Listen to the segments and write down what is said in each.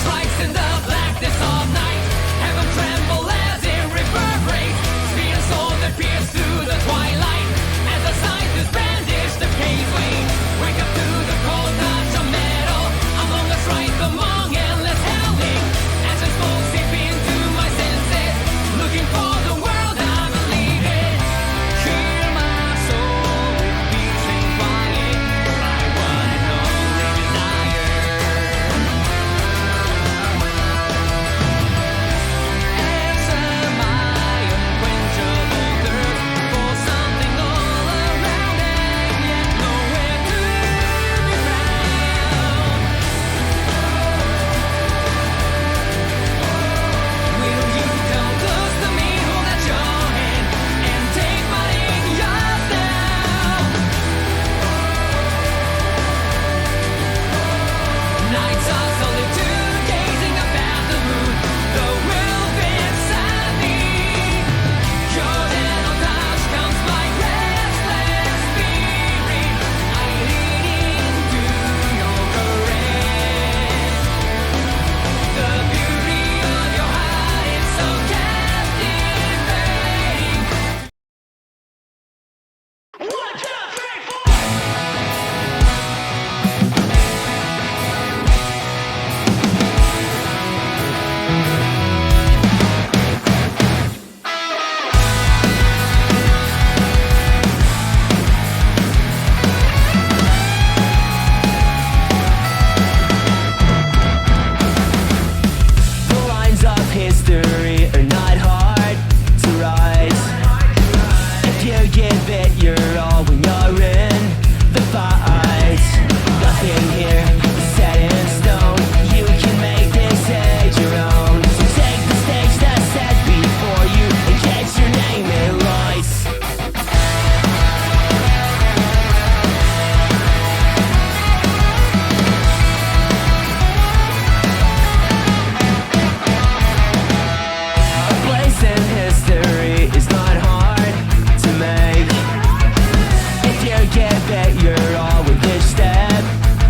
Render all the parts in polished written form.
strikes in the blackness of night. Heaven tremble as it reverberates. Speed and soul that pierce through the twilight. As the scientists brandish the gateway. Wake up to the cold touch of metal. Among us right among endless howling. As I slow seep into my senses. Looking for the world I believe in. Hear my soul beating quiet. My one and only desire. Answer my unquenchable thirst for something all around and yet nowhere to be found. Will you come close to me, hold out your hand, and take mine in yours now? Nights of solitude, gazing up at the moon, the wolf inside me. Your gentle touch comes my restless spirit. I lean into your caress. The beauty of your heart is so captivating. 1, 2, 3, 4. The lines of history are not hard to write. If you give it your all when you're in the fight. Nothing here is set in stone. You can make this age your own. So take the stage that's set before you and get your name in lights. A place in history is not hard to make. If you give it your all with each step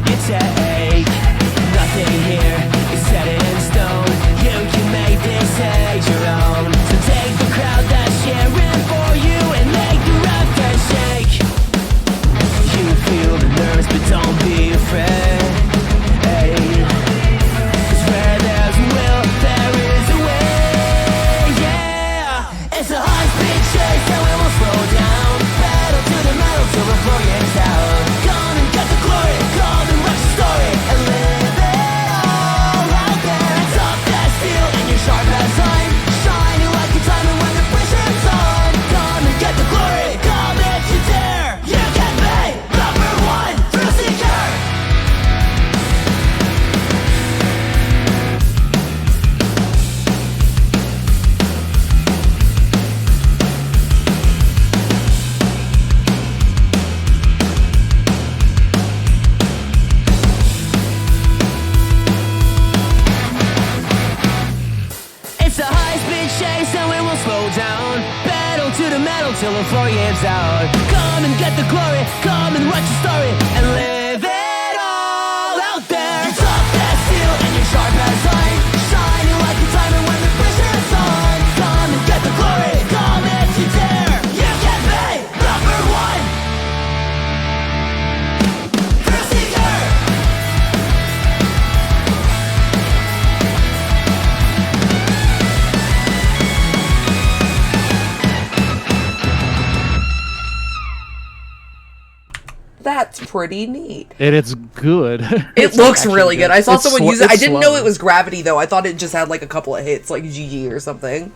you take. Nothing here is set in stone. You can make this age your own. So take the crowd that's cheering for you and make the rafters shake. You feel the nerves but don't be afraid. 'Cause where there's a will, there is a way. Yeah, it's a high-speed chase and we won't slow down. Pedal to the metal till the floor gives out. Come and get the glory, come and write your story and live it all out there. It's tough as steel and you're sharp as iron, shining like a diamond when the pressure's on. Come and get the glory, come if you dare. You can be number one thrill seeker. It's a high-speed chase and we won't slow down. Pedal to the metal till the floor gives out. Come and get the glory, come and write your story and live it all out there. You're tough as steel and you're sharp as iron, shining like a diamond when the pressure's on. Come and get the glory, come if you dare. You can be number one thrill seeker. That's pretty neat. And it's good. It looks really good. I saw It's someone use it. it's I didn't know slow. it was Gravity, though. I thought it just had like a couple of hits, like GG or something.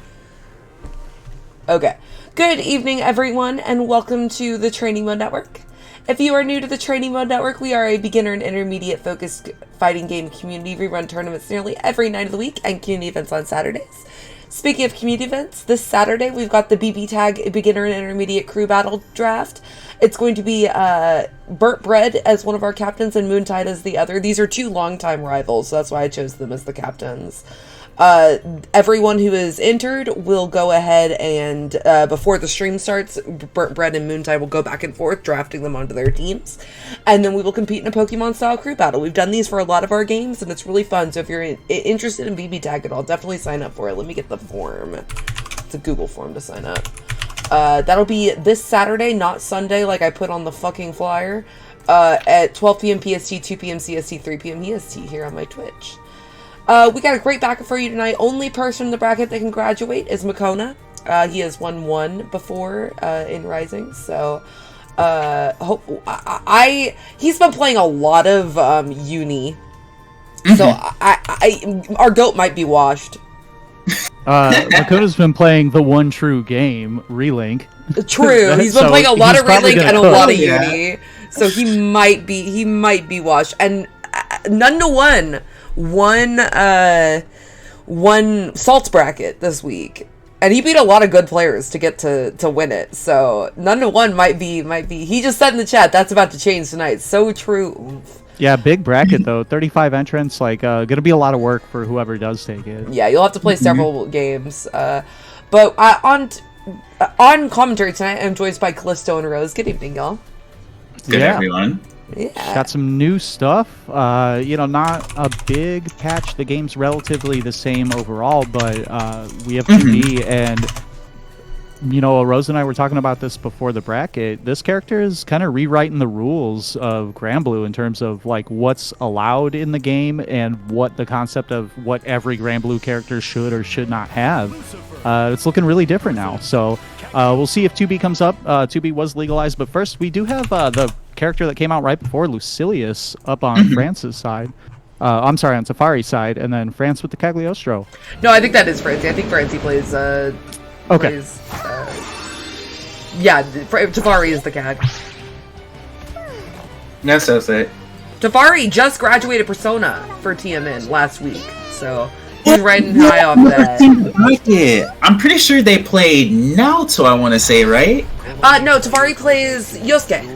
Okay. Good evening, everyone, and welcome to the Training Mode Network. If you are new to the Training Mode Network, we are a beginner and intermediate focused fighting game community. We run tournaments nearly every night of the week and community events on Saturdays. Speaking of community events, this Saturday we've got the BB Tag Beginner and Intermediate Crew Battle Draft. It's going to be Burt Bread as one of our captains and Moontide as the other. These are two longtime rivals, so that's why I chose them as the captains. Everyone who is entered will go ahead and, before the stream starts, Burnt Bread and Moontide will go back and forth, drafting them onto their teams. And then we will compete in a Pokemon-style crew battle. We've done these for a lot of our games, and it's really fun. So if you're interested in BB Tag at all, definitely sign up for it. Let me get the form. It's a Google form to sign up. That'll be this Saturday, not Sunday, like I put on the fucking flyer, at 12 p.m. PST, 2 p.m. CST, 3 p.m. EST here on my Twitch. We got a great bracket for you tonight. Only person in the bracket that can graduate is Makona. He has won one before in Rising, so he's been playing a lot of Uni, so our goat might be washed. Makona's been playing the one true game, Relink. True, he's been playing a lot of Relink and a lot of Uni, so he might be washed. And none to one Salts bracket this week, and he beat a lot of good players to get to win it. So none to one might be. He just said in the chat that's about to change tonight. So true. Oof. Yeah, big bracket though. 35 entrants, like gonna be a lot of work for whoever does take it. Yeah, you'll have to play several games. But on commentary tonight, I'm joined by Callisto and Rose. Good evening, y'all. Good, everyone. Yeah. Got some new stuff. Not a big patch. The game's relatively the same overall, but we have 2B, and Rose and I were talking about this before the bracket. This character is kind of rewriting the rules of Granblue in terms of like what's allowed in the game and what the concept of what every Granblue character should or should not have. It's looking really different now. So we'll see if 2B comes up. 2B was legalized, but first we do have the character that came out right before, Lucilius, up on France's side. I'm sorry, on Safari's side, and then France with the Cagliostro. No, I think that is Francie. I think Francie plays. Okay. Tafari is the cat. That's so sick. Tafari just graduated Persona for TMN last week, so he's riding high off that. I'm pretty sure they played Naoto, I want to say, right? No, Tafari plays Yosuke.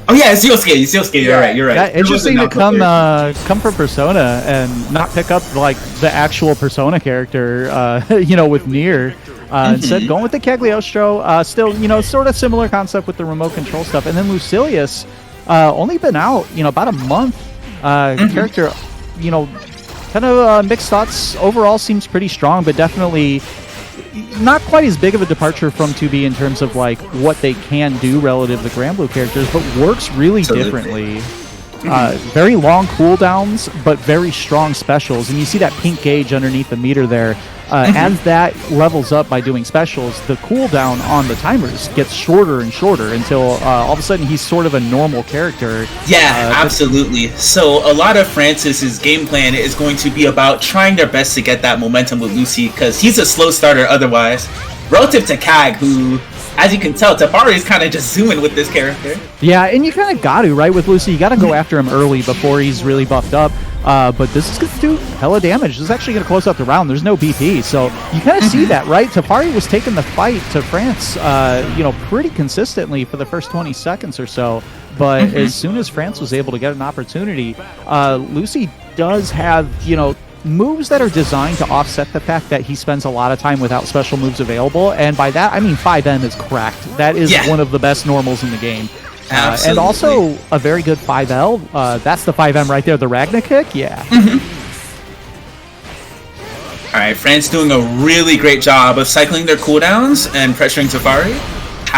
Oh yeah, it's Yosuke. You're right. Yeah, interesting to come from Persona and not pick up like the actual Persona character, with Nier. Instead, going with the Cagliostro. Still, sort of similar concept with the remote control stuff. And then Lucilius, only been out, about a month. Character, kind of mixed thoughts. Overall, seems pretty strong, but definitely not quite as big of a departure from 2B in terms of like what they can do relative to the Granblue characters, but works really differently. Very long cooldowns, but very strong specials, and you see that pink gauge underneath the meter there. As that levels up by doing specials, the cooldown on the timers gets shorter and shorter until all of a sudden he's sort of a normal character. Yeah, absolutely. So a lot of Francis's game plan is going to be about trying their best to get that momentum with Lucy, because he's a slow starter otherwise. Relative to Kag, who, as you can tell, Tafari is kind of just zooming with this character. Yeah, and you kind of got to, right, with Lucy. You got to go after him early before he's really buffed up. But this is going to do hella damage. This is actually going to close out the round. There's no BP, so you kind of see that, right? Tafari was taking the fight to France, pretty consistently for the first 20 seconds or so. But as soon as France was able to get an opportunity, Lucy does have, moves that are designed to offset the fact that he spends a lot of time without special moves available. And by that, I mean 5M is cracked. That is one of the best normals in the game. And also a very good 5L. That's the 5M right there, the Ragnar kick. Yeah. All right, France doing a really great job of cycling their cooldowns and pressuring Tafari.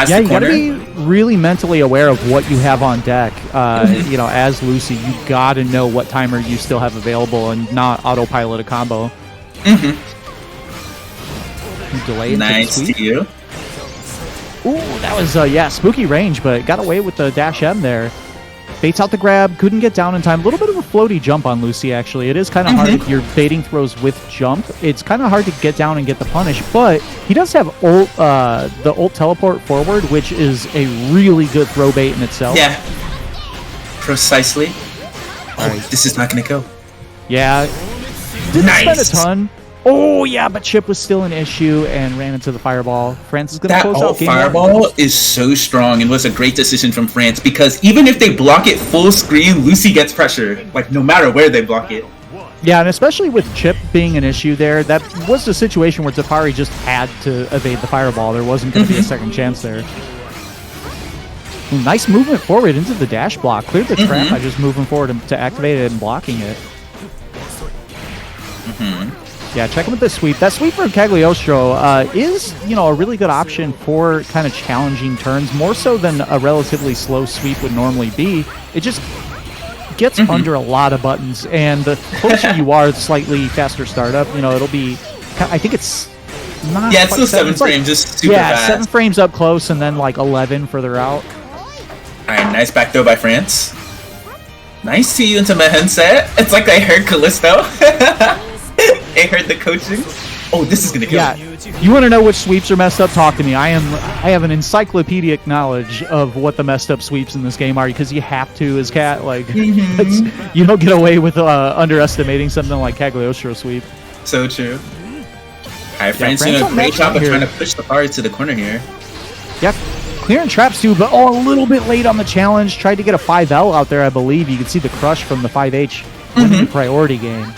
Yeah, you gotta be really mentally aware of what you have on deck. As Lucy, you gotta know what timer you still have available and not autopilot a combo. Delay nice to you. Ooh, that was spooky range, but got away with the dash M there. Baits out the grab, couldn't get down in time. A little bit of a floaty jump on Lucy, actually. It is kind of hard if you're baiting throws with jump. It's kind of hard to get down and get the punish, but he does have the ult teleport forward, which is a really good throw bait in itself. Yeah, precisely. This is not going to go. Yeah, didn't spend a ton. Oh, yeah, but chip was still an issue and ran into the fireball. France is going to close out game one. That fireball is so strong and was a great decision from France, because even if they block it full screen, Lucy gets pressure, like no matter where they block it. Yeah, and especially with chip being an issue there, that was the situation where Tafari just had to evade the fireball. There wasn't going to be a second chance there. Ooh, nice movement forward into the dash block. Cleared the trap by just moving forward to activate it and blocking it. Yeah, check him with the sweep. That sweep from Cagliostro is, you know, a really good option for kind of challenging turns, more so than a relatively slow sweep would normally be. It just gets under a lot of buttons, and the closer you are, slightly faster startup. You know, it'll be. I think it's not. Yeah, it's still 7 frames, just super fast. 7 frames up close, and then like 11 further out. All right, nice back throw by France. Nice see you into my headset. It's like I heard Callisto. I heard the coaching. Oh, this is gonna kill me. You want to know which sweeps are messed up? Talk to me. I have an encyclopedic knowledge of what the messed up sweeps in this game are, because you have to as Cat. Like, you don't get away with underestimating something like Cagliostro sweep. So true. Alright, France doing a great job of trying to push the party to the corner here. Yep. Clearing traps too, but a little bit late on the challenge. Tried to get a 5L out there, I believe. You can see the crush from the 5H winning the priority game.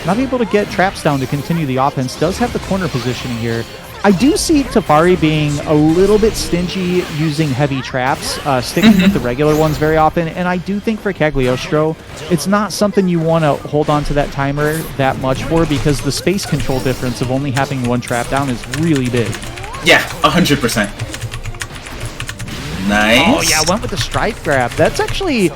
Not able to get traps down to continue the offense. Does have the corner positioning here. I do see Tafari being a little bit stingy using heavy traps, sticking with the regular ones very often, and I do think for Cagliostro, it's not something you want to hold on to that timer that much for, because the space control difference of only having one trap down is really big. Yeah, 100%. Nice. Oh yeah, went with the strike grab. That's actually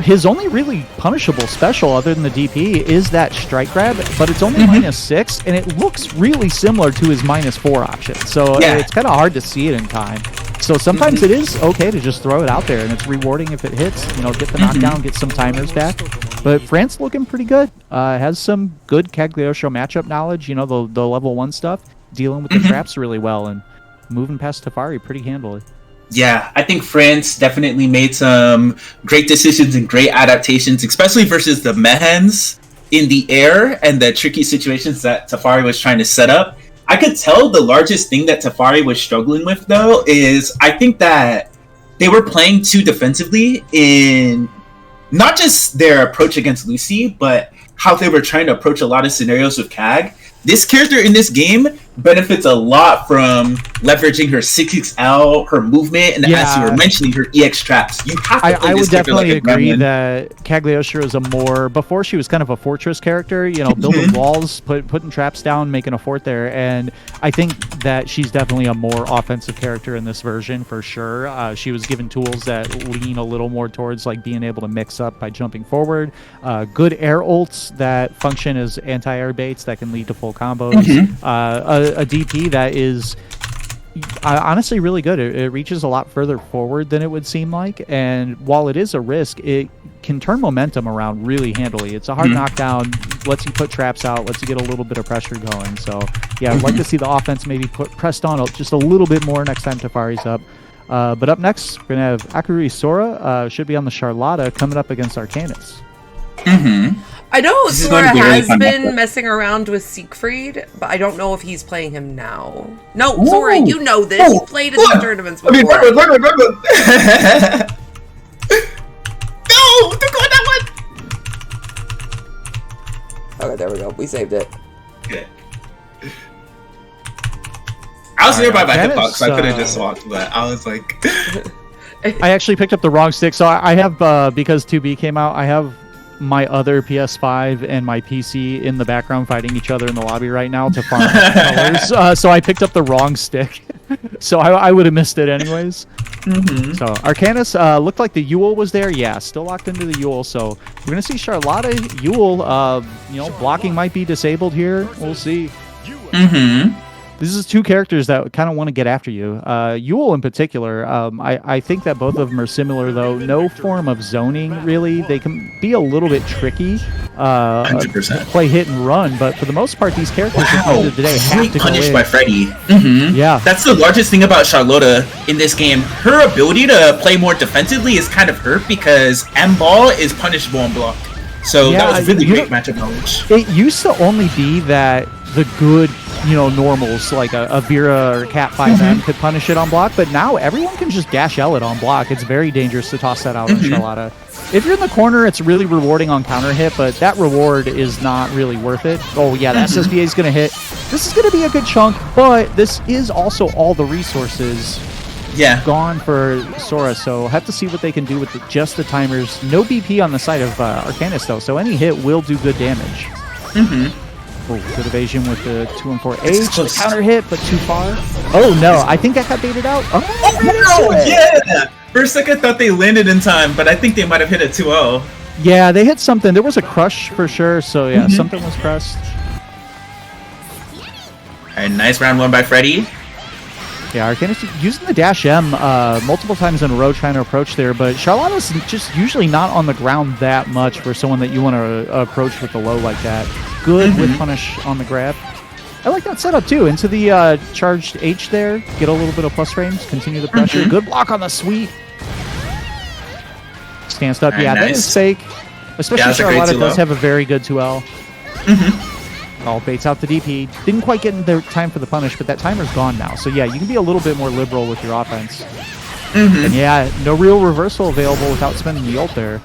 his only really punishable special other than the DP is that strike grab, but it's only -6, and it looks really similar to his -4 option. So it's kind of hard to see it in time. So sometimes it is okay to just throw it out there, and it's rewarding if it hits. You know, get the knockdown, get some timers back. But France looking pretty good. Has some good Cagliostro matchup knowledge. You know, the level 1 stuff, dealing with the traps really well, and moving past Tafari pretty handily. Yeah, I think France definitely made some great decisions and great adaptations, especially versus the Mehens in the air and the tricky situations that Tafari was trying to set up. I could tell the largest thing that Tafari was struggling with, though, is I think that they were playing too defensively in not just their approach against Lucy, but how they were trying to approach a lot of scenarios with Cag. This character in this game benefits a lot from leveraging her 6XL, her movement, and as you were mentioning, her EX traps. You have to play I this would character definitely like a agree gremlin. that Cagliostro is a more, before she was kind of a fortress character, you know, building walls, putting traps down, making a fort there, and I think that she's definitely a more offensive character in this version for sure. She was given tools that lean a little more towards like being able to mix up by jumping forward, good air ults that function as anti-air baits that can lead to full combos, a DP that is honestly really good. It reaches a lot further forward than it would seem like, and while it is a risk, it can turn momentum around really handily. It's a hard knockdown, lets you put traps out, lets you get a little bit of pressure going. So yeah, I'd like to see the offense maybe pressed on just a little bit more next time Tafari's up. But up next, we're gonna have Akuri Sora, should be on the Charlotta, coming up against Arcanus. I know This is Sora going to be really has fun been matchup. messing around with Siegfried, but I don't know if he's playing him now. No, Sora, you know this. You played in the tournaments before. No, don't go on that one! Okay, there we go. We saved it. Good. I was nearby my Arcanus, hitbox, so I could have just walked, but I was like... I actually picked up the wrong stick, so I have, because 2B came out, I have my other PS5 and my PC in the background fighting each other in the lobby right now to farm colors. So I picked up the wrong stick. So I would have missed it anyways. So Arcanus looked like the Yule was there. Yeah, still locked into the Yule. So we're going to see Charlotta Yule. You know, blocking might be disabled here. We'll see. This is two characters that kind of want to get after you. Yule in particular, I think that both of them are similar, though. No form of zoning, really. They can be a little bit tricky. 100%. Play hit and run, but for the most part, these characters at the end of the day have Great to go punish in. by Freddy. Yeah. That's the largest thing about Charlotta in this game. Her ability to play more defensively is kind of hurt because M-Ball is punishable on block. So Yeah, that was really you great know- matchup knowledge. It used to only be that the good, you know, normals like a Vera or Cat 5M could punish it on block, but now everyone can just dash L it on block. It's very dangerous to toss that out on Charlotta. If you're in the corner, it's really rewarding on counter hit, but that reward is not really worth it. Oh yeah, the SSBA is going to hit. This is going to be a good chunk, but this is also all the resources gone for Sora, so have to see what they can do with just the timers. No BP on the side of Arcanus, though, so any hit will do good damage. Oh, good evasion with the 214H. Counter hit, but too far. Oh no, I think that got baited out. Oh, no, yeah! For a second, I thought they landed in time, but I think they might have hit a 2-0. Yeah, they hit something. There was a crush for sure, so yeah, something was pressed. Alright, nice round one by Freddy. Yeah, Arcanus using the dash M multiple times in a row trying to approach there, but Charlotta's just usually not on the ground that much for someone that you want to approach with the low like that. Good with punish on the grab. I like that setup too. Into the charged H there, get a little bit of plus frames, continue the pressure. Good block on the sweep. Stance up, yeah, nice. That is fake. Especially Charlotta does have a very good 2L. Oh, baits out the DP. Didn't quite get in their time for the punish, but that timer's gone now. So yeah, you can be a little bit more liberal with your offense. And yeah, no real reversal available without spending the ult there.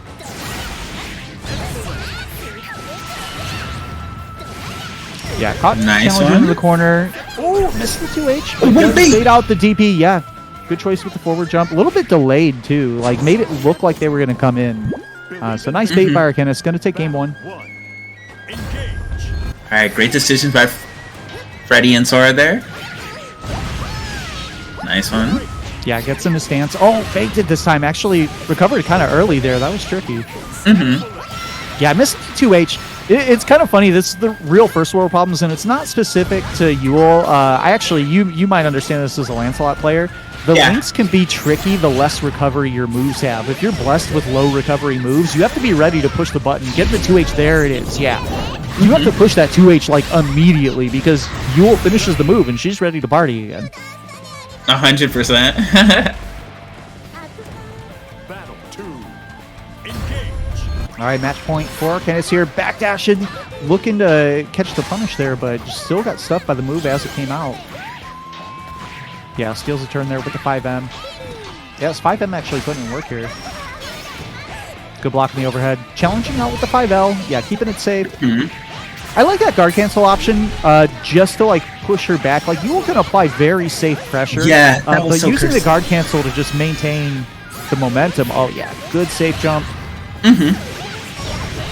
Yeah, caught challenge into the corner. Oh, missed the 2H. Oh, bait out the DP, yeah. Good choice with the forward jump. A little bit delayed, too. Like, made it look like they were going to come in. So nice bait by Arcanus. Going to take game one. Alright, great decisions by Freddy and Sora there. Nice one. Yeah, gets in the stance. Oh, faked it this time. Actually, recovered kind of early there. That was tricky. Yeah, missed 2H. It's kind of funny. This is the real first world problems, and it's not specific to Yule. You might understand this as a Lancelot player. The links can be tricky the less recovery your moves have. If you're blessed with low recovery moves, you have to be ready to push the button. Get the 2H. There it is. Yeah. You have to push that 2H like immediately because Yule finishes the move and she's ready to party again. 100%. All right, match point for Arcanus here. Backdashing, looking to catch the punish there, but still got stuffed by the move as it came out. Yeah, steals a turn there with the 5M. Yeah, it's 5M actually putting in work here. Good block in the overhead. Challenging out with the 5L. Yeah, keeping it safe. I like that guard cancel option just to like push her back. Like you can apply very safe pressure. Yeah, but so using the guard cancel to just maintain the momentum. Oh yeah, good safe jump.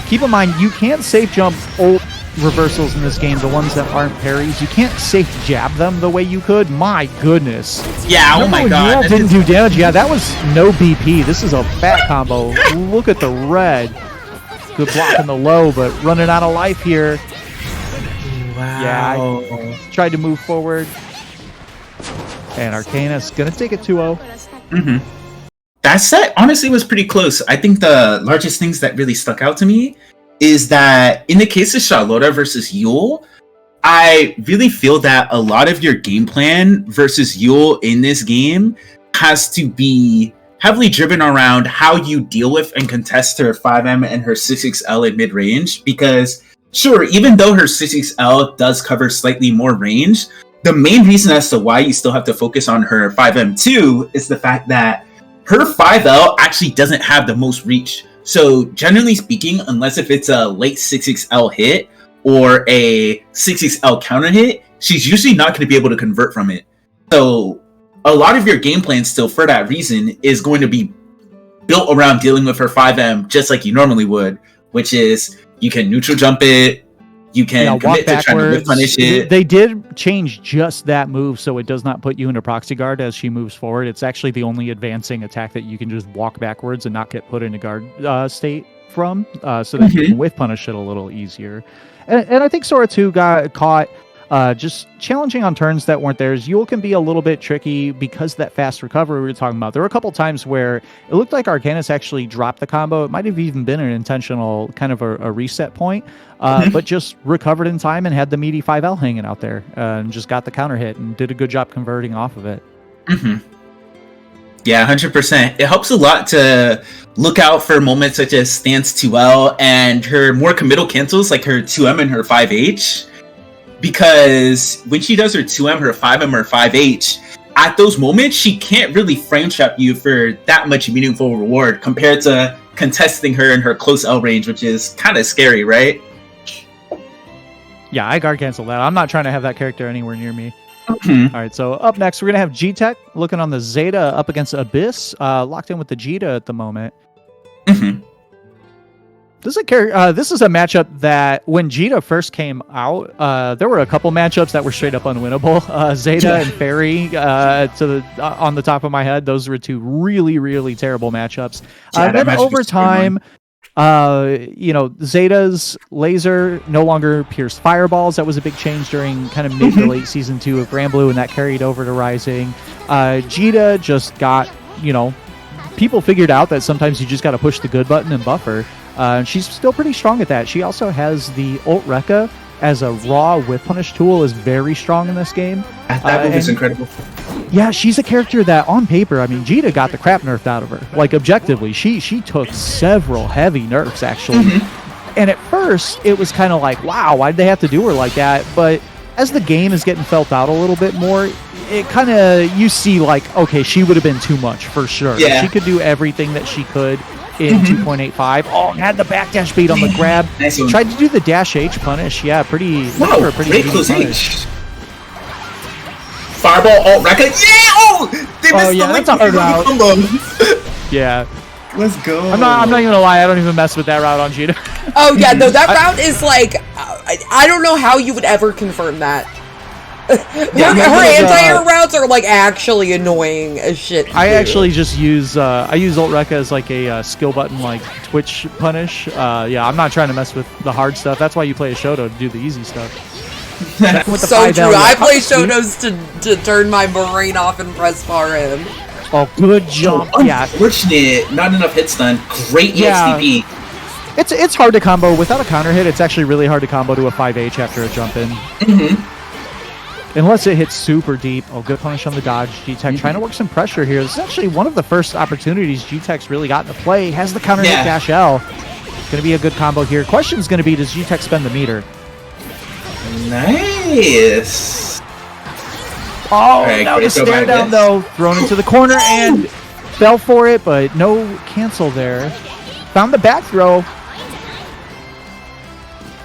Keep in mind, you can't safe jump ult reversals in this game, the ones that aren't parries. You can't safe jab them the way you could. My goodness. Yeah, oh my god. That didn't do damage. Yeah, that was no BP. This is a fat combo. Look at the red. Good block in the low, but running out of life here. Wow. Yeah, tried to move forward. And Arcanus gonna take it 2-0. That set honestly was pretty close. I think the largest things that really stuck out to me is that in the case of Charlotta versus Yule, I really feel that a lot of your game plan versus Yule in this game has to be heavily driven around how you deal with and contest her 5M and her 6XL in mid-range. Because sure, even though her 6XL does cover slightly more range, the main reason as to why you still have to focus on her 5M2 is the fact that her 5L actually doesn't have the most reach. So generally speaking, unless if it's a late 6XL hit or a 6XL counter hit, she's usually not going to be able to convert from it. So a lot of your game plan still for that reason is going to be built around dealing with her 5M just like you normally would, which is you can neutral jump it, you can commit to trying to punish it. They did change just that move so it does not put you into proxy guard as she moves forward. It's actually the only advancing attack that you can just walk backwards and not get put into guard state from, so that you can with punish it a little easier. And I think Sora 2 got caught just challenging on turns that weren't theirs. Yule can be a little bit tricky because of that fast recovery we were talking about. There were a couple times where it looked like Arcanus actually dropped the combo. It might have even been an intentional kind of a reset point, but just recovered in time and had the meaty 5L hanging out there and just got the counter hit and did a good job converting off of it. Yeah, 100%. It helps a lot to look out for moments such as stance 2L and her more committal cancels like her 2M and her 5H. Because when she does her 2M, her 5M, or 5H, at those moments, she can't really frame trap you for that much meaningful reward compared to contesting her in her close L range, which is kind of scary, right? Yeah, I guard cancel that. I'm not trying to have that character anywhere near me. Mhm. All right, so up next, we're going to have G-Tech looking on the Zeta up against Abyss, locked in with the Jita at the moment. Mhm. This is a matchup that when Jita first came out, there were a couple matchups that were straight up unwinnable. Zeta and Fairy on the top of my head, those were two really, really terrible matchups. Yeah, that Then matchup over was time, Zeta's laser no longer pierced fireballs. That was a big change during kind of mid to late season 2 of Grand Blue, and that carried over to Rising. Jita just got, people figured out that sometimes you just got to push the good button and buffer. She's still pretty strong at that. She also has the ult Rekka as a raw whip punish tool is very strong in this game. That move is incredible. Yeah, she's a character that on paper, I mean, Jita got the crap nerfed out of her. Like objectively, she took several heavy nerfs actually. And at first, it was kind of like, wow, why'd they have to do her like that? But as the game is getting felt out a little bit more, it kind of, you see like, okay, she would have been too much for sure. Yeah. She could do everything that she could in 2.85. Oh, had the backdash bait on the grab. Nice one. Tried to do the dash H punish. Yeah, pretty Wow, pretty great easy close punish. H. Fireball, ult, Rekka. Yeah! Oh! They missed yeah, the link that's a hard route. combo. Yeah. Let's go. I'm not even gonna lie, I don't even mess with that route on Jita. Oh yeah, no, that route is like, I don't know how you would ever confirm that. Yeah, her anti-air routes are like actually annoying as shit. I actually just use I use ult Rekka as like a skill button like Twitch punish. Yeah, I'm not trying to mess with the hard stuff. That's why you play a Shoto to do the easy stuff. With the So 5 true. L, I yeah. play Shotos to turn my brain off and press far in. Oh, good jump. Yeah, Unfortunate, not enough hit stun. Great EXTP. it's hard to combo without a counter hit. It's actually really hard to combo to a 5H after a jump in. Unless it hits super deep. Oh, good punish on the dodge. G-Tech trying to work some pressure here. This is actually one of the first opportunities G-Tech's really gotten to play. Has the counter hit dash L. Going to be a good combo here. Question's going to be, does G-Tech spend the meter? Nice. Oh, right, now the great throw by stare down Abyss. though. Thrown into the corner and fell for it, but no cancel there. Found the back throw.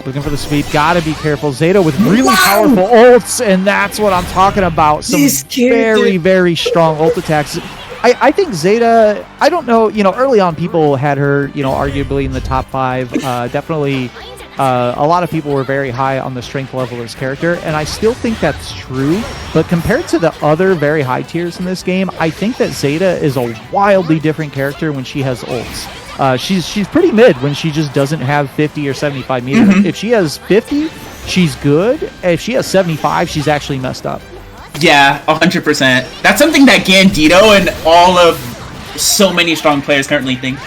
Looking for the sweep. Gotta be careful. Zeta with really powerful ults, and that's what I'm talking about. Some very, very strong ult attacks. I think Zeta, I don't know, early on people had her, arguably in the top 5. Definitely a lot of people were very high on the strength level of this character, and I still think that's true. But compared to the other very high tiers in this game, I think that Zeta is a wildly different character when she has ults. She's pretty mid when she just doesn't have 50 or 75 meters. If she has 50, she's good. If she has 75, she's actually messed up. Yeah, 100%. That's something that Gandito and all of so many strong players currently think.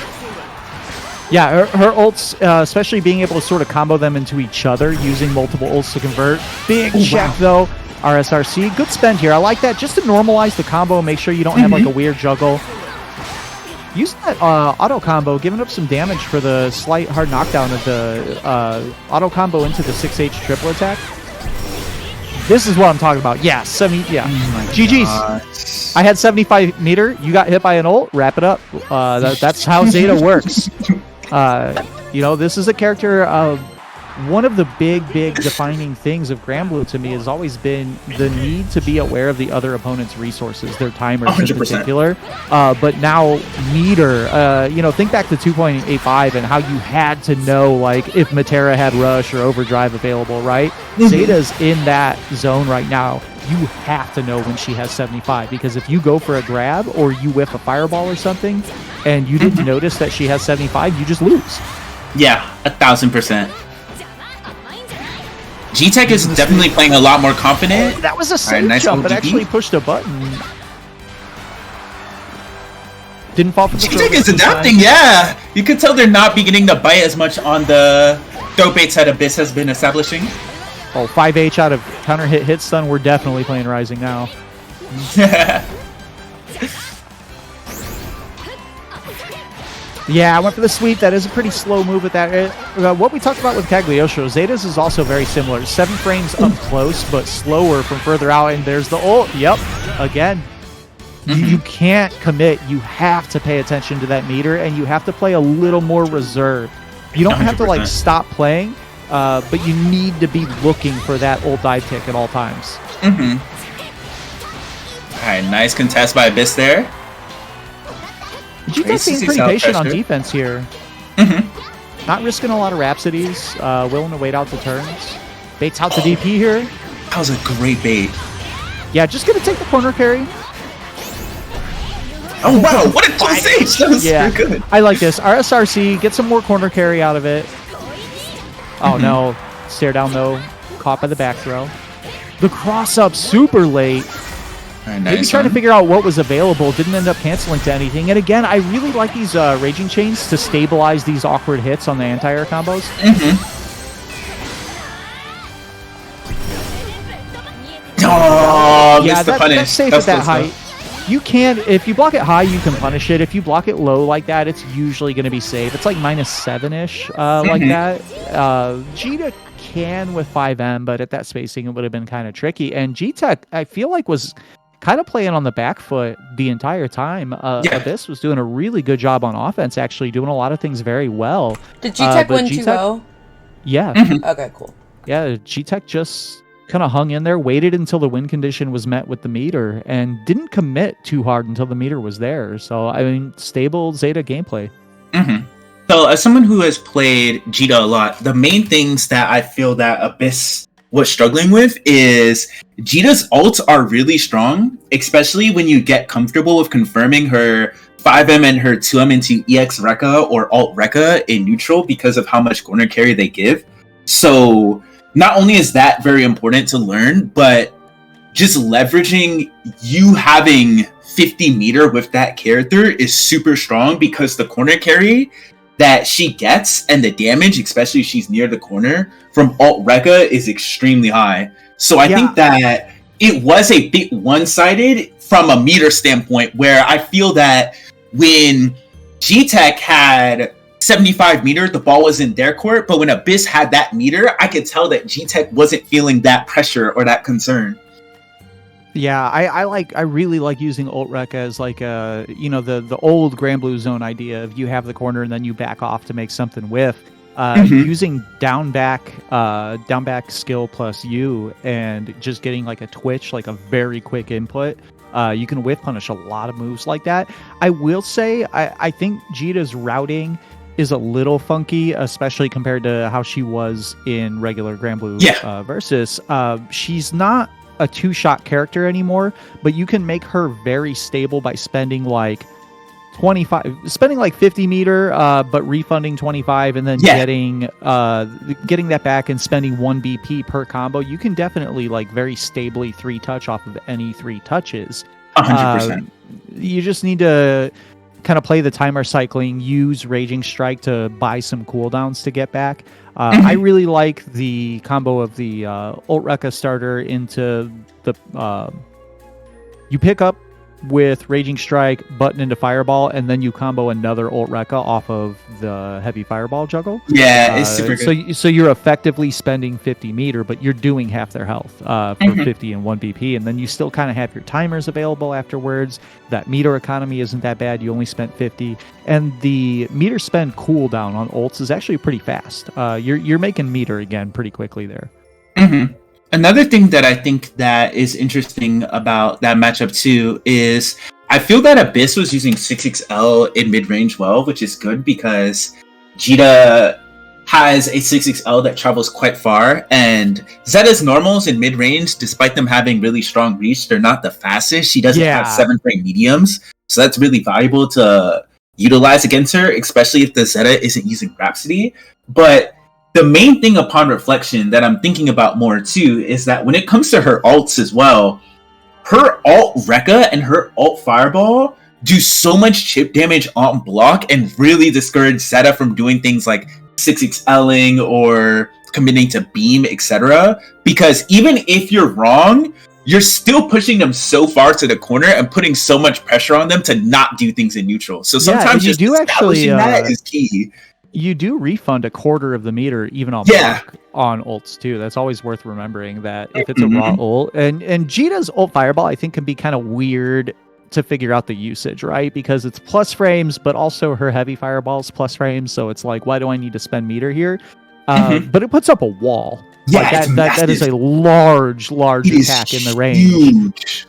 Yeah, her ults, especially being able to sort of combo them into each other using multiple ults to convert. Big check, though. RSRC, good spend here. I like that just to normalize the combo, make sure you don't have like a weird juggle. Use that auto combo, giving up some damage for the slight hard knockdown of the auto combo into the 6H triple attack. This is what I'm talking about. Yeah, 70. Yeah, GG's. I had 75 meter. You got hit by an ult. Wrap it up. That's how Zeta works. This is a character. One of the big defining things of Granblue to me has always been the need to be aware of the other opponent's resources, their timers 100%. in particular. But now meter, think back to 2.85 and how you had to know, like, if Matera had Rush or Overdrive available, right? Zeta's in that zone right now. You have to know when she has 75, because if you go for a grab or you whiff a fireball or something and you didn't notice that she has 75, you just lose. Yeah, 1000%. G-Tech is definitely playing a lot more confident. That was a safe nice jump, but OGB. actually pushed a button. Didn't fall for the G-Tech throw is this time. adapting, yeah. You could tell they're not beginning to bite as much on the throw baits that Abyss has been establishing. Oh, 5H out of counter hit stun. We're definitely playing Rising now. Yeah, I went for the sweep. That is a pretty slow move with that. What we talked about with Cagliostro, Zeta's is also very similar. 7 frames up close, but slower from further out. And there's the ult. Yep, again. You can't commit. You have to pay attention to that meter, and you have to play a little more reserved. You don't have to like 100%. stop playing, but you need to be looking for that old dive tick at all times. All right, nice contest by Abyss there. G-Tech's being pretty patient on defense here. Not risking a lot of Rhapsodies, willing to wait out the turns. Baits out the DP here. That was a great bait. Yeah, just going to take the corner carry. Oh, wow. What a close stage. That was Yeah, super good. I like this. RSRC, get some more corner carry out of it. Oh, no. Stare down, though. Caught by the back throw. The cross-up super late. All right, Maybe nice trying to one. figure out what was available. Didn't end up canceling to anything. And again, I really like these Raging Chains to stabilize these awkward hits on the anti-air combos. Oh, Yeah, missed the punish. that's safe That's at that close, height. You can, if you block it high, you can punish it. If you block it low like that, it's usually going to be safe. It's like -7-ish like that. Gita can with 5M, but at that spacing, it would have been kind of tricky. And G-Tech, I feel like, was kind of playing on the back foot the entire time. Abyss was doing a really good job on offense, actually doing a lot of things very well. Did G-Tech but win G-Tech 2-0? Yeah. Okay, cool. Yeah, G-Tech just kind of hung in there, waited until the win condition was met with the meter, and didn't commit too hard until the meter was there. So, I mean, stable Zeta gameplay. So, as someone who has played Jita a lot, the main things that I feel that Abyss was struggling with is Jita's ults are really strong, especially when you get comfortable with confirming her 5M and her 2M into EX Rekka or Alt Rekka in neutral because of how much corner carry they give. So, not only is that very important to learn, but just leveraging you having 50 meter with that character is super strong because the corner carry that she gets and the damage, especially if she's near the corner, from Alt Rekka is extremely high. So I think that it was a bit one-sided from a meter standpoint, where I feel that when G-Tech had 75 meter, the ball was in their court, but when Abyss had that meter, I could tell that G-Tech wasn't feeling that pressure or that concern. Yeah, I really like using Alt Rekka as like a, you know, the old Grand Blue Zone idea of you have the corner and then you back off to make something with. Using down back skill plus U and just getting like a twitch, like a very quick input. You can whiff punish a lot of moves like that. I will say, I think Jita's routing is a little funky, especially compared to how she was in regular Grand Blue versus. She's not a two-shot character anymore, but you can make her very stable by spending like 50 meter, but refunding 25 and then getting that back and spending 1 BP per combo. You can definitely like very stably 3-touch off of any 3 touches. 100%. You just need to kind of play the timer cycling, use Raging Strike to buy some cooldowns to get back. I really like the combo of the Ult Rekka starter into the... you pick up with Raging Strike, button into Fireball, and then you combo another Ult Rekka off of the heavy Fireball juggle. Yeah, it's super good. So you're effectively spending 50 meter, but you're doing half their health for 50 and 1 BP, and then you still kind of have your timers available afterwards. That meter economy isn't that bad. You only spent 50, and the meter spend cooldown on ults is actually pretty fast. You're making meter again pretty quickly there. Another thing that I think that is interesting about that matchup too is I feel that Abyss was using 6XL in mid-range well, which is good because Jita has a 6XL that travels quite far, and Zeta's normals in mid-range, despite them having really strong reach, they're not the fastest. She doesn't have 7-frame mediums, so that's really valuable to utilize against her, especially if the Zeta isn't using Rhapsody. But the main thing upon reflection that I'm thinking about more too is that when it comes to her ults as well, her Alt Rekka and her Alt Fireball do so much chip damage on block and really discourage Zeta from doing things like 6XLing or committing to beam, etc. Because even if you're wrong, you're still pushing them so far to the corner and putting so much pressure on them to not do things in neutral. So sometimes you just do actually that is key. You do refund a quarter of the meter even on block on ults too. That's always worth remembering that if it's a raw ult. And Jita's ult Fireball I think can be kind of weird to figure out the usage, right? Because it's plus frames, but also her heavy fireballs plus frames. So it's like, why do I need to spend meter here? But it puts up a wall. Yeah, like it's that is a large attack in the range. Huge.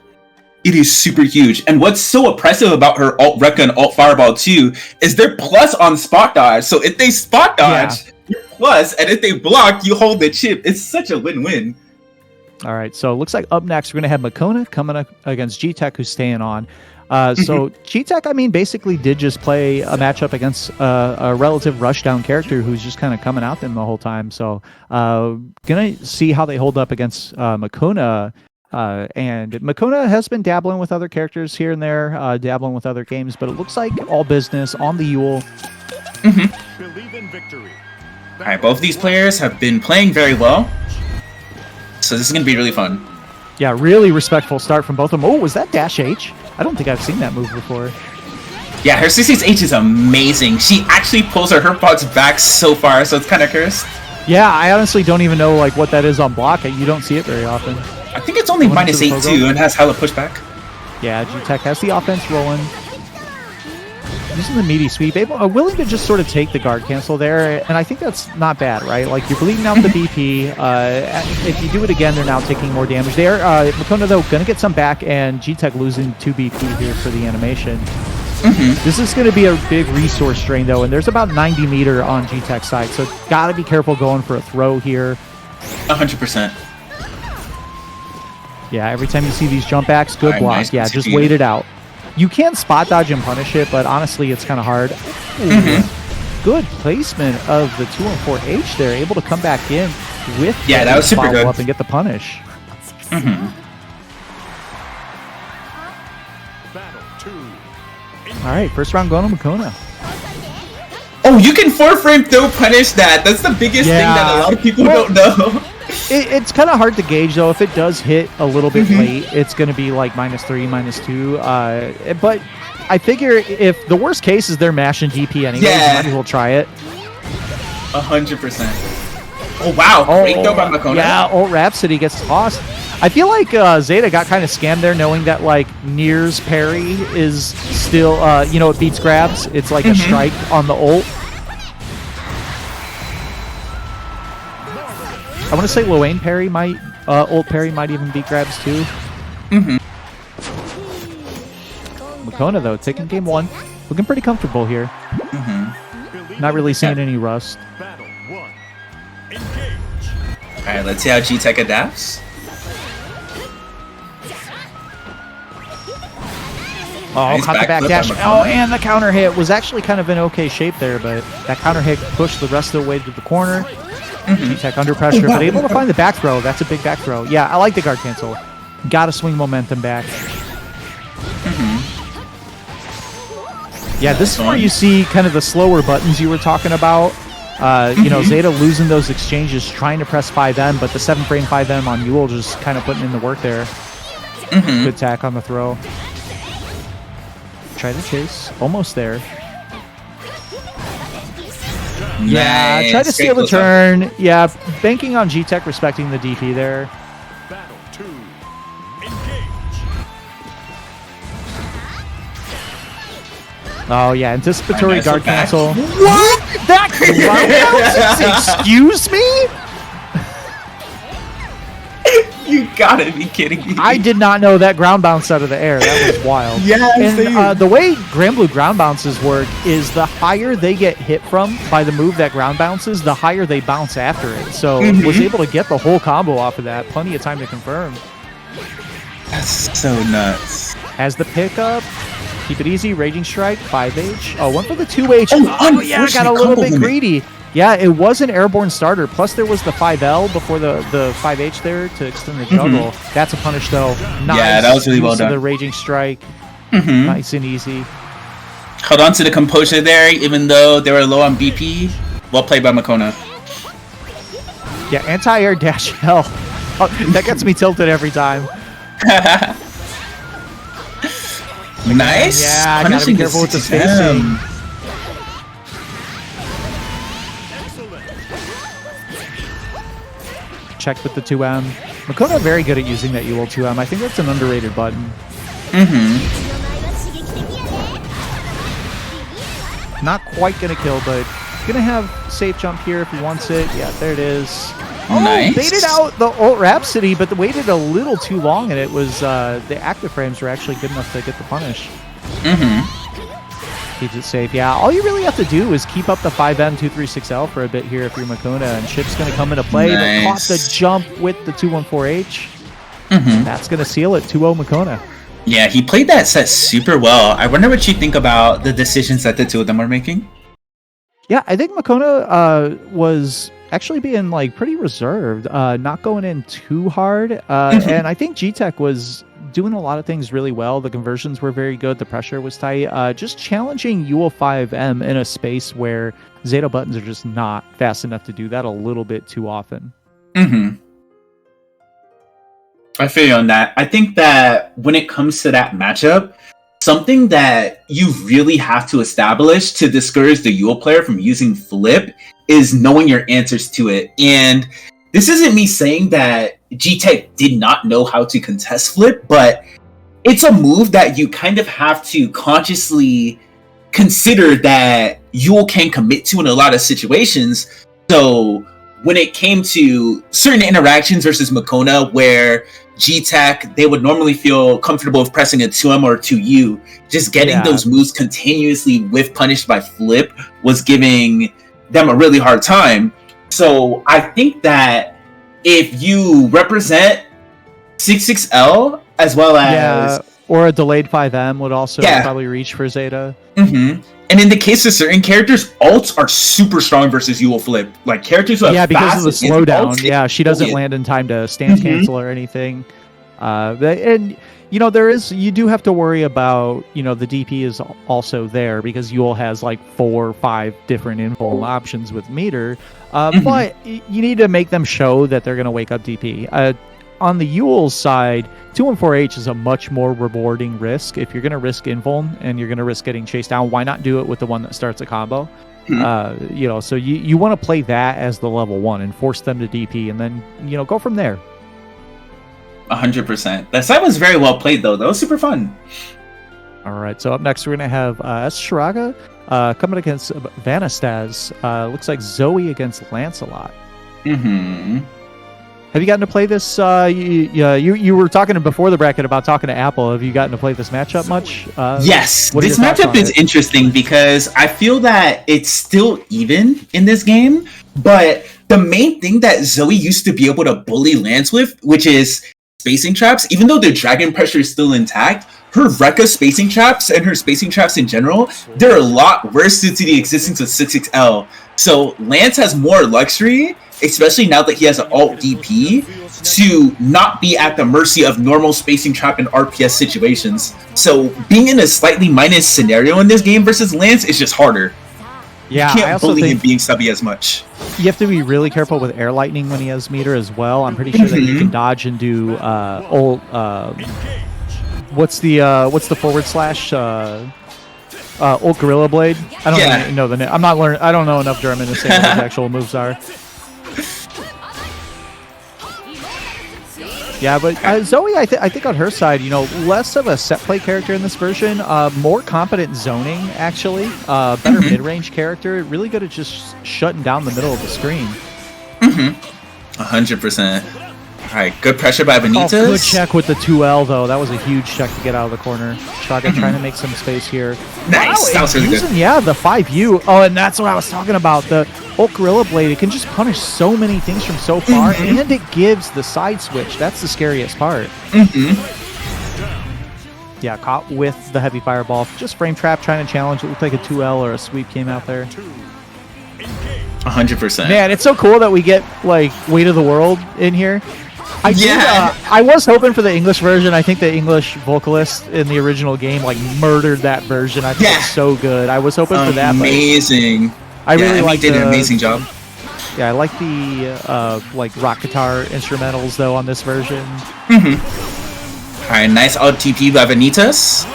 It is super huge. And what's so oppressive about her alt Rekka and alt Fireball too is they're plus on spot dodge. So if they spot dodge, you're plus, and if they block, you hold the chip. It's such a win-win. All right, so it looks like up next we're going to have Makona coming up against G-Tech, who's staying on. So G-Tech, I mean, basically did just play a matchup against a relative rushdown character who's just kind of coming out them the whole time. So going to see how they hold up against Makona. And Makona has been dabbling with other characters here and there, dabbling with other games, but it looks like all business on the Yule. Believe in victory. All right, both of these players have been playing very well. So this is going to be really fun. Yeah, really respectful start from both of them. Oh, was that Dash H? I don't think I've seen that move before. Yeah, her 66H is amazing. She actually pulls her box back so far, so it's kind of cursed. Yeah, I honestly don't even know like what that is on block. You don't see it very often. I think it's only minus 8 too, and has hella pushback. Yeah, G-Tech has the offense rolling. Using the meaty sweep, willing to just sort of take the guard cancel there, and I think that's not bad, right? Like, you're bleeding out the BP. If you do it again, they're now taking more damage there. Makona, though, going to get some back, and G-Tech losing 2 BP here for the animation. This is going to be a big resource drain, though, and there's about 90 meter on G-Tech's side, so got to be careful going for a throw here. 100%. Yeah, every time you see these jump backs, good Alright, block. nice Yeah, just executed. wait it out. You can spot dodge and punish it, but honestly, it's kind of hard. Good placement of the 214H there, able to come back in with that was super good. up and get the punish. Battle 2. All right, first round going to Makona. Oh, you can 4-frame throw punish that. That's the biggest thing that a lot of people don't know. It's kind of hard to gauge, though. If it does hit a little bit late, it's going to be like -3, -2. But I figure if the worst case is they're mashing DP anyway, you might as well try it. 100%. Oh, wow. Great throw by Makona. Yeah, Ult Rhapsody gets tossed. I feel like Zeta got kind of scammed there, knowing that like Nier's parry is still, it beats grabs. It's like a strike on the ult. I want to say Loane parry might, ult parry might even beat grabs too. Makona though, taking game 1, looking pretty comfortable here. Not really seeing any rust. Battle 1. Engage. All right, let's see how G-Tech adapts. Oh, Nice caught the back backflip dash. on Makona. Oh, and the counter hit was actually kind of in okay shape there, but that counter hit pushed the rest of the way to the corner. G-Tech under pressure, but able to find the back throw. That's a big back throw. Yeah, I like the guard cancel. Got to swing momentum back. Yeah, this is where you see kind of the slower buttons you were talking about. Zeta losing those exchanges, trying to press 5M, but the 7-frame 5M on Yule just kind of putting in the work there. Good tack on the throw. Try to chase. Almost there. Yeah, Nice. try to steal the Great close-up. turn. Yeah, banking on G-Tech, respecting the DP there. Battle 2. Engage. Oh, yeah, anticipatory Nice guard look back. cancel. What? That ground? Excuse me? You gotta be kidding me. I did not know that ground bounce out of the air. That was wild. And the way Granblue ground bounces work is the higher they get hit from by the move that ground bounces, the higher they bounce after it. So was able to get the whole combo off of that. Plenty of time to confirm. That's so nuts. Has the pickup. Keep it easy. Raging Strike. 5H. Oh, went for the 2H. Oh, yeah, got a unfortunate little combo bit limit. greedy. Yeah, it was an airborne starter. Plus, there was the 5L before the 5H there to extend the juggle. That's a punish, though. Nice. Yeah, that was really well use of done. The Raging Strike. Nice and easy. Held on to the composure there, even though they were low on BP. Well played by Makona. Yeah, anti-air dash hell. Oh, that gets me tilted every time. Nice. Yeah, gotta be Punishing careful with the 60 spacing. Check with the 2M. Makona very good at using that UL 2M. I think that's an underrated button. Not quite going to kill, but going to have safe jump here if he wants it. Yeah, there it is. Nice. Baited out the ult Rhapsody, but waited a little too long, and it was the active frames were actually good enough to get the punish. Keeps it safe. Yeah, all you really have to do is keep up the 5M236L for a bit here if you're Makona, and Chip's going to come into play, but caught the jump with the 214H. That's going to seal it, 2-0 Makona. Yeah, he played that set super well. I wonder what you think about the decisions that the two of them are making. Yeah, I think Makona was actually being like pretty reserved, not going in too hard, and I think G-Tech was doing a lot of things really well. The conversions were very good. The pressure was tight. Just challenging UL5M in a space where Zeta buttons are just not fast enough to do that a little bit too often. I feel you on that. I think that when it comes to that matchup, something that you really have to establish to discourage the UL player from using flip is knowing your answers to it. And this isn't me saying that G-Tech did not know how to contest flip, but it's a move that you kind of have to consciously consider that Yule can commit to in a lot of situations. So when it came to certain interactions versus Makona, where G-Tech, they would normally feel comfortable with pressing a 2M or 2U, just getting those moves continuously with punished by flip was giving them a really hard time. So I think that if you represent 66L as well as... or a delayed 5M would also probably reach for Zeta. And in the case of certain characters, ults are super strong versus UL flip. Like characters who have because of the slowdown. Ults, She doesn't land in time to stance cancel or anything. And you know, you do have to worry about, you know, the DP is also there because UL has like 4 or 5 different invul options with meter. But you need to make them show that they're going to wake up DP. On the Yule side, 214H is a much more rewarding risk. If you're going to risk invuln and you're going to risk getting chased down, why not do it with the one that starts a combo? You know, so you want to play that as the level 1 and force them to DP, and then, you know, go from there. 100%. That side was very well played, though. That was super fun. All right, so up next we're going to have Shiraga coming against Vanastaz. Looks like Zoe against Lancelot. Have you gotten to play this? You were talking before the bracket about talking to Apple. Have you gotten to play this matchup much? Yes, this matchup is interesting because I feel that it's still even in this game, but the main thing that Zoe used to be able to bully Lance with, which is spacing traps, even though their dragon pressure is still intact, her Rekka spacing traps and her spacing traps in general, they're a lot worse due to the existence of 66L. So Lance has more luxury, especially now that he has an alt DP, to not be at the mercy of normal spacing trap and RPS situations. So being in a slightly minus scenario in this game versus Lance is just harder. Yeah, you can't bully him being subby as much. You have to be really careful with air lightning when he has meter as well. I'm pretty sure that you can dodge and do what's the forward slash ult gorilla blade? I don't really know the name. I don't know enough German to say what his actual moves are. Yeah, but Zoe, I think on her side, you know, less of a set play character in this version, more competent zoning, actually. Better mid-range character, really good at just shutting down the middle of the screen. 100%. All right, good pressure by Benitez. Oh, good check with the 2L, though. That was a huge check to get out of the corner. Chaga trying to make some space here. Nice, that was really good. Yeah, the 5U. Oh, and that's what I was talking about. The Ult Gorilla Blade, it can just punish so many things from so far, and it gives the side switch. That's the scariest part. Yeah, caught with the heavy fireball. Just frame trap, trying to challenge. It looked like a 2L or a sweep came out there. 100%. Man, it's so cool that we get, like, Weight of the World in here. I was hoping for the English version. I think the English vocalist in the original game, like, murdered that version. I think it's so good. I was hoping for that. Amazing. I really like did an amazing job. Yeah, I like the like rock guitar instrumentals though on this version. All right, nice out TP by Benitez.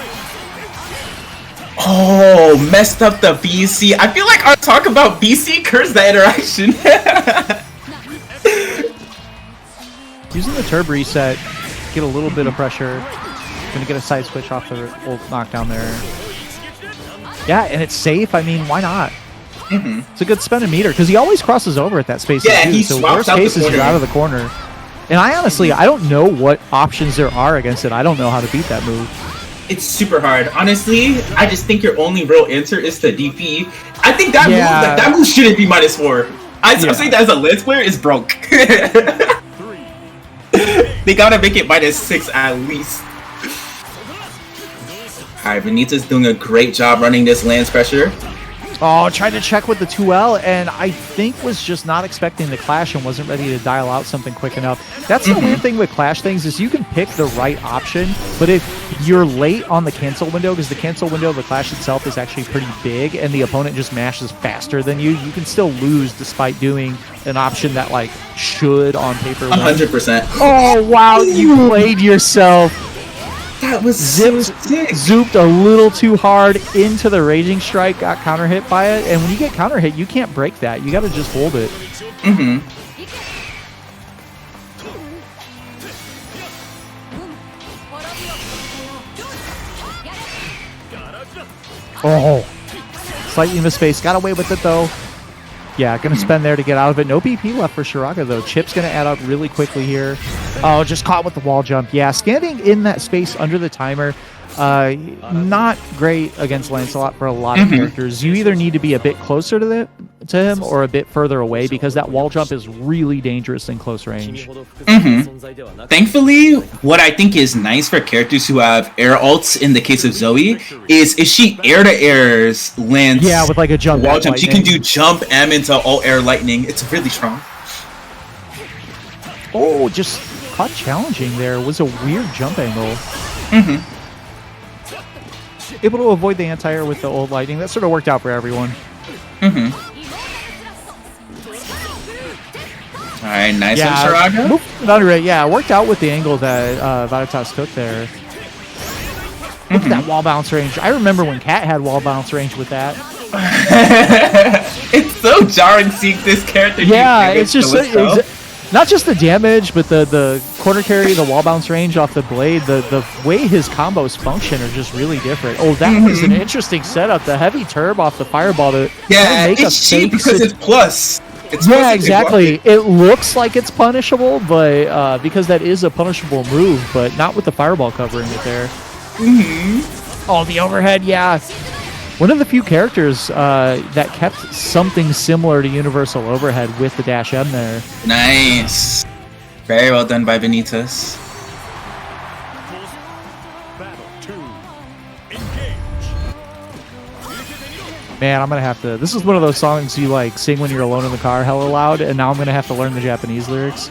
Oh, messed up the BC. I feel like our talk about BC cursed that interaction. Using the turb reset, get a little bit of pressure. Gonna get a side switch off the old knockdown there. Yeah, and it's safe. I mean, why not? It's a good spend a meter because he always crosses over at that space. Yeah, too, he so swaps worst out the case is corner. you're out of the corner. And I honestly, I don't know what options there are against it. I don't know how to beat that move. It's super hard. Honestly, I just think your only real answer is to DP. I think that Yeah. move shouldn't be -4. I'm Yeah. saying that as a Lance player is broke. They gotta make it -6 at least. Alright, Benita's doing a great job running this Lance pressure. Oh, tried to check with the 2L, and I think was just not expecting the clash and wasn't ready to dial out something quick enough. That's the weird thing with clash things is you can pick the right option, but if you're late on the cancel window, because the cancel window of the clash itself is actually pretty big, and the opponent just mashes faster than you can still lose despite doing an option that like should on paper win. 100%. Oh wow, you played yourself. That was so sick. Zooped a little too hard into the Raging Strike, got counter hit by it, and when you get counter hit, you can't break that. You gotta just hold it. Oh, slightly missed space. Got away with it though. Yeah, gonna spend there to get out of it. No BP left for Shiraga though. Chip's gonna add up really quickly here. Oh, just caught with the wall jump. Yeah, standing in that space under the timer, not great against Lancelot for a lot of characters. You either need to be a bit closer to him or a bit further away because that wall jump is really dangerous in close range. Thankfully, what I think is nice for characters who have air ults in the case of Zoe is if she air to airs Lance Yeah, with like a jump wall back jump, she can lightning. do jump and into all air lightning. It's really strong. Oh, just caught challenging there. Was a weird jump angle. Able to avoid the anti-air with the old lightning. That sort of worked out for everyone. Alright, nice one, Yeah, Shiraga. moved under it. Yeah, worked out with the angle that Vanitas took there. Look at that wall bounce range. I remember when Cat had wall bounce range with that. It's so jarring seeing this character. Yeah, do it's just damage to itself. not just the damage, but the corner carry, the wall bounce range off the blade, the way his combos function are just really different. Oh, that was an interesting setup. The heavy turb off the fireball to Yeah, make a it's cheap fake because it's plus. It's Yeah, plus exactly. It looks like it's punishable, but because that is a punishable move, but not with the fireball covering it there. Oh, the overhead, yeah. One of the few characters that kept something similar to Universal Overhead with the dash M there. Nice. Very well done by Benitez. Battle 2. Engage. Man, I'm gonna have to. This is one of those songs you like sing when you're alone in the car, hella loud, and now I'm gonna have to learn the Japanese lyrics.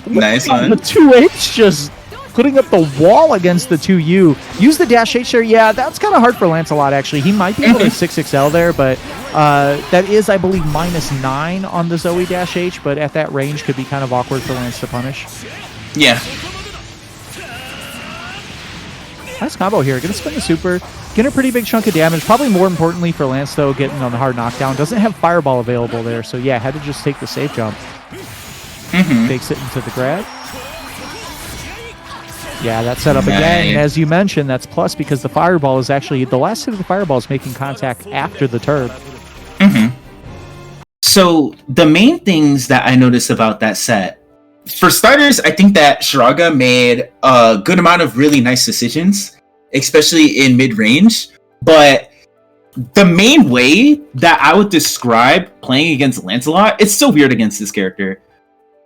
Nice The one. 2H just putting up the wall against the 2U. Use the dash H there. Yeah, that's kind of hard for Lancelot, actually. He might be able to 6XL there, but that is, I believe, -9 on the Zoe dash H, but at that range could be kind of awkward for Lance to punish. Yeah. Nice combo here. Gonna spin the super. Get a pretty big chunk of damage. Probably more importantly for Lance, though, getting on the hard knockdown. Doesn't have Fireball available there, so yeah, had to just take the safe jump. Takes it into the grab. Yeah, that's set up again. And as you mentioned, that's plus because the Fireball is actually, the last hit of the Fireball is making contact after the turb. So the main things that I noticed about that set, for starters, I think that Shiraga made a good amount of really nice decisions, especially in mid-range. But the main way that I would describe playing against Lancelot, it's so weird against this character.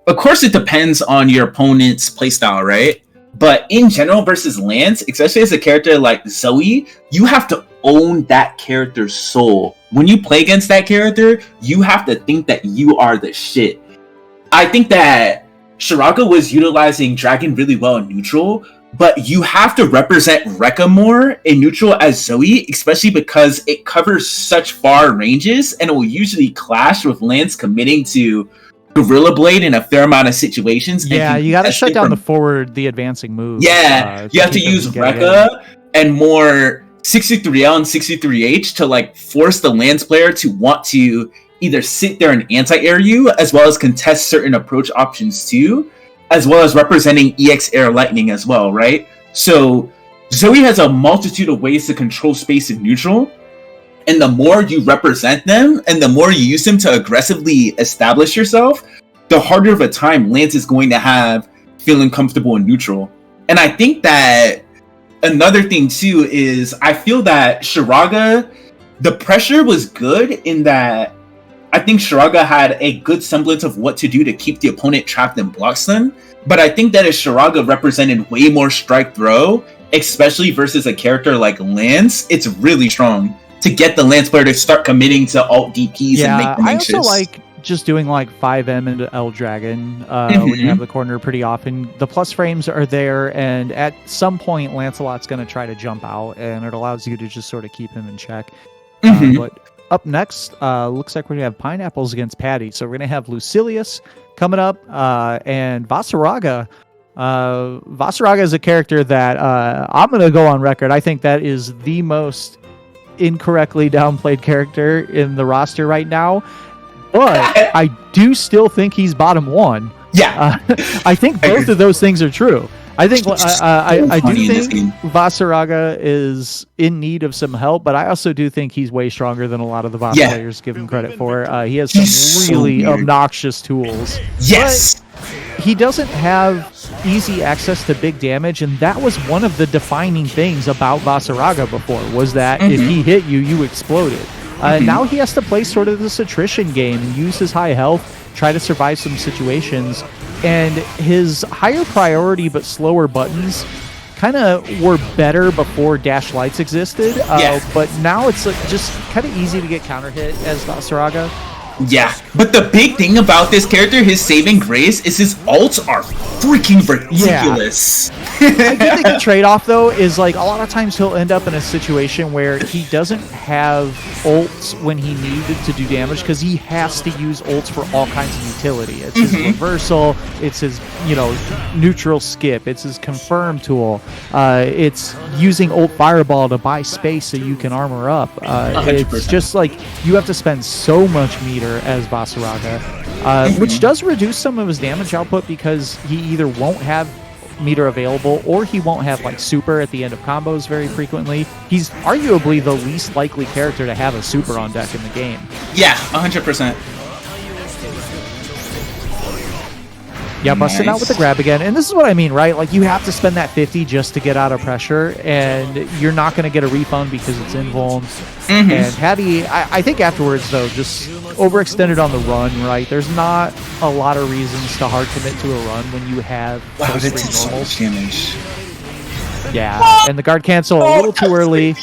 Of course, it depends on your opponent's playstyle, right? But in general versus Lance, especially as a character like Zoe, you have to own that character's soul. When you play against that character, you have to think that you are the shit. I think that Shiraga was utilizing Dragon really well in neutral, but you have to represent Rekka more in neutral as Zoe, especially because it covers such far ranges and it will usually clash with Lance committing to Gorilla Blade in a fair amount of situations. Yeah, you got to shut down the advancing move. Yeah, you have to use Rekka and more 63L and 63H to like force the Lance player to want to either sit there and anti-air you, as well as contest certain approach options too, as well as representing EX Air Lightning as well, right? So Zoe has a multitude of ways to control space in neutral, and the more you represent them and the more you use them to aggressively establish yourself, the harder of a time Lance is going to have feeling comfortable in neutral. And I think that another thing too is I feel that Shiraga, the pressure was good in that I think Shiraga had a good semblance of what to do to keep the opponent trapped in block stun. But I think that if Shiraga represented way more strike throw, especially versus a character like Lance, it's really strong to get the Lance player to start committing to alt DPs and make them anxious. I also like just doing like 5M into L Dragon when you have the corner pretty often. The plus frames are there, and at some point Lancelot's going to try to jump out, and it allows you to just sort of keep him in check. But up next, looks like we're going to have Pineapples against Patty. So we're going to have Lucilius coming up, and Vasaraga. Vasaraga is a character that I'm going to go on record. I think that is the most incorrectly downplayed character in the roster right now. But I do still think he's bottom one. Yeah. I think both of those things are true. I think I do think Vasaraga is in need of some help, but I also do think he's way stronger than a lot of the VOD players give him credit for. He has some really obnoxious tools. Yes. But he doesn't have easy access to big damage, and that was one of the defining things about Vasaraga before, was that if he hit you, you exploded. Now he has to play sort of this attrition game and use his high health, try to survive some situations, and his higher priority but slower buttons kind of were better before dash lights existed, but now it's like just kind of easy to get counter hit as Vasaraga. Yeah, but the big thing about this character, his saving grace, is his ults are freaking ridiculous. I do think the trade-off, though, is like a lot of times he'll end up in a situation where he doesn't have ults when he needed to do damage because he has to use ults for all kinds of utility. It's his reversal, it's his, neutral skip, it's his confirm tool, it's using ult fireball to buy space so you can armor up. It's just like you have to spend so much meter as Vasaraga, which does reduce some of his damage output because he either won't have meter available or he won't have like super at the end of combos very frequently. He's arguably the least likely character to have a super on deck in the game. Yeah, 100%. Yeah, busting out with the grab again. And this is what I mean, right? Like, you have to spend that 50 just to get out of pressure, and you're not going to get a refund because it's invuln. And Patty, I think afterwards, though, just overextended on the run, right? There's not a lot of reasons to hard commit to a run when you have so much damage. Yeah, and the guard cancel a little too early.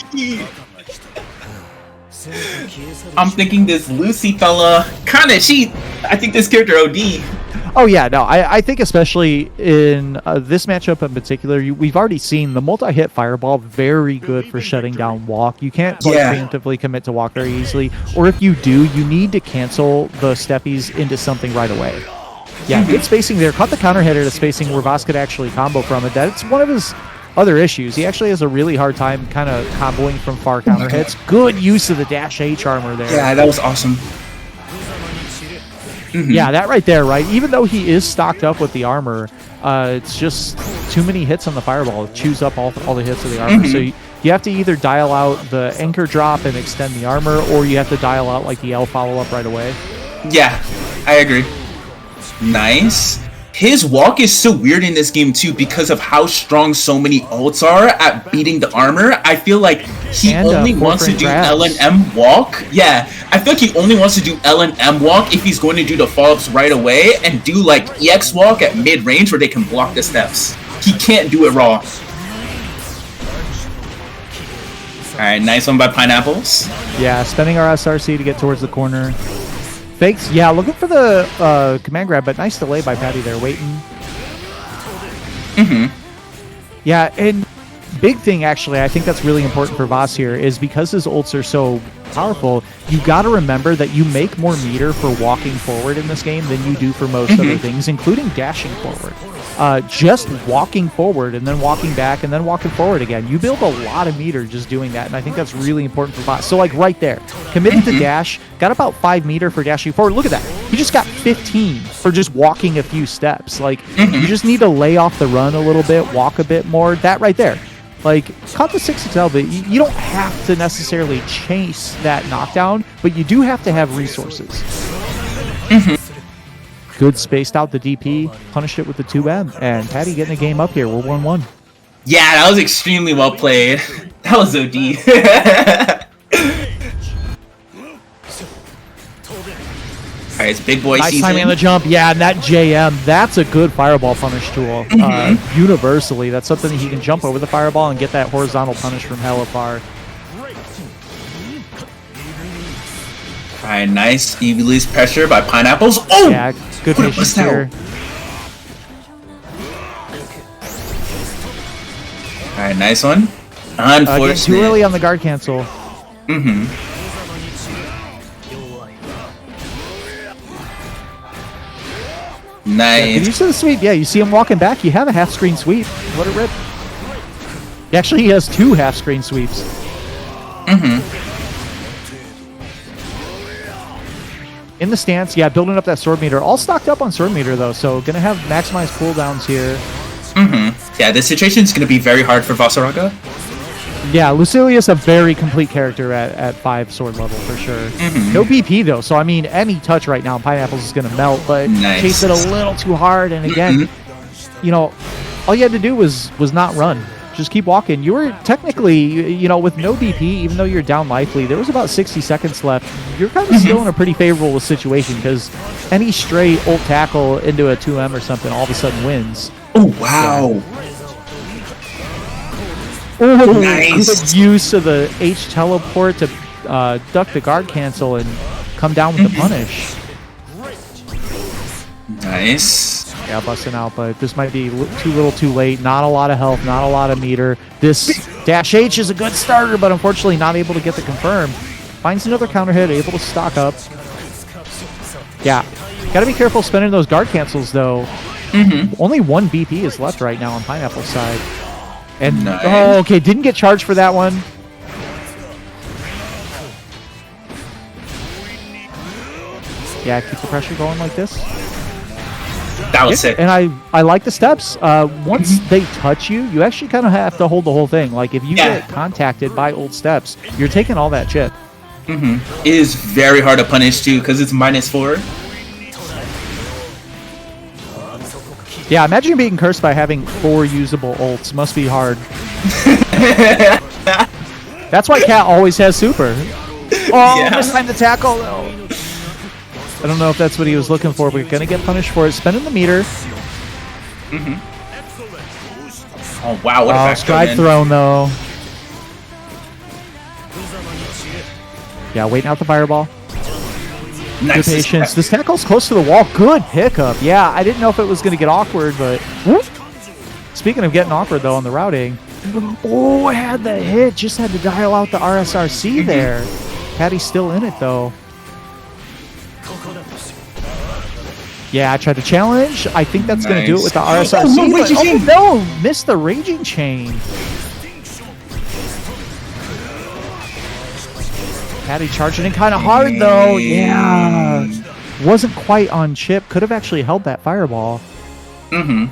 I'm thinking this Lucy fella kind of cheat. I think this character OD. Oh, yeah, no, I think especially in this matchup in particular, we've already seen the multi-hit fireball very good for shutting down walk. You can't preemptively commit to walk very easily, or if you do, you need to cancel the steppies into something right away. Yeah, good spacing there. Caught the counter hit at a spacing where Voss could actually combo from it. That's one of his other issues. He actually has a really hard time kind of comboing from far counter hits. Good use of the dash H armor there. Yeah, that was awesome. Yeah, that right there, right? Even though he is stocked up with the armor, it's just too many hits on the fireball. It chews up all the hits of the armor. So you have to either dial out the anchor drop and extend the armor, or you have to dial out like the L follow-up right away. Yeah, I agree. Nice. His walk is so weird in this game too because of how strong so many ults are at beating the armor. I feel like he only wants to do L and M walk. Yeah, I feel like he only wants to do L and M walk if he's going to do the follow-ups right away and do like EX walk at mid-range where they can block the steps. He can't do it raw. Alright, nice one by Pineapples. Yeah, spending our SRC to get towards the corner. Fakes, yeah, looking for the command grab, but nice delay by Patty there, waiting. Yeah, and big thing, actually, I think that's really important for Voss here, is because his ults are so powerful, you got to remember that you make more meter for walking forward in this game than you do for most other things, including dashing forward. Just walking forward and then walking back and then walking forward again. You build a lot of meter just doing that, and I think that's really important for Voss. So, like, right there, committed to dash, got about 5 meter for dashing forward. Look at that. He just got 15 for just walking a few steps. Like, you just need to lay off the run a little bit, walk a bit more. That right there. Like, caught the 6XL, but you don't have to necessarily chase that knockdown, but you do have to have resources. Good spaced out the DP, punished it with the 2M, and Patty getting a game up here. We're 1-1. Yeah, that was extremely well played. That was OD. Alright, it's big boy Nice season. timing on the jump. Yeah, and that JM, that's a good fireball punish tool. Universally, that's something that he can jump over the fireball and get that horizontal punish from hella far. Alright, nice. You release pressure by Pineapples. Oh! Yeah, good What a patience bust out. here. Alright, nice one. Getting Unfortunate. too early on the guard cancel. Get Nice. used to the sweep. Yeah, you see him walking back. You have a half-screen sweep. What a rip. Actually, he has 2 half-screen sweeps. In the stance, yeah, building up that sword meter. All stocked up on sword meter, though, so gonna have maximized cooldowns here. Yeah, this situation is going to be very hard for Vasaraga. Yeah, Lucilia's a very complete character at 5 sword level, for sure. No BP, though, so, I mean, any touch right now, Pineapples is gonna melt, but Nice. chase it a little too hard, and again, you know, all you had to do was not run. Just keep walking. You were technically, you know, with no BP, even though you're down lively, there was about 60 seconds left. You're kind of still in a pretty favorable situation because any stray ult tackle into a 2M or something all of a sudden wins. Oh, wow. Oh, Nice. good use of the H teleport to duck the guard cancel and come down with the punish. Nice. Yeah, busting out, but this might be too little too late. Not a lot of health, not a lot of meter. This dash H is a good starter, but unfortunately not able to get the confirm. Finds another counter hit, able to stock up. Yeah, gotta be careful spending those guard cancels, though. Only 1 BP is left right now on Pineapple's side. And, Nice. oh, okay, didn't get charged for that one. Yeah, keep the pressure going like this. That was sick. And I like the steps. Once they touch you, you actually kind of have to hold the whole thing. Like, if you get contacted by old steps, you're taking all that chip. It is very hard to punish, too, because it's -4. Yeah, imagine being cursed by having 4 usable ults. Must be hard. That's why Cat always has super. Oh, Yeah. this time the tackle. No. I don't know if that's what he was looking for, but gonna get punished for it. Spending the meter. Oh, wow. What a back Stride throw, thrown, though. Yeah, waiting out the fireball. Nice. Good patience. This tackle's close to the wall. Good pickup. Yeah, I didn't know if it was going to get awkward, but... Whoop. Speaking of getting awkward, though, on the routing... Oh, I had the hit. Just had to dial out the RSRC there. Patty's still in it, though. Yeah, I tried to challenge. I think that's going to do it with the RSRC. Oh, no, Raging Chain. No, missed the Raging Chain. Patty charging in kind of hard, though. Yeah. Wasn't quite on chip. Could have actually held that fireball. That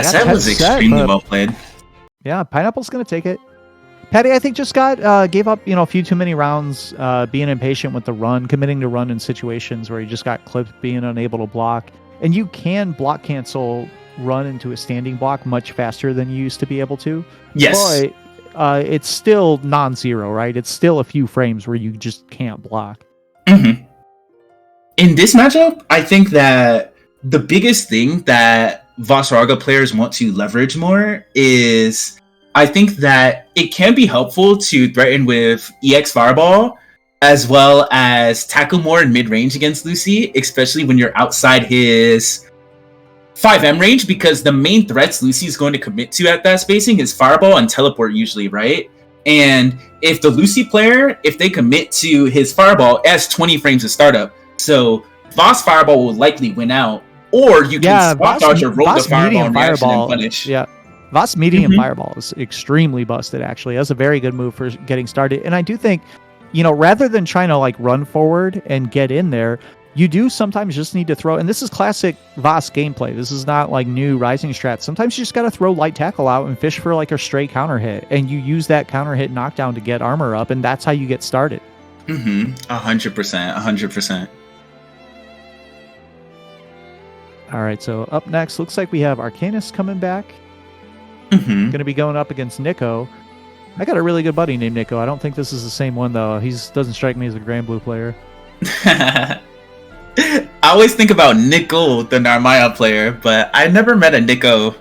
set was That's set, extremely but- well played. Yeah, Pineapple's going to take it. Patty, I think, just gave up, a few too many rounds, being impatient with the run, committing to run in situations where he just got clipped, being unable to block. And you can block cancel run into a standing block much faster than you used to be able to. Yes. But it's still non-zero, right? It's still a few frames where you just can't block. In this matchup, I think that the biggest thing that Vasaraga players want to leverage more is, I think that it can be helpful to threaten with EX Fireball as well as tackle more in mid-range against Lucy, especially when you're outside his 5M range, because the main threats Lucy is going to commit to at that spacing is Fireball and Teleport usually, right? And if the Lucy player, if they commit to his Fireball, it has 20 frames of startup. So Voss Fireball will likely win out, or you can swap dodge or roll the Fireball and reaction and punish. Yeah. Voss medium Fireball is extremely busted, actually. That's a very good move for getting started. And I do think, rather than trying to run forward and get in there, you do sometimes just need to throw, and this is classic VOS gameplay. This is not like new Rising strat. Sometimes you just got to throw light tackle out and fish for like a stray counter hit, and you use that counter hit knockdown to get armor up, and that's how you get started. 100%. All right, so up next, looks like we have Arcanus coming back. Going to be going up against Nico. I got a really good buddy named Nico. I don't think this is the same one, though. He doesn't strike me as a Grand Blue player. I always think about Nico, the Narmaya player, but I never met a Nico.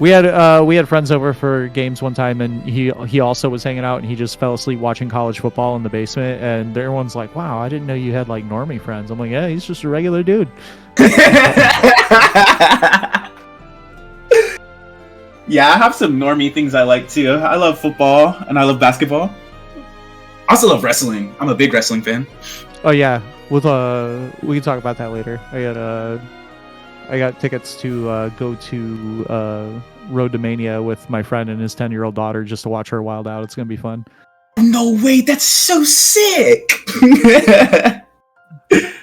We had friends over for games one time, and he also was hanging out, and he just fell asleep watching college football in the basement, and everyone's like, wow, I didn't know you had like normie friends. I'm like, yeah, he's just a regular dude. Yeah, I have some normie things I like too. I love football and I love basketball. I also love wrestling. I'm a big wrestling fan. Oh yeah, we can talk about that later. I got tickets to go to Road to Mania with my friend and his 10-year-old daughter just to watch her wild out. It's gonna be fun. No way, that's so sick.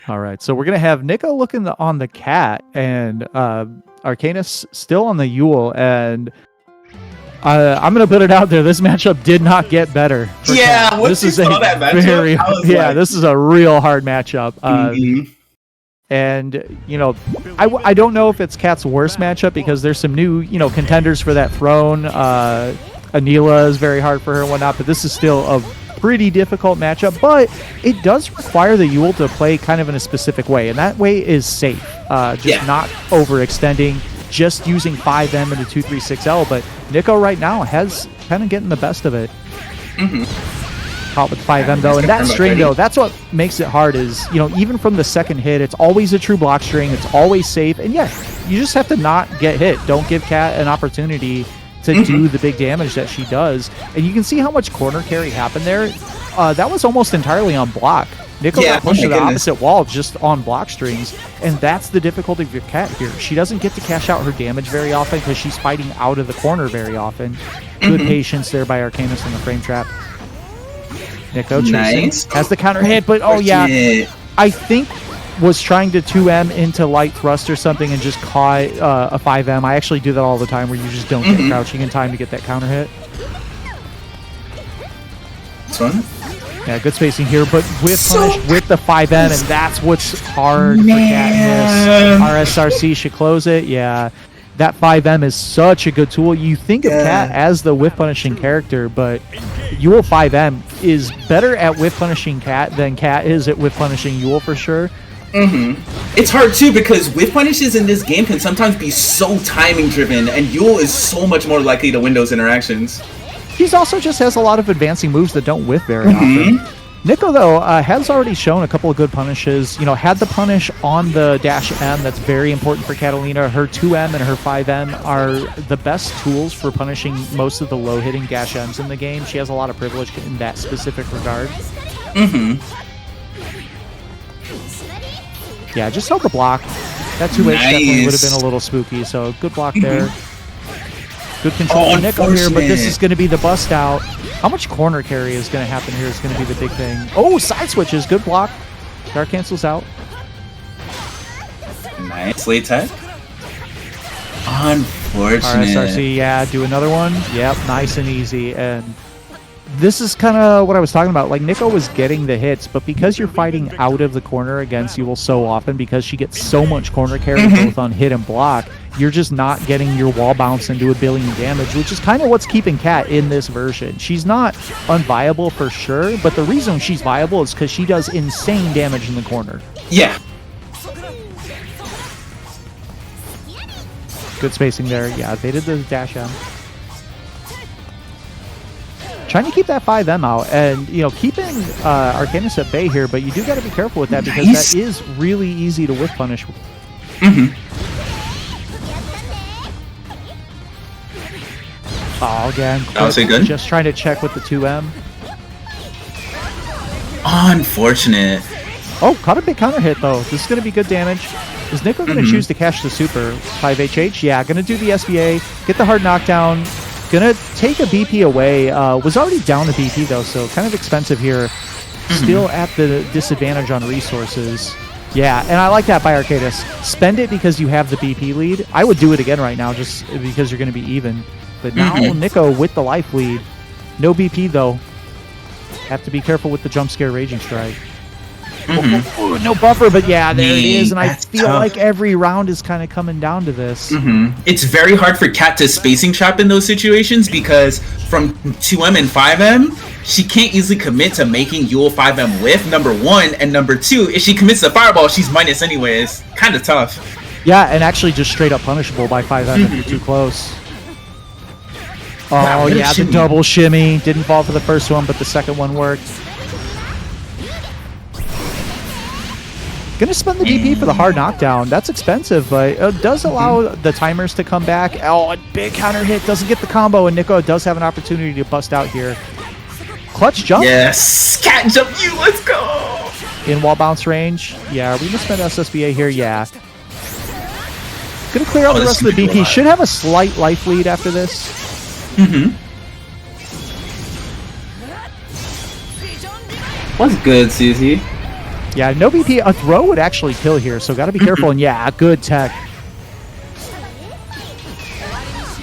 All right, so we're gonna have Nico looking on the cat and Arcanus still on the Yule, and I'm gonna put it out there. This matchup did not get better. Yeah, this is that matchup, this is a real hard matchup. And you know, I don't know if it's Cat's worst matchup because there's some new contenders for that throne. Anila is very hard for her and whatnot, but this is still a pretty difficult matchup, but it does require the Yule to play kind of in a specific way, and that way is safe. Not overextending, just using 5M and a 236L, but Nico right now has kind of getting the best of it. Caught with 5M though, and that string though, that's what makes it hard is, even from the second hit, it's always a true block string, it's always safe, and yeah, you just have to not get hit. Don't give Cat an opportunity to do the big damage that she does. And you can see how much corner carry happened there. That was almost entirely on block. Nico got pushed to the opposite wall just on block strings, and that's the difficulty of your Cat here. She doesn't get to cash out her damage very often because she's fighting out of the corner very often. Good patience there by Arcanus on the frame trap. Nico chasing, has the counter hit, but I think was trying to 2M into light thrust or something and just caught a 5M. I actually do that all the time where you just don't get crouching in time to get that counter hit. Fun. Yeah, good spacing here, but with punish with the 5M, and that's what's hard for Cat in this. RSRC should close it. Yeah, that 5M is such a good tool. You think of Cat as the whiff punishing character, but Yule 5M is better at whiff punishing Cat than Cat is at whiff punishing Yule for sure. It's hard too because whiff punishes in this game can sometimes be so timing driven, and Yule is so much more likely to win those interactions. He's also just has a lot of advancing moves that don't whiff very often. Nico, though, has already shown a couple of good punishes. Had the punish on the dash M. That's very important for Catalina. Her 2M and her 5M are the best tools for punishing most of the low-hitting dash Ms in the game. She has a lot of privilege in that specific regard. Yeah, just held the block. That 2H definitely would have been a little spooky, so good block there. Good control for Nico here, but this is going to be the bust out. How much corner carry is going to happen here is going to be the big thing. Oh, side switches. Good block. Dark cancels out. Nice late tech. Unfortunate. RSRC, yeah, do another one. Yep, nice and easy. And this is kind of what I was talking about. Like, Nico was getting the hits, but because you're fighting out of the corner against Yule so often, because she gets so much corner carry both on hit and block, you're just not getting your wall bounce and do a billion damage, which is kind of what's keeping Cat in this version. She's not unviable for sure, but the reason she's viable is because she does insane damage in the corner. Yeah. Good spacing there. Yeah, they did the dash M. Trying to keep that 5M out and, keeping Arcanus at bay here, but you do got to be careful with that because that is really easy to whiff punish. Oh, again, good. Just trying to check with the 2M. Unfortunate. Oh, caught a big counter hit, though. This is going to be good damage. Is Nico going to choose to cash the super? 5HH? Yeah, going to do the SBA, get the hard knockdown. Going to take a BP away. Was already down a BP, though, so kind of expensive here. Still at the disadvantage on resources. Yeah, and I like that by Arcadis. Spend it because you have the BP lead. I would do it again right now just because you're going to be even. But now Nico with the life lead. No BP though. Have to be careful with the jump scare Raging Strike. Ooh, no buffer, but yeah, there it is. And I feel like every round is kind of coming down to this. It's very hard for Cat to spacing trap in those situations because from 2M and 5M, she can't easily commit to making Yule 5M whiff, number one. And number two, if she commits to Fireball, she's minus anyways. Kind of tough. Yeah, and actually just straight up punishable by 5M if you're too close. Oh, wow, yeah, the double shimmy. Didn't fall for the first one, but the second one worked. Gonna spend the DP for the hard knockdown. That's expensive, but it does allow the timers to come back. Oh, a big counter hit. Doesn't get the combo, and Nico does have an opportunity to bust out here. Clutch jump. Yes, Cat jump you. Let's go. In wall bounce range. Yeah, are we gonna spend SSBA here? Yeah. Gonna clear out the rest of the BP. Should have a slight life lead after this. What's good, Susie? Yeah, no BP. A throw would actually kill here, so got to be careful. And yeah, good tech.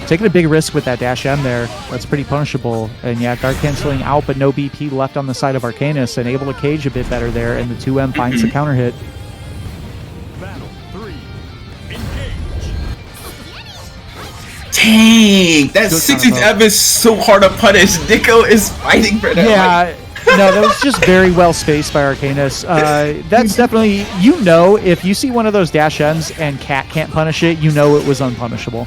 Taking a big risk with that dash M there. That's pretty punishable. And yeah, guard canceling out, but no BP left on the side of Arcanus and able to cage a bit better there. And the 2M finds the counter hit. Battle 3. Engage. Dang, that 60th M is so hard to punish. Nico is fighting for that. Yeah. No, that was just very well spaced by Arcanus. That's definitely, you know, if you see one of those dash M's and Cat can't punish it, you know it was unpunishable.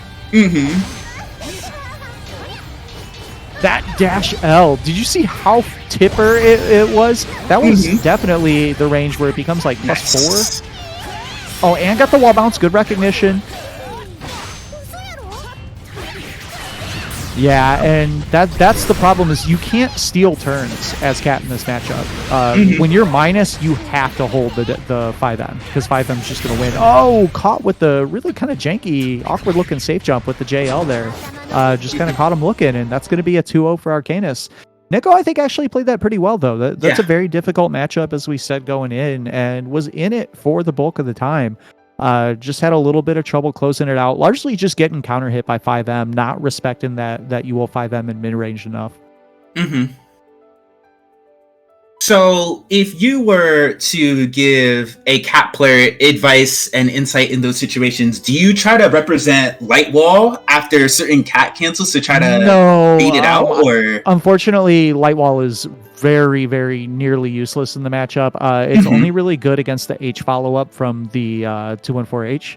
That dash L, did you see how tipper it was? That was definitely the range where it becomes like +4. Oh, and got the wall bounce, good recognition. Yeah, and that's the problem is you can't steal turns as Cat in this matchup. When you're minus, you have to hold the 5M because 5M is just going to win. Oh, caught with the really kind of janky, awkward-looking safe jump with the JL there. Just kind of caught him looking, and that's going to be a 2-0 for Arcanus. Nico, I think, actually played that pretty well, though. That's a very difficult matchup, as we said, going in, and was in it for the bulk of the time. Just had a little bit of trouble closing it out, largely just getting counter hit by 5M, not respecting that you will 5M in mid-range enough. So if you were to give a Cat player advice and insight in those situations, do you try to represent light wall after certain Cat cancels to try to beat it out? Or unfortunately, light wall is very, very nearly useless in the matchup. It's only really good against the H follow-up from the 214H.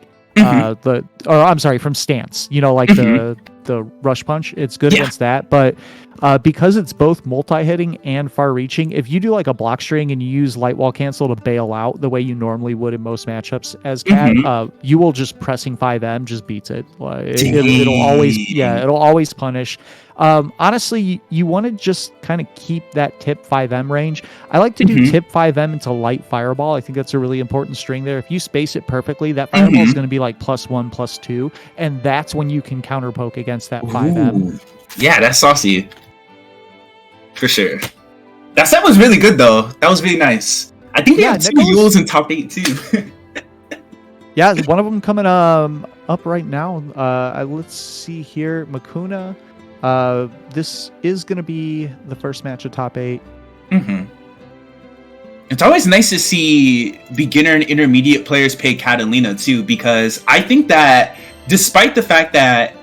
From stance. You know, like the rush punch. It's good against that, but because it's both multi-hitting and far-reaching, if you do like a block string and you use light wall cancel to bail out the way you normally would in most matchups as Cat, you will just pressing 5M just beats it. It'll always punish. Honestly, you want to just kind of keep that tip 5M range. I like to do tip 5M into light fireball. I think that's a really important string there. If you space it perfectly, that fireball is going to be like +1, +2, and that's when you can counter poke against that 5M. Yeah, that's saucy. For sure. That set was really good, though. That was really nice. I think they have 2 Yules in top 8, too. Yeah, one of them coming up right now. Let's see here. Makuna. This is going to be the first match of top 8. It's always nice to see beginner and intermediate players play Catalina, too, because I think that despite the fact that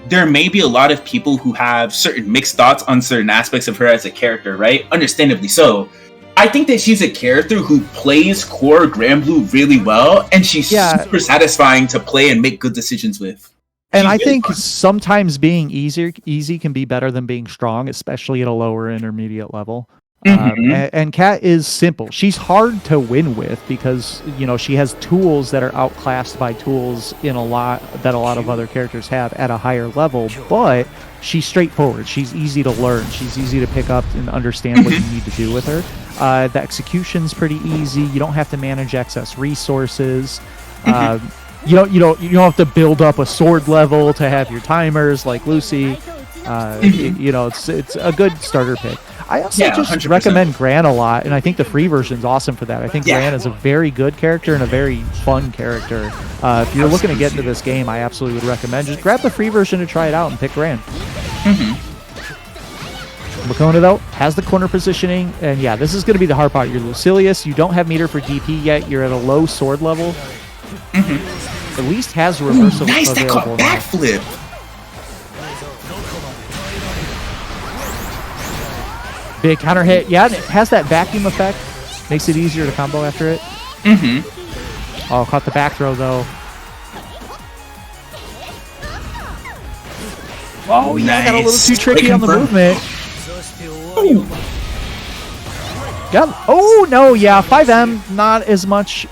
there may be a lot of people who have certain mixed thoughts on certain aspects of her as a character, right? Understandably so. I think that she's a character who plays core Granblue really well, and she's super satisfying to play and make good decisions with. And I think sometimes being easy can be better than being strong, especially at a lower intermediate level. And Kat is simple. She's hard to win with because, you know, she has tools that are outclassed by tools that a lot of other characters have at a higher level, but she's straightforward. She's easy to learn. She's easy to pick up and understand what you need to do with her. The execution's pretty easy. You don't have to manage excess resources. You don't have to build up a sword level to have your timers like Lucy. It's a good starter pick. I also Yeah, just 100%. recommend Gran a lot, and I think the free version is awesome for that. I think Yeah. Gran is a very good character and a very fun character. If you're looking to get into this game, I absolutely would recommend just grab the free version to try it out and pick Gran. Makona, though, has the corner positioning, and yeah, this is going to be the hard part. You're Lucilius, you don't have meter for DP yet, you're at a low sword level. At least has reversal Nice, that available caught now. backflip. Big counter hit. Yeah, and it has that vacuum effect. Makes it easier to combo after it. Oh, caught the back throw, though. Oh, yeah, got a little too tricky on the movement. Got, oh, no, yeah, 5M, not as much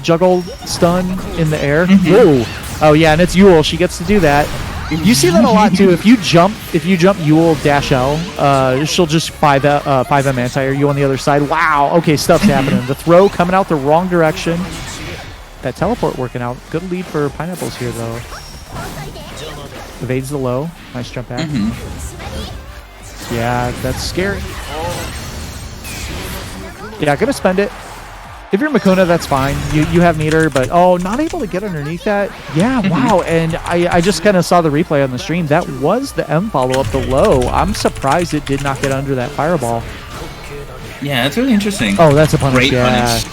juggle stun in the air. Whoa. Oh, yeah, and it's Yule. She gets to do that. You see that a lot, too. If you jump Yule dash L, she'll just 5M anti-air you on the other side. Wow, okay, stuff's happening. The throw coming out the wrong direction. That teleport working out. Good lead for Pineapples here, though. Evades the low. Nice jump back. Yeah, that's scary. Yeah, gonna spend it. If you're Makona, that's fine. You have meter, but oh, not able to get underneath that. Yeah, wow. And I just kind of saw the replay on the stream. That was the M follow-up, the low. I'm surprised it did not get under that fireball. Yeah, that's really interesting. Oh, that's a punish. Great yeah. punish.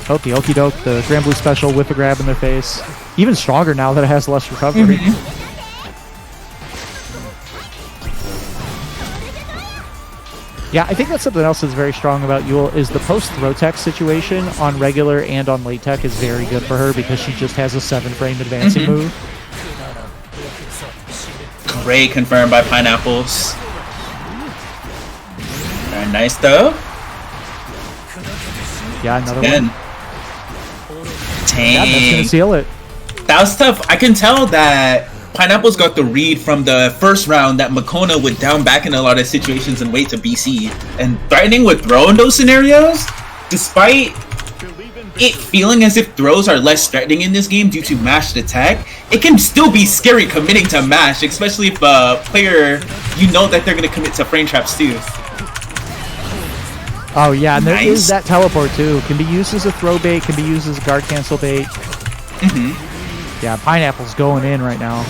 Oh, the Okie Doke, the Grand Blue Special with a grab in their face. Even stronger now that it has less recovery. Yeah, I think that's something else that's very strong about Yule is the post-throw tech situation on regular and on late tech is very good for her because she just has a 7-frame advancing move. Great confirmed by Pineapples. Very nice though. Yeah, another Again. one. Yeah, that's gonna Dang. seal it. That was tough. I can tell that Pineapples got the read from the first round that Makona would down back in a lot of situations and wait to BC. And threatening with throw in those scenarios, despite it feeling as if throws are less threatening in this game due to mashed attack, it can still be scary committing to mash, especially if a player, you know that they're going to commit to frame traps too. Oh yeah, and there Nice. is that teleport too. Can be used as a throw bait, can be used as a guard cancel bait. Yeah, Pineapple's going in right now.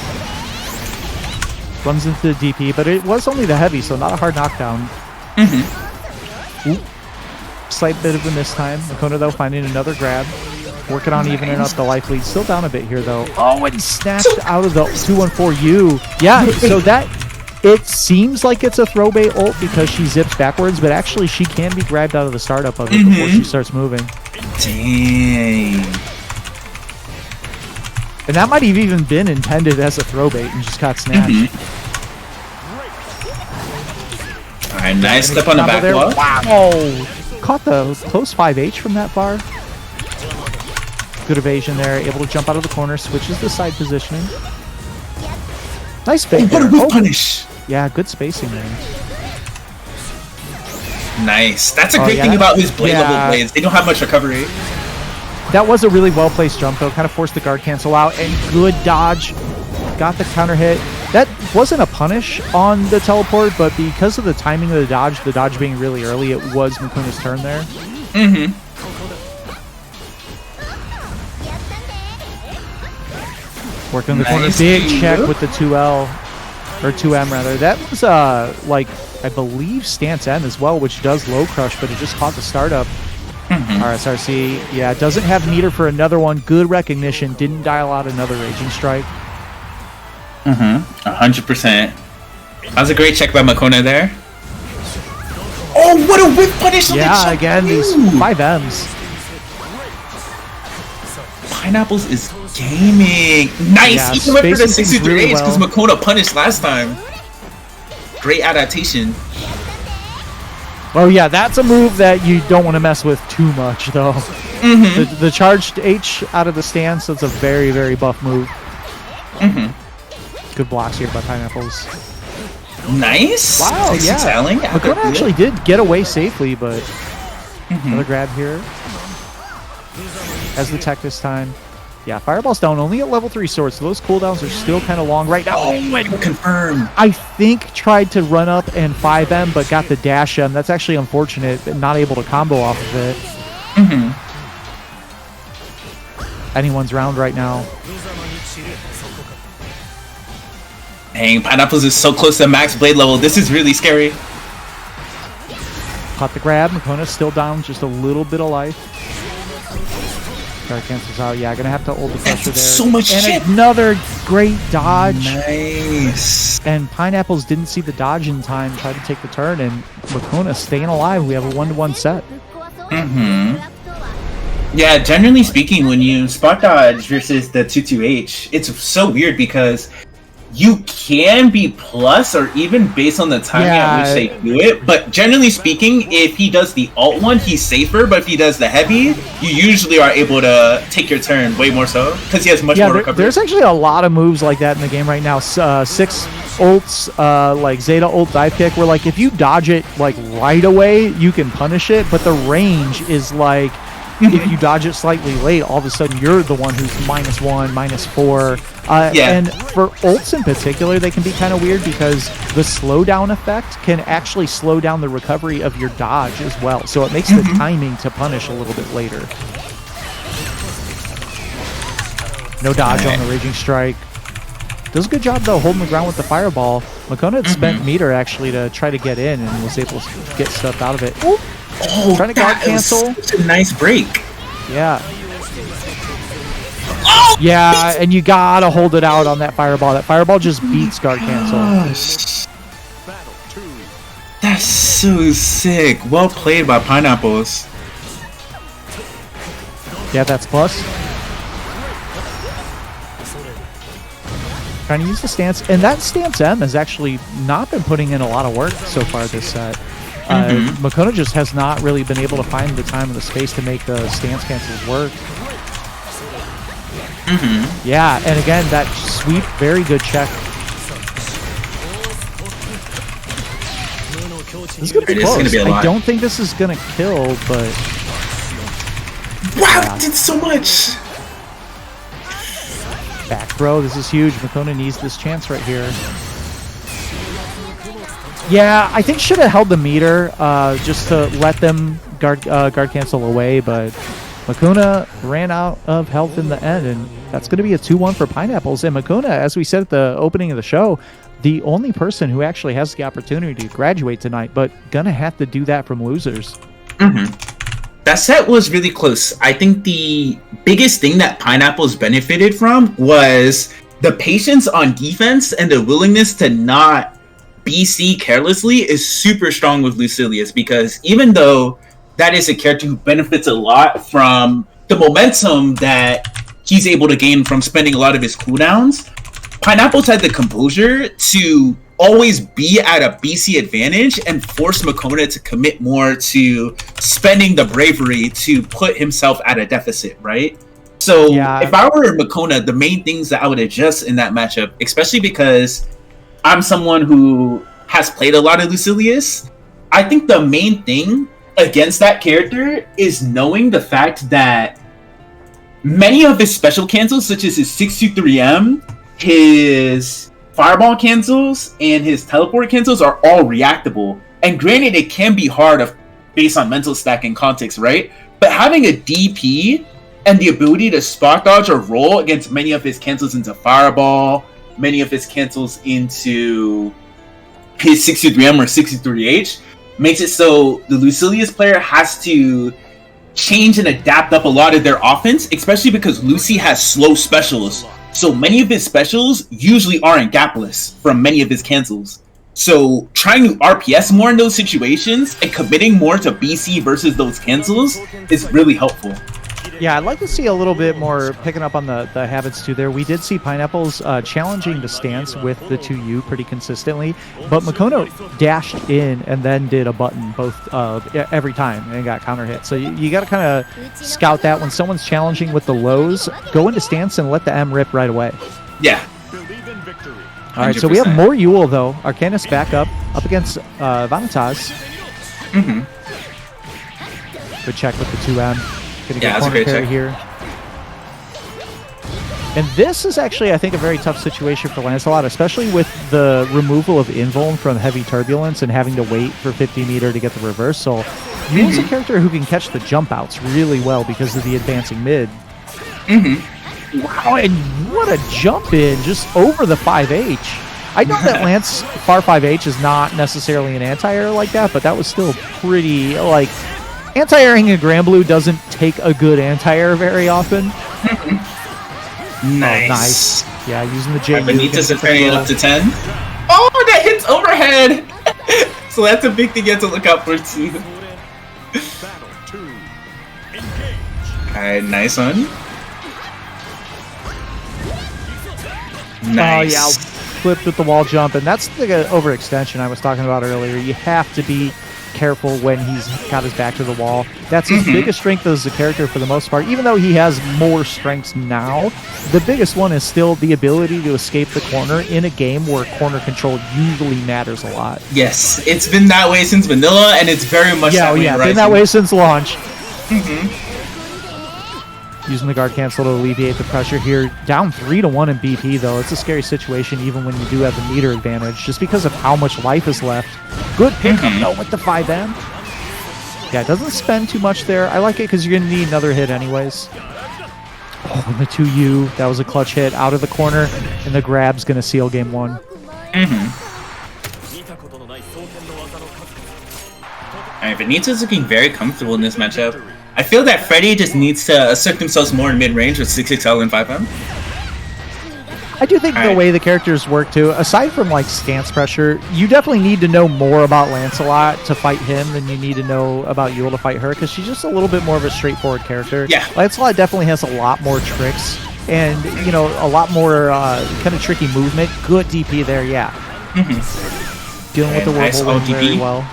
Runs into the DP, but it was only the heavy, so not a hard knockdown. Oop. Slight bit of a miss time. Makona, though, finding another grab. Working on evening up the life lead. Still down a bit here, though. Oh, and snatched out of the 214U. Yeah, so that... It seems like it's a throw bait ult because she zips backwards, but actually she can be grabbed out of the startup of it before she starts moving. Dang. And that might have even been intended as a throw bait and just got snatched. Alright, nice step on the Combo back there. wall. Wow! Caught the close 5H from that far. Good evasion there. Able to jump out of the corner. Switches the side positioning. Nice bait. What a there. whiff Oh, punish. yeah, good spacing there. Nice. That's a Oh, great yeah. thing about his blade level Yeah. blades. They don't have much recovery. That was a really well-placed jump, though. Kind of forced the guard cancel out. And good dodge. Got the counter hit. That wasn't a punish on the teleport, but because of the timing of the dodge being really early, it was Makona's turn there. Working the corner. Nice. Big check with the 2L. Or 2M, rather. That was, like, I believe Stance N as well, which does low crush, but it just caught the startup. RSRC, yeah, doesn't have meter for another one. Good recognition. Didn't dial out another Raging Strike. 100%. That was a great check by Makona there. Oh, what a whip punish on the Yeah, check. again, these Ooh. 5Ms. Pineapples is gaming. Nice. Yeah, Even went for the spacing 63 really H because well. Makona punished last time. Great adaptation. Oh, yeah, that's a move that you don't want to mess with too much, though. The charged H out of the stance, that's a very, very buff move. Good blocks here by Pineapples. Nice. Wow, Takes yeah. some talent. Makona actually did get away safely, but another grab here. Has the tech this time. Yeah, Fireball's down only at level 3 swords, so those cooldowns are still kind of long right now. Oh, and confirm. I think tried to run up and 5M, but got the dash M. That's actually unfortunate, not able to combo off of it. Anyone's round right now. Dang, Pineapples is so close to max blade level. This is really scary. Caught the grab. Makona's still down just a little bit of life. Guard cancels out. Yeah, gonna have to hold the pressure there. So much and shit. Another great dodge. Nice. And Pineapples didn't see the dodge in time. Tried to take the turn, and Makona staying alive. We have a 1-to-1 set. Yeah, generally speaking, when you spot dodge versus the 2-2H, it's so weird because you can be plus or even based on the timing at which they do it, but generally speaking, if he does the alt one, he's safer, but if he does the heavy, you usually are able to take your turn way more so, because he has much more recovery. There's actually a lot of moves like that in the game right now. 6 ults, like Zeta ult dive kick, where like if you dodge it like right away, you can punish it, but the range is like, if you dodge it slightly late, all of a sudden you're the one who's -1, -4. And for ults in particular, they can be kind of weird because the slowdown effect can actually slow down the recovery of your dodge as well. So it makes the timing to punish a little bit later. No dodge on the Raging Strike. Does a good job, though, holding the ground with the Fireball. Makona had spent meter, actually, to try to get in and was able to get stuff out of it. Ooh. Oh, trying to guard cancel. Such a nice break. Yeah. Oh! Yeah, and you gotta hold it out on that Fireball. That Fireball just beats guard cancel. Gosh. That's so sick. Well played by Pineapples. Yeah, that's plus. Trying to use the stance, and that stance M has actually not been putting in a lot of work so far this set. Makona just has not really been able to find the time and the space to make the stance cancels work. Yeah, and again, that sweep, very good check. This is going to be close. I don't think this is going to kill, but... Wow, yeah. Did so much! Back throw, this is huge. Makona needs this chance right here. Yeah, I think should have held the meter just to let them guard cancel away, but Makona ran out of health in the end, and that's going to be a 2-1 for Pineapples. And Makona, as we said at the opening of the show, the only person who actually has the opportunity to graduate tonight, but gonna have to do that from losers. That set was really close. I think the biggest thing that Pineapples benefited from was the patience on defense and the willingness to not BC carelessly is super strong with Lucilius, because even though that is a character who benefits a lot from the momentum that he's able to gain from spending a lot of his cooldowns, Pineapples had the composure to always be at a BC advantage and force Makona to commit more to spending the bravery to put himself at a deficit, right? So if I were Makona, the main things that I would adjust in that matchup, especially because I'm someone who has played a lot of Lucilius, I think the main thing against that character is knowing the fact that many of his special cancels, such as his 623M, his Fireball cancels, and his Teleport cancels are all reactable. And granted, it can be hard based on mental stack and context, right? But having a DP and the ability to spot dodge or roll against many of his cancels into Fireball, many of his cancels into his 63M or 63H, makes it so the Lucilius player has to change and adapt up a lot of their offense, especially because Lucy has slow specials. So many of his specials usually aren't gapless from many of his cancels. So trying to RPS more in those situations and committing more to BC versus those cancels is really helpful. Yeah, I'd like to see a little bit more picking up on the habits too there. We did see Pineapples challenging the stance with the 2U pretty consistently, but Makona dashed in and then did a button both every time and got counter hit. So you got to kind of scout that when someone's challenging with the lows, go into stance and let the M rip right away. Yeah. All right, so we have more Yule though. Arcanus back up against Vanitas. Good check with the 2M. Gonna get corner carry here. And this is actually, I think, a very tough situation for Lancelot, especially with the removal of invuln from heavy turbulence and having to wait for 50 meter to get the reversal. Yule's a character who can catch the jump outs really well because of the advancing mid. Wow, and what a jump in just over the 5H. I know that Lance Far 5H is not necessarily an anti-air like that, but that was still pretty, like, anti-airing a Granblue doesn't take a good anti-air very often. Nice. Oh, nice. Yeah, using the J. Benitez is turning it up to 10. Oh, that hits overhead! So that's a big thing you have to look out for too. Battle 2. Engage. Alright, nice one. Nice. Oh, yeah, flipped with the wall jump, and that's the overextension I was talking about earlier. You have to be careful when he's got his back to the wall. That's his biggest strength as a character for the most part. Even though he has more strengths now, the biggest one is still the ability to escape the corner in a game where corner control usually matters a lot. Yes, it's been that way since vanilla, and it's very much that way. Yeah, been been that way since launch. Using the guard cancel to alleviate the pressure here. Down 3-1 in BP, though. It's a scary situation even when you do have the meter advantage, just because of how much life is left. Good pickup, though, with the 5M. Yeah, it doesn't spend too much there. I like it because you're going to need another hit anyways. Oh, and the 2U. That was a clutch hit out of the corner, and the grab's going to seal game 1. Alright, Benitez is looking very comfortable in this matchup. I feel that Freddy just needs to assert themselves more in mid-range with 6XL and 5M. I do think the way the characters work, too, aside from, like, stance pressure, you definitely need to know more about Lancelot to fight him than you need to know about Yule to fight her, because she's just a little bit more of a straightforward character. Yeah. Lancelot definitely has a lot more tricks and, you know, a lot more kind of tricky movement. Good DP there, yeah. Dealing with the nice whirlpool ODP. very well.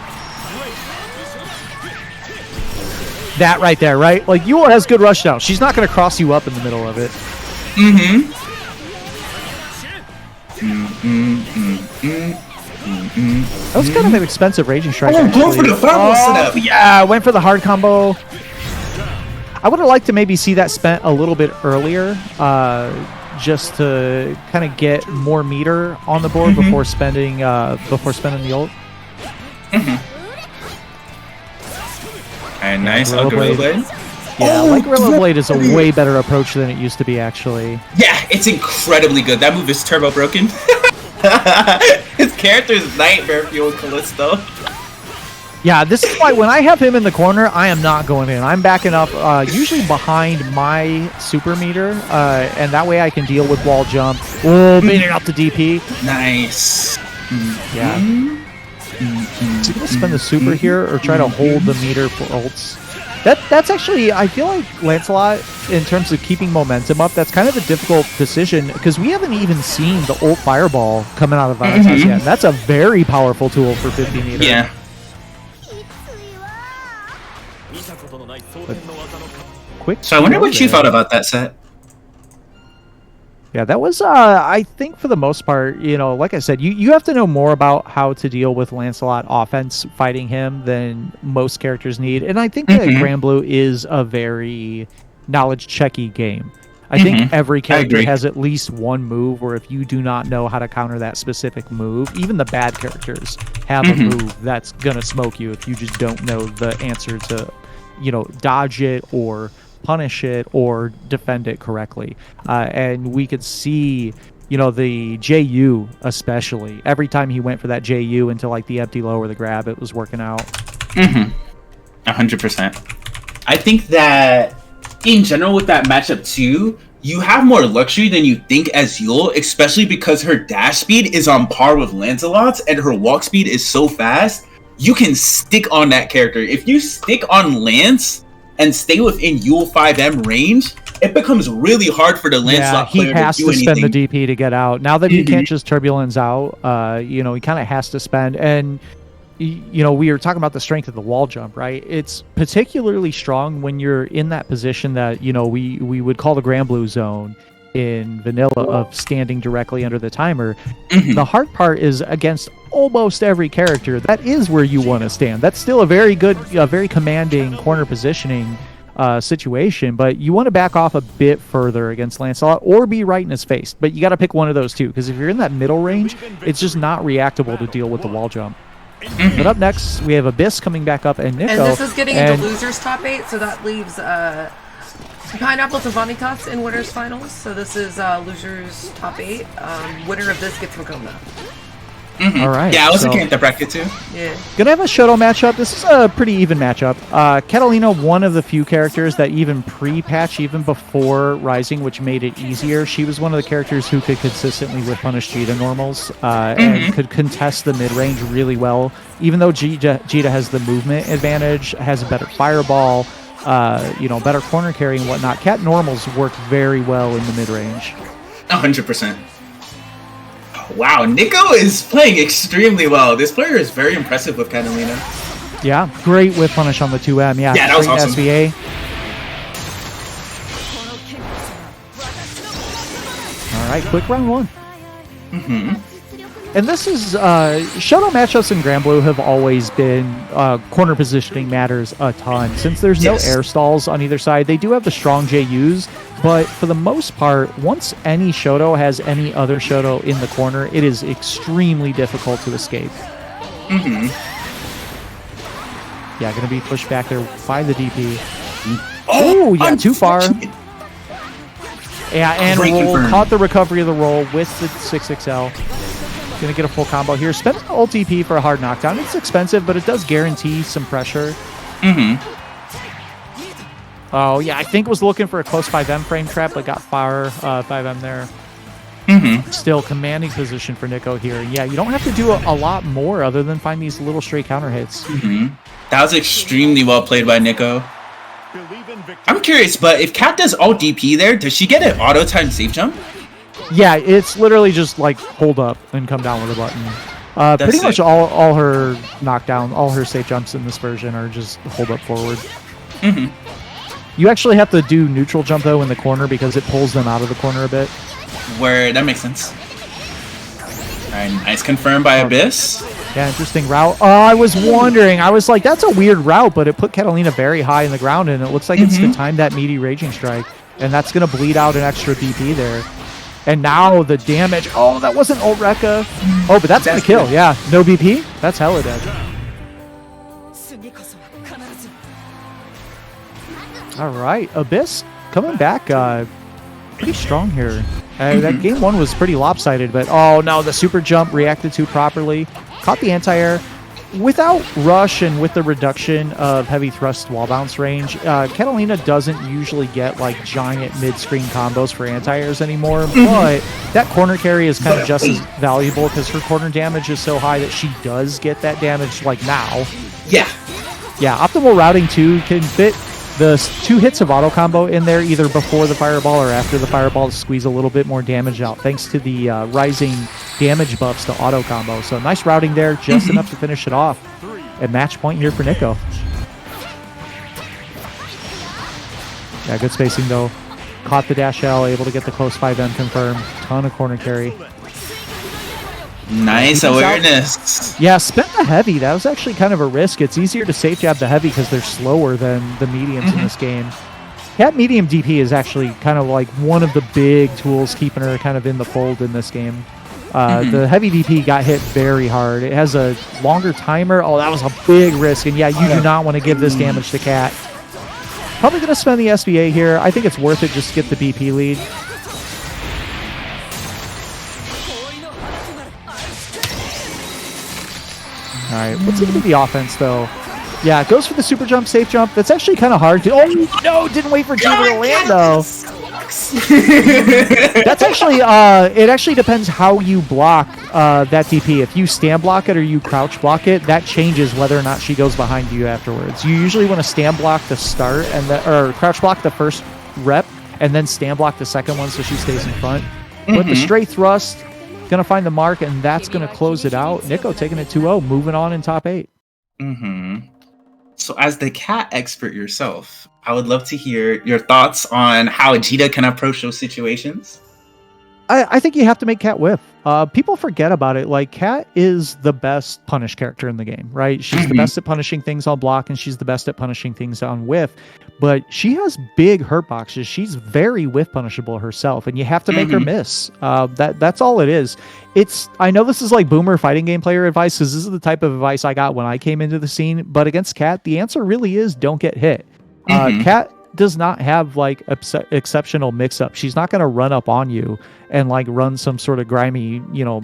That right there, right? Like, Yule has good rush down. She's not going to cross you up in the middle of it. That was kind of an expensive raging strike. Oh, go for the thermal setup. Yeah, went for the hard combo. I would have liked to maybe see that spent a little bit earlier, just to kind of get more meter on the board before spending the ult. And nice Gorilla Gorilla Blade. Blade. Yeah, like Gorilla Blade is a way better approach than it used to be, actually. Yeah, it's incredibly good. That move is turbo broken. His character is nightmare fuel Callisto. Yeah, this is why when I have him in the corner, I am not going in. I'm backing up, usually behind my super meter, and that way I can deal with wall jump. Oh, beating up the DP. Nice. Yeah. Is he going to spend the super here or try to hold the meter for ults? That's actually, I feel like Lancelot, in terms of keeping momentum up, that's kind of a difficult decision because we haven't even seen the ult fireball coming out of Vanitas yet. That's a very powerful tool for 50 meter. Yeah. Quick. So I wonder what you thought about that set. Yeah, that was, I think for the most part, you know, like I said, you have to know more about how to deal with Lancelot offense fighting him than most characters need. And I think that Granblue is a very knowledge-checky game. I think every character has at least one move where if you do not know how to counter that specific move, even the bad characters have a move that's going to smoke you if you just don't know the answer to, you know, dodge it or punish it or defend it correctly. And we could see, you know, the JU especially. Every time he went for that JU into like the empty low or the grab, it was working out. 100%. I think that in general with that matchup too, you have more luxury than you think as Yule, especially because her dash speed is on par with Lancelot's and her walk speed is so fast. You can stick on that character. If you stick on Lance and stay within Yule 5M range, it becomes really hard for the Lancelot player to do anything. He has to spend the DP to get out. Now that he can't just turbulence out, you know, he kind of has to spend. And, you know, we were talking about the strength of the wall jump, right? It's particularly strong when you're in that position that, you know, we would call the Granblue zone in vanilla of standing directly under the timer. The hard part is against almost every character. That is where you want to stand. That's still a very good, very commanding corner positioning situation, but you want to back off a bit further against Lancelot or be right in his face. But you got to pick one of those two, because if you're in that middle range, it's just not reactable to deal with the wall jump. But up next, we have Abyss coming back up and Nico. And this is getting into losers top 8, so that leaves Pineapple to Vanitas in winners finals. So this is losers top 8. Winner of this gets Makoma. All right. Yeah, I was looking at the bracket too. Yeah. Gonna have a Shoto matchup. This is a pretty even matchup. Catalina, one of the few characters that even pre-patch, even before Rising, which made it easier. She was one of the characters who could consistently whip punish Jita normals and could contest the mid-range really well. Even though Jita has the movement advantage, has a better fireball, better corner carry and whatnot. Cat normals work very well in the mid-range. 100%. Wow, Nico is playing extremely well. This player is very impressive with Catalina. Yeah, great whip punish on the 2M. Yeah, that was awesome. SVA. All right, quick round 1. And this is Shoto matchups in Grand Blue have always been corner positioning matters a ton. Since there's no air stalls on either side, they do have the strong JUs, but for the most part, once any Shoto has any other Shoto in the corner, it is extremely difficult to escape. Yeah, gonna be pushed back there by the DP. Oh, yeah, too far. Yeah, and roll caught the recovery of the roll with the 6XL. Gonna get a full combo here. Spend an ult TP for a hard knockdown. It's expensive, but it does guarantee some pressure. Oh, yeah, I think was looking for a close 5M frame trap, but got fire 5M there. Still commanding position for Nico here. Yeah, you don't have to do a lot more other than find these little straight counter hits. That was extremely well played by Nico. I'm curious, but if Kat does all DP there, does she get an auto-time safe jump? Yeah, it's literally just like hold up and come down with a button. Pretty much all her knockdown, all her safe jumps in this version are just hold up forward. You actually have to do neutral jump though in the corner because it pulls them out of the corner a bit. Where that makes sense. Alright, nice confirmed by Abyss. Yeah, interesting route. Oh, I was wondering. I was like, that's a weird route, but it put Catalina very high in the ground, and it looks like it's to time that meaty Raging Strike. And that's going to bleed out an extra DP there. And now the damage. Oh, that wasn't ult Rekka. Oh, but that's going to kill. Yeah, no BP. That's hella dead. All right, Abyss coming back pretty strong here. That game 1 was pretty lopsided, but oh no, the super jump reacted to properly. Caught the anti-air. Without rush and with the reduction of heavy thrust wall bounce range, Catalina doesn't usually get like giant mid-screen combos for anti-airs anymore, but that corner carry is kind of just as valuable because her corner damage is so high that she does get that damage like now. Yeah, optimal routing too can fit the 2 hits of auto combo in there either before the fireball or after the fireball to squeeze a little bit more damage out thanks to the rising damage buffs to auto combo. So nice routing there, just enough to finish it off. At match point here for Nico. Yeah, good spacing though. Caught the dash L, able to get the close 5M confirmed. Ton of corner carry. Nice awareness. Yeah, spent the heavy. That was actually kind of a risk. It's easier to safe jab the heavy because they're slower than the mediums in this game. Cat medium DP is actually kind of like one of the big tools keeping her kind of in the fold in this game. The heavy DP got hit very hard. It has a longer timer. Oh, that was a big risk. And yeah, you do not want to give this damage to Cat. Probably going to spend the SVA here. I think it's worth it just to get the BP lead. All right, let's look at the offense, though. Yeah, it goes for the super jump, safe jump. That's actually kind of hard to... Oh, no, didn't wait for Jimmy to land, though. That's actually... it actually depends how you block that DP. If you stand block it or you crouch block it, that changes whether or not she goes behind you afterwards. You usually want to stand block the start, or crouch block the first rep, and then stand block the second one so she stays in front. With the straight thrust... Gonna find the mark, and that's gonna close it out. Nico taking it 2-0, moving on in top 8. So as the Cat expert yourself, I would love to hear your thoughts on how Jita can approach those situations. I think you have to make Cat whiff. People forget about it. Like, Cat is the best punish character in the game, right? She's the best at punishing things on block, and she's the best at punishing things on whiff. But she has big hurt boxes. She's very whiff punishable herself, and you have to make her miss. That's all it is. I know this is like boomer fighting game player advice, because this is the type of advice I got when I came into the scene. But against Cat, the answer really is don't get hit. Cat does not have like exceptional mix-up. She's not going to run up on you and like run some sort of grimy,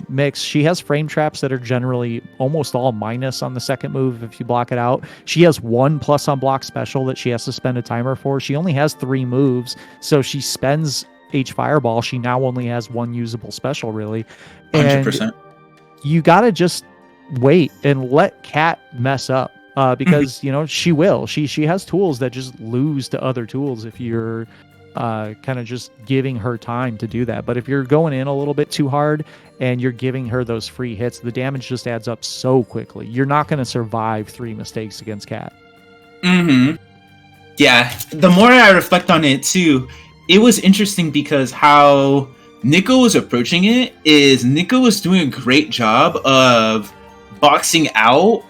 mix. She has frame traps that are generally almost all minus on the second move if you block it out. She has 1+ on block special that she has to spend a timer for. She only has 3 moves, so she spends H Fireball. She now only has 1 usable special, really. And 100%. You got to just wait and let Cat mess up. Because she will. She has tools that just lose to other tools if you're kind of just giving her time to do that. But if you're going in a little bit too hard and you're giving her those free hits, the damage just adds up so quickly. You're not going to survive 3 mistakes against Cat. Yeah. The more I reflect on it too, it was interesting because how Nico was approaching it is Nico was doing a great job of boxing out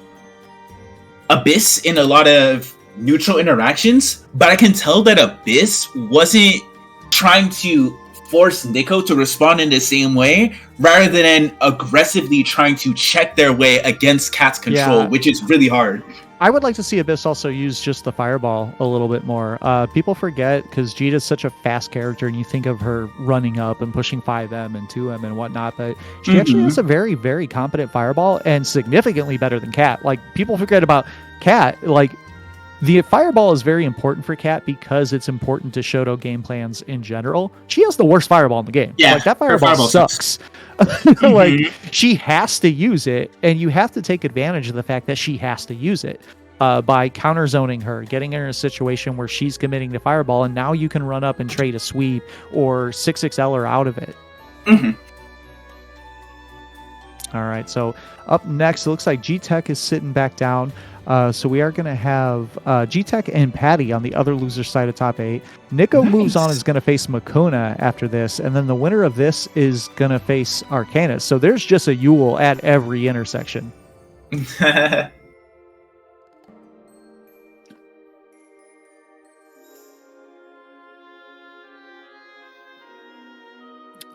Abyss in a lot of neutral interactions, but I can tell that Abyss wasn't trying to force Nico to respond in the same way, rather than aggressively trying to check their way against Cat's control, which is really hard. I would like to see Abyss also use just the fireball a little bit more. People forget, because Jita's such a fast character, and you think of her running up and pushing 5M and 2M and whatnot, but she actually has a very, very competent fireball, and significantly better than Cat. Like, people forget about Cat. Like, the fireball is very important for Cat because it's important to Shoto game plans in general. She has the worst fireball in the game. Yeah, like, that fireball sucks. Like, she has to use it, and you have to take advantage of the fact that she has to use it by counter zoning her, getting her in a situation where she's committing to fireball, and now you can run up and trade a sweep or 6XL her out of it. All right, so up next, it looks like G-Tech is sitting back down. So we are going to have G-Tech and Patty on the other loser side of top 8. Nico moves on, is going to face Makuna after this, and then the winner of this is going to face Arcanus. So there's just a Yule at every intersection.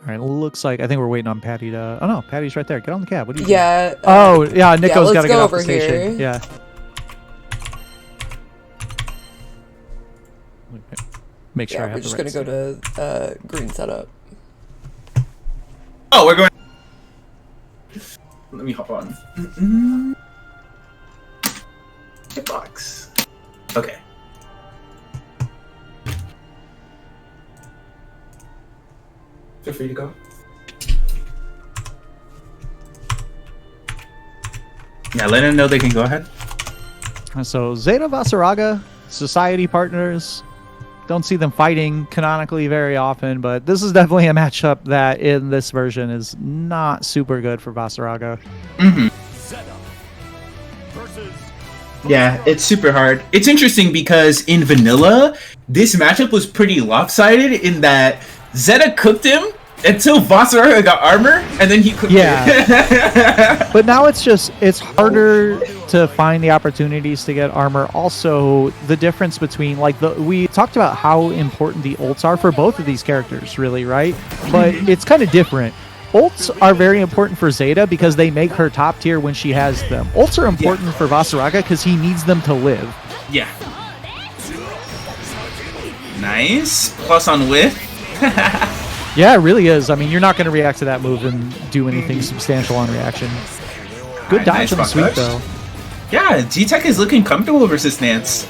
All right, looks like I think we're waiting on Patty to. Oh no, Patty's right there. Get on the cab. What do you? Yeah. Oh yeah, Nico's got to get off over the station. here. Yeah. Make sure I have we're just the gonna go to green setup. Oh, we're going. Let me hop on. Hitbox. Okay. Feel free to go. Yeah, let them know they can go ahead. So Zeta Vasaraga, society partners. Don't see them fighting canonically very often, but this is definitely a matchup that in this version is not super good for Vasaraga. Yeah, it's super hard. It's interesting because in vanilla, this matchup was pretty lopsided in that Zeta cooked him until Vasaraga got armor, and then he cooked him. But now it's harder to find the opportunities to get armor. Also, the difference between, we talked about how important the ults are for both of these characters, really, right? But it's kind of different. Ults are very important for Zeta because they make her top tier when she has them. Ults are important for Vasaraga because he needs them to live. Yeah. Nice. Plus on whiff. Yeah, it really is. I mean, you're not going to react to that move and do anything substantial on reaction. Good dodge on the sweep, though. Yeah, G-Tech is looking comfortable versus Nance.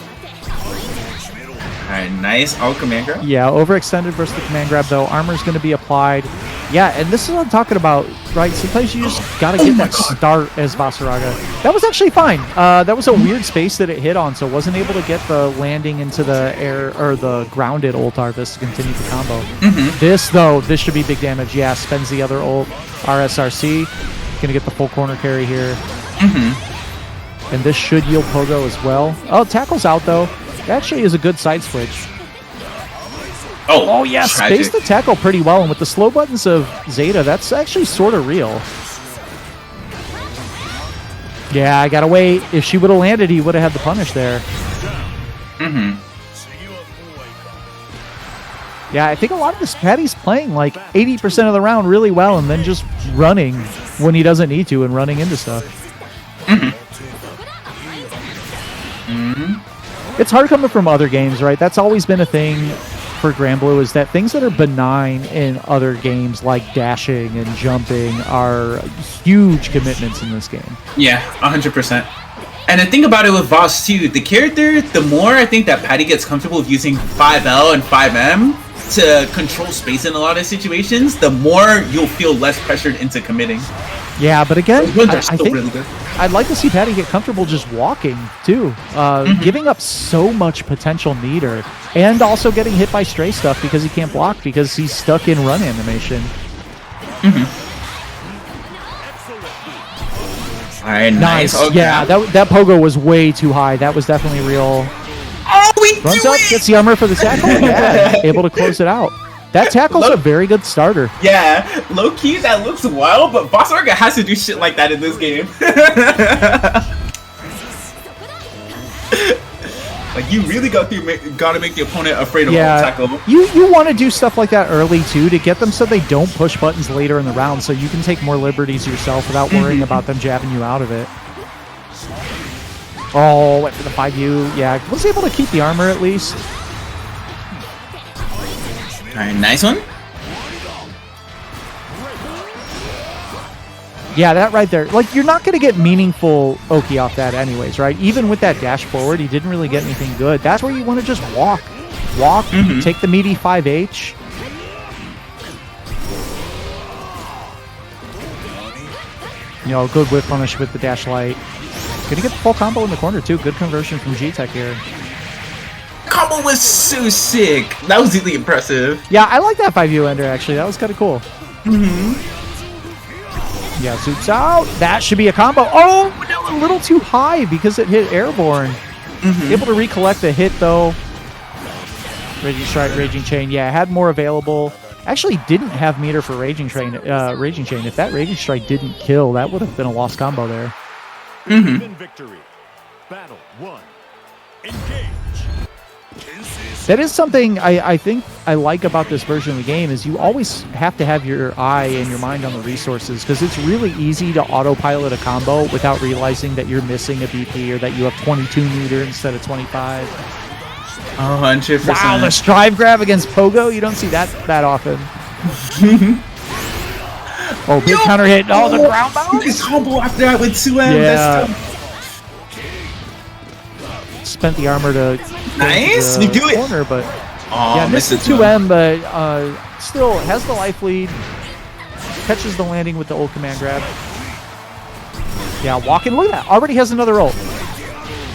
Alright, nice. All command grab. Yeah, overextended versus the command grab, though. Armor's going to be applied. Yeah, and this is what I'm talking about, right? Sometimes you just got to get that start as Vasaraga. That was actually fine. That was a weird space that it hit on, so wasn't able to get the landing into the air or the grounded ult Arvis to continue the combo. This, though, this should be big damage. Yeah, spends the other ult. RSRC. Going to get the full corner carry here. And this should yield Pogo as well. Oh, tackle's out, though. That actually is a good side switch. Oh, yeah, tragic. spaced the tackle pretty well. And with the slow buttons of Zeta, that's actually sort of real. Yeah, I gotta wait. If she would have landed, he would have had the punish there. Mm-hmm. Yeah, I think a lot of this Patty's playing like 80% of the round really well and then just running when he doesn't need to and running into stuff. It's hard coming from other games, right? That's always been a thing for Granblue, is that things that are benign in other games like dashing and jumping are huge commitments in this game. Yeah, 100%. And the thing about it with Voss too, the character, the more I think that Patty gets comfortable with using 5L and 5M to control space in a lot of situations, the more you'll feel less pressured into committing. Yeah, but again, Those ones are I still think really good. I'd like to see Patty get comfortable just walking, too. Giving up so much potential meter, and also getting hit by stray stuff because he can't block because he's stuck in run animation. Alright, nice. Okay. Yeah, that pogo was way too high. That was definitely real. Oh, we Runs do up, it! gets the armor for the tackle, yeah, able to close it out. That tackle's a very good starter. Yeah, low key that looks wild, but Boss Orga has to do shit like that in this game. Like you really gotta make the opponent afraid of Yeah, tackle. you want to do stuff like that early too to get them so they don't push buttons later in the round, so you can take more liberties yourself without worrying about them jabbing you out of it. Oh, went for the 5U. Yeah, was able to keep the armor at least. Alright, nice one. Yeah, that right there. Like, you're not going to get meaningful Oki off that anyways, right? Even with that dash forward, he didn't really get anything good. That's where you want to just walk. Walk, take the meaty 5H. You know, good whip punish with the dash light. Gonna get the full combo in the corner, too. Good conversion from G-Tech here. Combo was so sick. That was really impressive. Yeah, I like that 5U ender, actually. That was kind of cool. Yeah, zoops out. That should be a combo. Oh, no, a little too high because it hit airborne. Able to recollect the hit, though. Raging Strike, Raging Chain. Yeah, had more available. Actually didn't have meter for Raging Chain. If that Raging Strike didn't kill, that would have been a lost combo there. Victory. Battle 1. Engage. That is something I think I like about this version of the game, is you always have to have your eye and your mind on the resources, because it's really easy to autopilot a combo without realizing that you're missing a BP or that you have 22 meter instead of 25. 100%. Wow, the strive grab against Pogo, you don't see that often. Oh, big counter hit. Oh, the ground bounce. Nice combo after that with 2M. Yeah. That's tough. Spent the armor to Nice, the you do it. corner, but Oh, yeah, missed the 2M, but still has the life lead. Catches the landing with the ult command grab. Yeah, walking. Look at that. Already has another ult.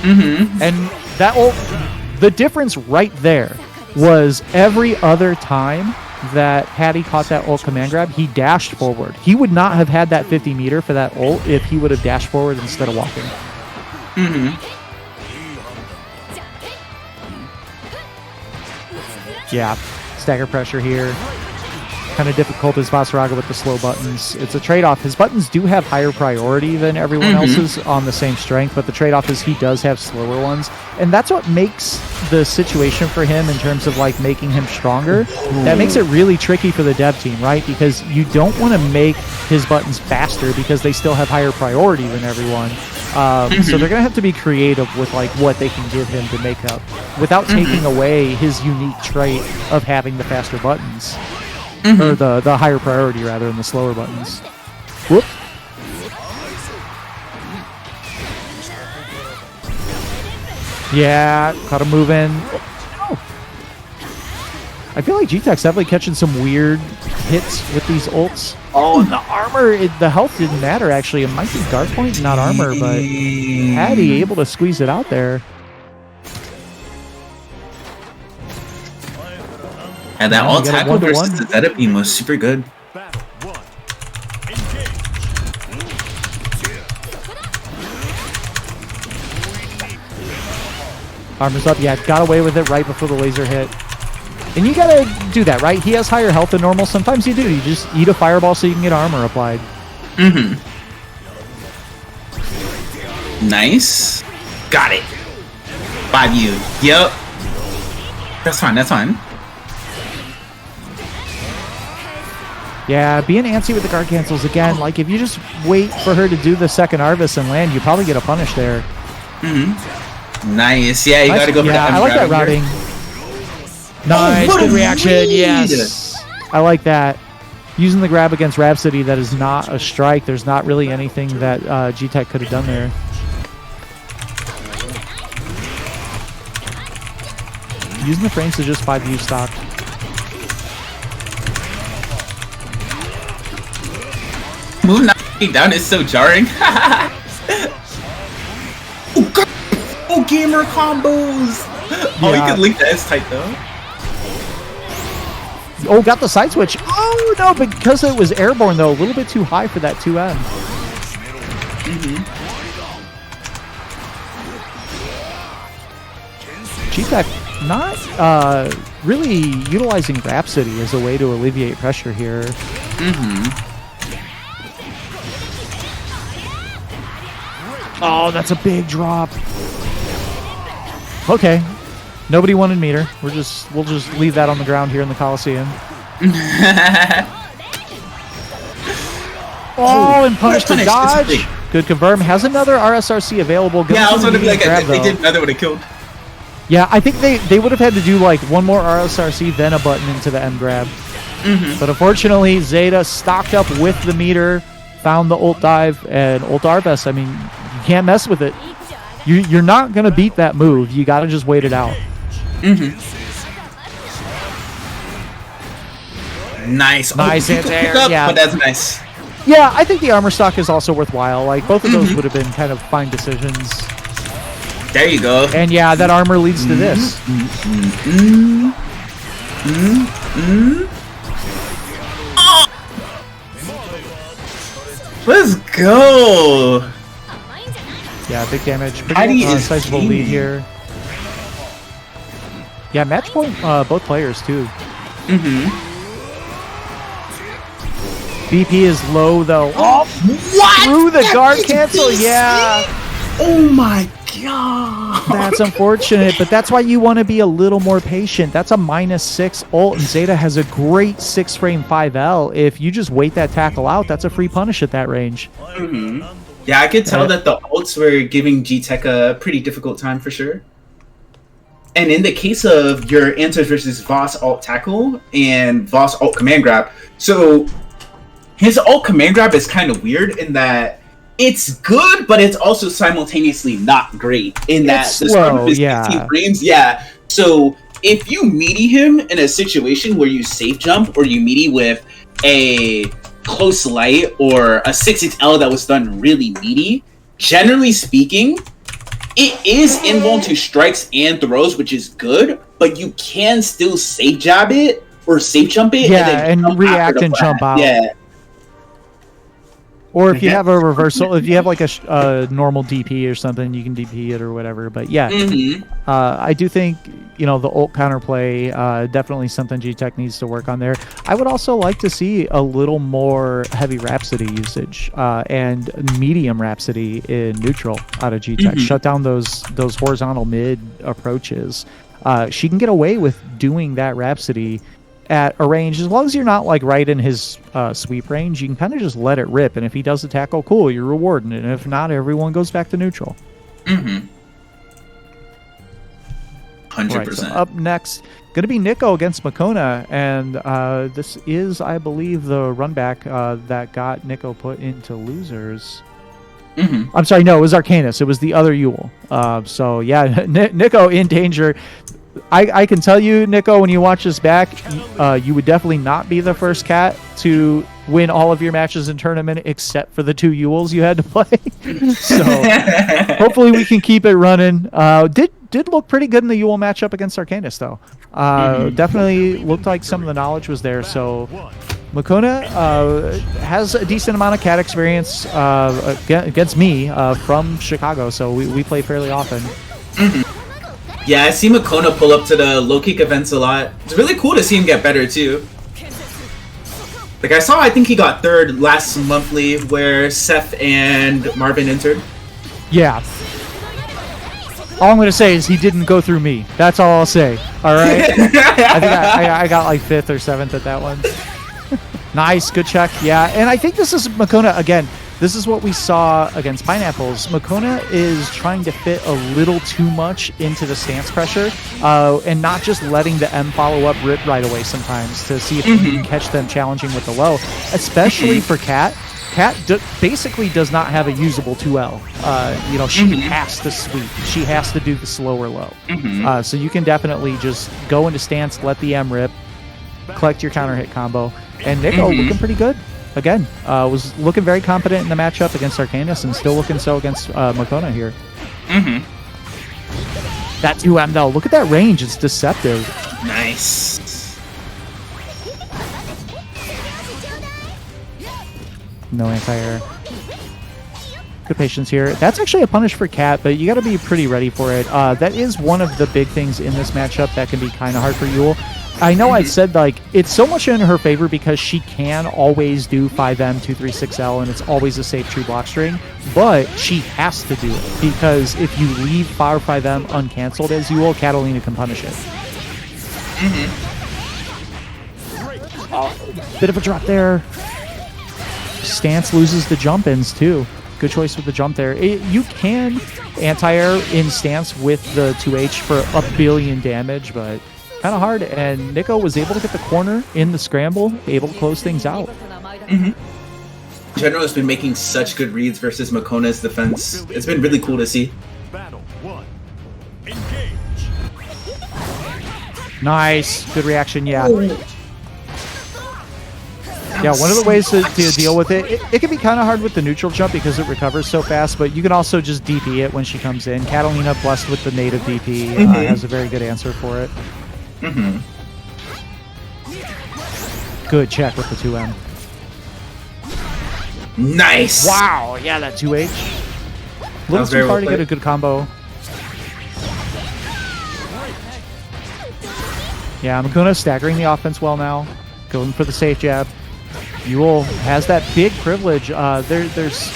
And that ult, the difference right there was every other time that Patty caught that ult command grab, he dashed forward. He would not have had that 50 meter for that ult if he would have dashed forward instead of walking. Yeah, stagger pressure here. Kind of difficult as Vasaraga with the slow buttons. It's a trade-off. His buttons do have higher priority than everyone else's on the same strength, but the trade-off is he does have slower ones. And that's what makes the situation for him in terms of like making him stronger. That makes it really tricky for the dev team, right? Because you don't want to make his buttons faster because they still have higher priority than everyone. So they're going to have to be creative with like what they can give him to make up without taking away his unique trait of having the faster buttons. Or the higher priority, rather, than the slower buttons. Whoop. Yeah, caught him moving. Oh. I feel like G-Tech's definitely catching some weird hits with these ults. Oh, and the armor, the health didn't matter, actually. It might be guard point, not armor, but Patty able to squeeze it out there. And that all tackle versus the Zeta beam was super good. Battle 1. Engage. Armor's up. Yeah, got away with it right before the laser hit. And you gotta do that, right? He has higher health than normal. Sometimes you do. You just eat a fireball so you can get armor applied. Mm-hmm. Nice. Got it. 5U. Yep. That's fine, that's fine. Yeah, being antsy with the guard cancels again. Like, if you just wait for her to do the second Arvis and land, you probably get a punish there. Mm-hmm. Nice. Yeah, you gotta go for that. I like that routing. Nice, what good a reaction. read! Yes. I like that. Using the grab against Rhapsody, that is not a strike. There's not really anything that G-Tech could have done there. Using the frames to just 5U stock. Move knocking down is so jarring. Oh, God. Oh, gamer combos. Oh, you can link the S type though. Oh, got the side switch. Oh, no, because it was airborne, though. A little bit too high for that 2M. G-Tech not really utilizing Rhapsody as a way to alleviate pressure here. Oh, that's a big drop. Okay. Nobody wanted meter. We'll just leave that on the ground here in the Coliseum. Oh, and punish the dodge. Good confirm. Has another RSRC available. Yeah, I was gonna be like, if they did another would have killed. Yeah, I think they would have had to do like one more RSRC, then a button into the M grab. But unfortunately, Zeta stocked up with the meter, found the ult dive, and ult Arves. I mean, you can't mess with it. You're not gonna beat that move. You gotta just wait it out. Nice. Nice anti-air. Yeah, but that's nice. Yeah, I think the armor stock is also worthwhile. Like, both of those would have been kind of fine decisions. There you go. And yeah, that armor leads to this. Let's go. Yeah, big damage. Pretty sizable lead here. Yeah, match point both players too. BP is low though. Oh, What? through the guard cancel. Yeah. Oh my god. That's unfortunate, but that's why you want to be a little more patient. That's a -6 ult, and Zeta has a great 6-frame 5L. If you just wait that tackle out, that's a free punish at that range. Yeah, I could tell that the ults were giving G-Tech a pretty difficult time for sure. And in the case of your answers versus Voss alt tackle and Voss alt command grab, so his alt command grab is kind of weird in that it's good, but it's also simultaneously not great in that It's the slow, start of his 15 frames. Yeah. So if you meaty him in a situation where you safe jump or you meaty with a close light or a 6XL that was done really meaty, generally speaking, it is invulnerable to strikes and throws, which is good, but you can still safe jab it or safe jump it. Yeah, and, then and react and jump out. Yeah. Or if you have a reversal, if you have like a normal DP or something, you can DP it or whatever. But yeah, I do think, you know, the ult counterplay, definitely something G-Tech needs to work on there. I would also like to see a little more heavy Rhapsody usage and medium Rhapsody in neutral out of G-Tech. Shut down those horizontal mid approaches. She can get away with doing that Rhapsody at a range, as long as you're not like right in his sweep range, you can kind of just let it rip, and if he does the tackle, cool, you're rewarding it, and if not, everyone goes back to neutral. 100%. Right, so up next, gonna be Nico against Makona, and this is, I believe, the run back that got Nico put into losers. I'm sorry, no, it was Arcanus. It was the other Yule. So yeah, Nico in danger. I can tell you, Nico, when you watch this back, you would definitely not be the first cat to win all of your matches in tournament except for the 2 Yules you had to play. So hopefully we can keep it running. Did look pretty good in the Yule matchup against Arcanus, though. Definitely looked like some of the knowledge was there. So Makona has a decent amount of cat experience against me from Chicago, so we play fairly often. Yeah, I see Makona pull up to the low kick events a lot. It's really cool to see him get better too. Like I think he got third last monthly where Seth and Marvin entered. Yeah. All I'm going to say is he didn't go through me. That's all I'll say. All right? I think I got like 5th or 7th at that one. Nice. Good check. Yeah. And I think this is Makona, again, this is what we saw against Pineapples. Makona is trying to fit a little too much into the stance pressure and not just letting the M follow up rip right away sometimes to see if you can catch them challenging with the low, especially for Cat. Cat basically does not have a usable 2L. You know, she has to sweep. She has to do the slower low. So you can definitely just go into stance, let the M rip, collect your counter hit combo. And Nico looking pretty good. Again, was looking very competent in the matchup against Arcanus and still looking so against Makona here. That 2M though, look at that range. It's deceptive. Nice. No anti-air. Good patience here. That's actually a punish for Cat, but you got to be pretty ready for it. That is one of the big things in this matchup that can be kind of hard for Yule. I know I've said, like, it's so much in her favor because she can always do 5M, 236L, and it's always a safe true block string, but she has to do it because if you leave Power 5M uncancelled as Yule, Catalina can punish it. Bit of a drop there. Stance loses the jump ins too. Good choice with the jump there. You can anti-air in stance with the 2H for a billion damage, but kind of hard. And Nico was able to get the corner in the scramble, able to close things out. General has been making such good reads versus Makona's defense. It's been really cool to see. Battle 1. Engage. Nice. Good reaction, yeah. Yeah, one of the ways to deal with it can be kind of hard with the neutral jump because it recovers so fast, but you can also just DP it when she comes in. Catalina, blessed with the native DP, has a very good answer for it. Good check with the 2M. Nice! Wow, yeah, that 2H. A little too far to get a good combo. Yeah, Makuna staggering the offense well now. Going for the safe jab. Yule has that big privilege. There's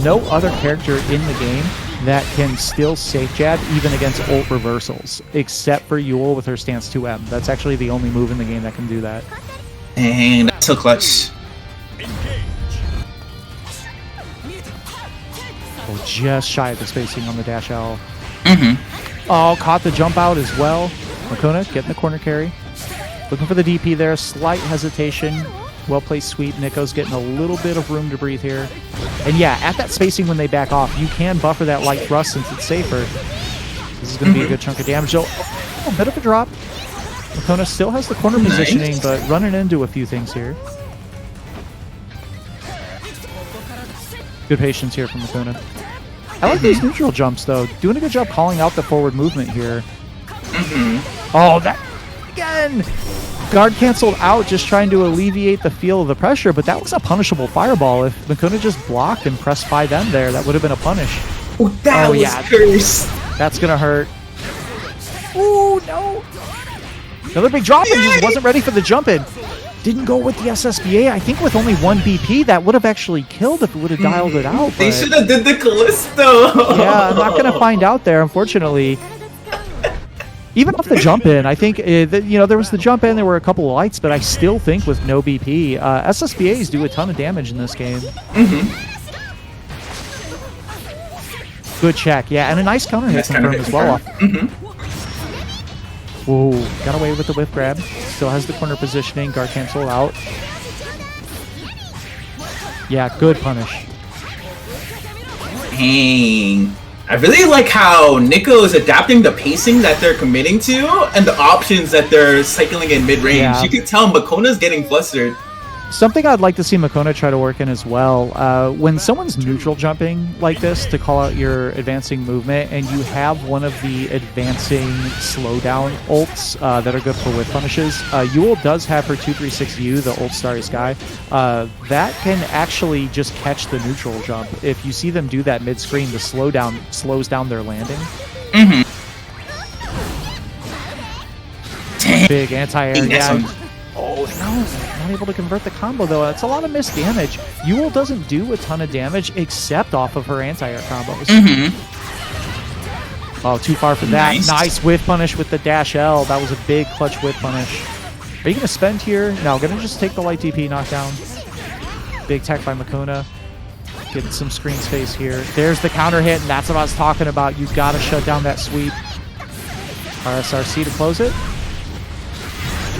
no other character in the game that can still safe jab even against ult reversals, except for Yule with her stance 2M. That's actually the only move in the game that can do that. Dang, that's so clutch. Oh, just shy of the spacing on the dash L. Oh, caught the jump out as well. Makuna getting the corner carry. Looking for the DP there. Slight hesitation. Well-placed sweep. Nico's getting a little bit of room to breathe here. And yeah, at that spacing when they back off, you can buffer that light thrust since it's safer. This is going to be a good chunk of damage. Oh, a bit of a drop. Makona still has the corner positioning, but running into a few things here. Good patience here from Makona. I like these neutral jumps, though. Doing a good job calling out the forward movement here. Oh, that... Again! Guard canceled out, just trying to alleviate the feel of the pressure, but that was a punishable fireball. If Makuna just blocked and pressed 5M there, that would have been a punish. Oh, that was cursed. That's gonna hurt. Ooh, no! Another big drop and just wasn't ready for the jump in. Didn't go with the SSBA. I think with only 1 BP, that would have actually killed if it would have dialed it out. They should have did the Callisto. Yeah, I'm not gonna find out there, unfortunately. Even off the jump in, I think, there was the jump in, there were a couple of lights, but I still think with no BP, SSBAs do a ton of damage in this game. Good check, yeah, and a nice counter hit from as well. Whoa, got away with the whiff grab. Still has the corner positioning, guard cancel out. Yeah, good punish. Dang. I really like how Nico is adapting the pacing that they're committing to and the options that they're cycling in mid-range. Yeah. You can tell Makona's getting flustered. Something I'd like to see Makona try to work in as well. When someone's neutral jumping like this to call out your advancing movement and you have one of the advancing slowdown ults that are good for whip punishes, Yule does have her 236U, the ult Starry Sky. That can actually just catch the neutral jump. If you see them do that mid-screen, the slowdown slows down their landing. big anti-air. Next Yeah. one. Oh, no. Not able to convert the combo, though. That's a lot of missed damage. Yule doesn't do a ton of damage except off of her anti-air combos. Oh, too far for that. Nice whiff punish with the dash L. That was a big clutch whiff punish. Are you going to spend here? No, going to just take the light DP knockdown. Big tech by Makuna. Getting some screen space here. There's the counter hit, and that's what I was talking about. You got to shut down that sweep. RSRC to close it.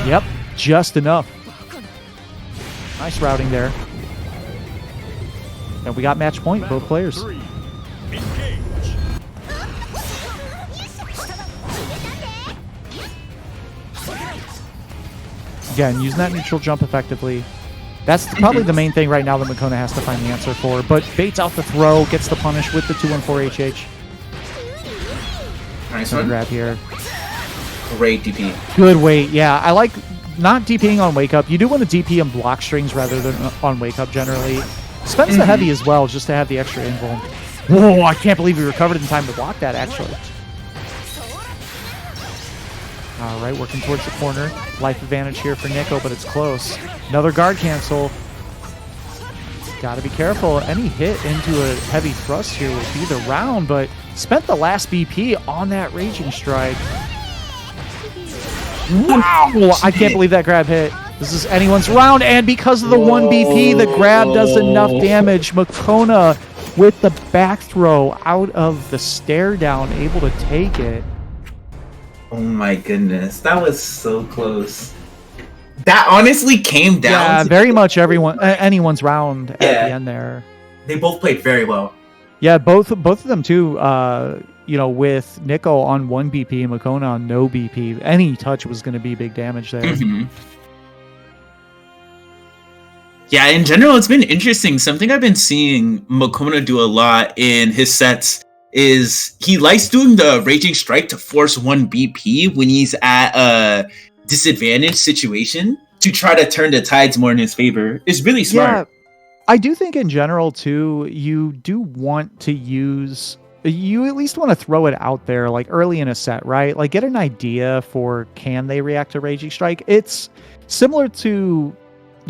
Yep, just enough. Nice routing there. And we got match point, both players. 3. Engage. Again, using that neutral jump effectively. That's probably the main thing right now that Makona has to find the answer for. But baits out the throw, gets the punish with the 214 HH. Nice Gonna one. grab here. Great DP. Good weight, yeah. I like not DPing on wake up. You do want to DP on block strings rather than on wake up generally. Spends the heavy as well just to have the extra invuln. Whoa, I can't believe he recovered in time to block that actually. All right, working towards the corner. Life advantage here for Nico, but it's close. Another guard cancel. Got to be careful. Any hit into a heavy thrust here will be the round, but spent the last BP on that Raging Strike. Wow! I can't believe that grab hit. This is anyone's round, and because of the 1 BP, the grab does enough damage. Makona with the back throw out of the stare down, able to take it. Oh my goodness, that was so close. That honestly came down. Yeah, to very much anyone's round at the end there. They both played very well. Yeah, both of them too. You know, with Nico on 1 BP and Makona on no BP, any touch was going to be big damage there. Yeah, in general, it's been interesting. Something I've been seeing Makona do a lot in his sets is he likes doing the Raging Strike to force 1 BP when he's at a disadvantaged situation to try to turn the tides more in his favor. It's really smart. Yeah, I do think in general too, you do want to use, you at least want to throw it out there like early in a set, right? Like get an idea for can they react to Raging Strike. It's similar to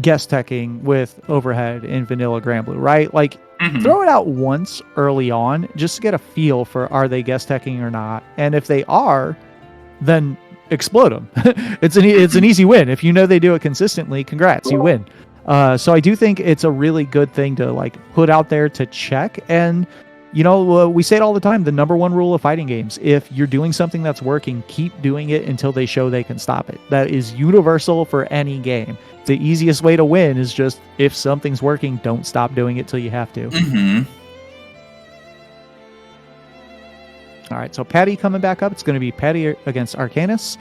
guest teching with overhead in vanilla Grand Blue, right? Like throw it out once early on just to get a feel for are they guest teching or not. And if they are, then explode them. It's an easy win. If you know they do it consistently, congrats, you win. So I do think it's a really good thing to like put out there to check. And you know, we say it all the time, the #1 rule of fighting games, if you're doing something that's working, keep doing it until they show they can stop it. That is universal for any game. The easiest way to win is just, if something's working, don't stop doing it till you have to. All right, so Patty coming back up. It's going to be Patty against Arcanus.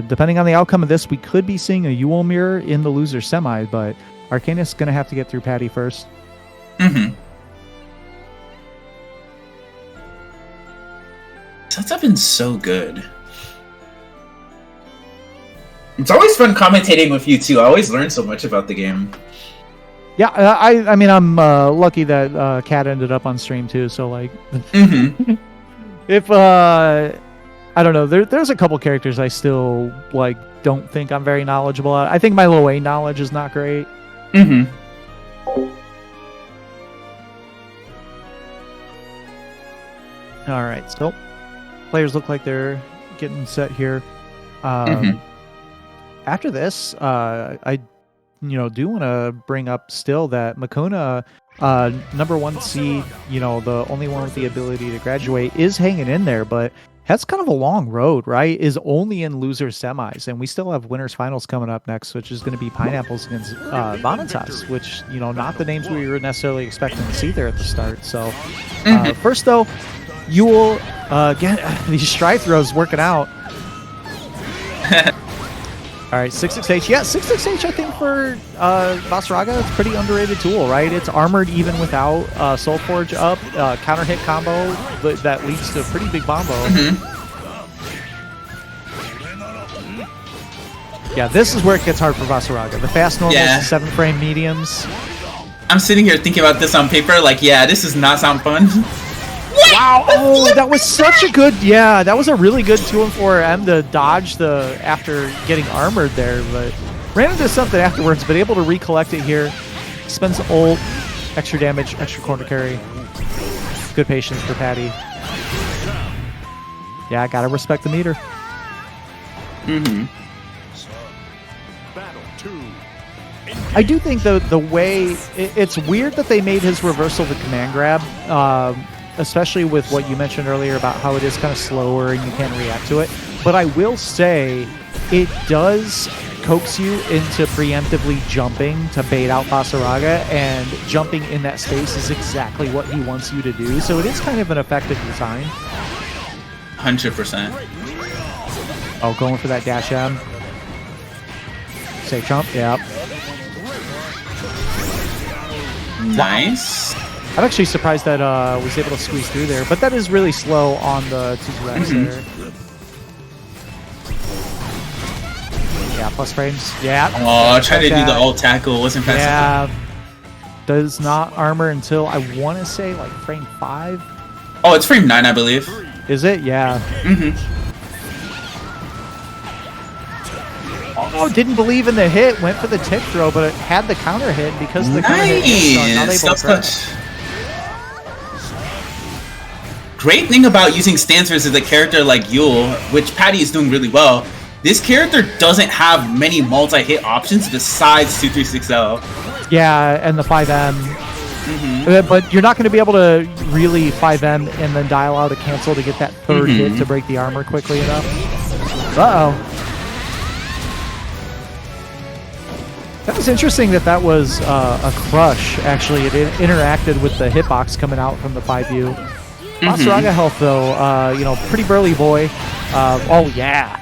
Depending on the outcome of this, we could be seeing a Yule Mirror in the loser semi, but Arcanus is going to have to get through Patty first. Sets have been so good. It's always fun commentating with you too. I always learn so much about the game. Yeah, I mean, I'm lucky that Kat ended up on stream too. So like, if I don't know, there's a couple characters I still like don't think I'm very knowledgeable at. I think my Lo A knowledge is not great. All right, so players look like they're getting set here. After this, I do want to bring up still that Makona, #1 seed, the only one with the ability to graduate, is hanging in there, but that's kind of a long road, right? Is only in loser semis, and we still have winners finals coming up next, which is going to be Pineapples against Vanitas, which, not the names we were necessarily expecting to see there at the start. So first though, Yule, again, these stride throws working out. All right, 6-6H. Yeah, 6-6H, I think, for Vasaraga, it's a pretty underrated tool, right? It's armored even without Soulforge up, counter hit combo that leads to a pretty big combo. Yeah, this is where it gets hard for Vasaraga. The fast normals, the 7-frame mediums. I'm sitting here thinking about this on paper, like, yeah, this does not sound fun. Wow! Oh, that was such a good. Yeah, that was a really good 2-4M to dodge the after getting armored there, but ran into something afterwards, but able to recollect it here. Spends ult, extra damage, extra corner carry. Good patience for Patty. Yeah, I gotta respect the meter. Battle 2. I do think the way it's weird that they made his reversal the command grab, especially with what you mentioned earlier about how it is kind of slower and you can't react to it. But I will say it does coax you into preemptively jumping to bait out Basaraga, and jumping in that space is exactly what he wants you to do. So it is kind of an effective design. 100%. Oh, going for that dash M. Safe jump, yep. Nice. I'm actually surprised that was able to squeeze through there, but that is really slow on the 2-2X there. Yeah, plus frames. Yeah. Oh, trying to do the ult tackle. Wasn't fast enough. Yeah. Does not armor until, I want to say, like frame 5. Oh, it's frame 9, I believe. Is it? Yeah. Oh, didn't believe in the hit. Went for the tick throw, but it had the counter hit because the counter hit is not able to press. Great thing about using stance versus a character like Yule, which Patty is doing really well, this character doesn't have many multi-hit options besides 2360. Yeah, and the 5M. But you're not going to be able to really 5M and then dial out a cancel to get that third hit to break the armor quickly enough. Uh-oh. That was interesting that was a crush, actually. It interacted with the hitbox coming out from the 5U. Basaraga health, though, pretty burly boy. Oh, yeah.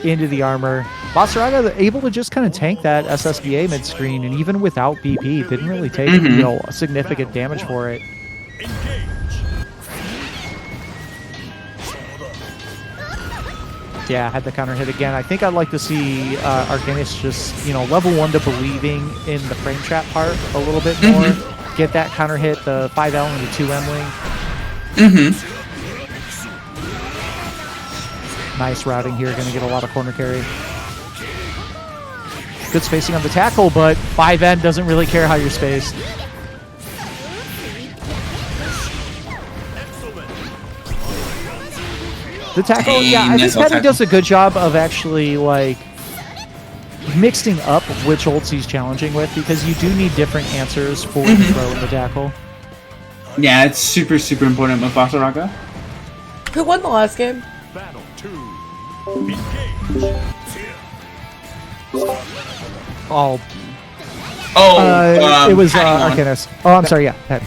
Into the armor. Basaraga able to just kind of tank that SSBA mid-screen, and even without BP, didn't really take significant damage for it. Yeah, had the counter hit again. I think I'd like to see Arcanus just, level 1 to believing in the frame trap part a little bit more. Get that counter hit, the 5L and the 2M wing. Nice routing here, going to get a lot of corner carry. Good spacing on the tackle, but 5N doesn't really care how you're spaced. The tackle, yeah, I think Patty does a good job of actually, mixing up which ults he's challenging with, because you do need different answers for the throw and the tackle. Yeah, it's super, super important with Basaraga. Who won the last game? Battle 2. Engage. It was Arcanus. Oh, I'm sorry, yeah, Patty.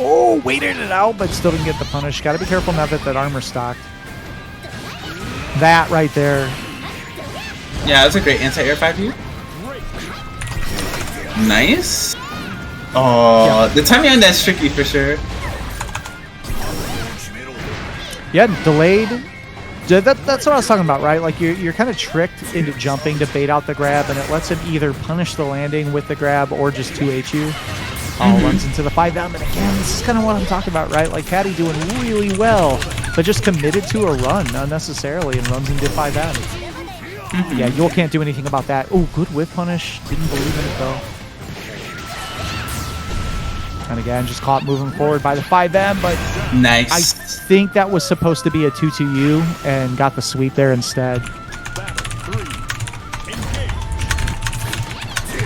Oh, waited it out, but still didn't get the punish. Got to be careful now that armor's stocked. That right there. Yeah, that's a great anti-air 5U. Nice. Oh, yeah. The timing on that's tricky for sure. Yeah, delayed. That's what I was talking about, right? Like you're kind of tricked into jumping to bait out the grab, and it lets him either punish the landing with the grab or just 2H you. Runs into the 5M, and again, this is kind of what I'm talking about, right? Like Patty doing really well, but just committed to a run unnecessarily and runs into 5M. Yeah, Yule can't do anything about that. Oh, good whip punish. Didn't believe in it, though. And again, just caught moving forward by the 5M, but nice. I think that was supposed to be a 2-2U and got the sweep there instead.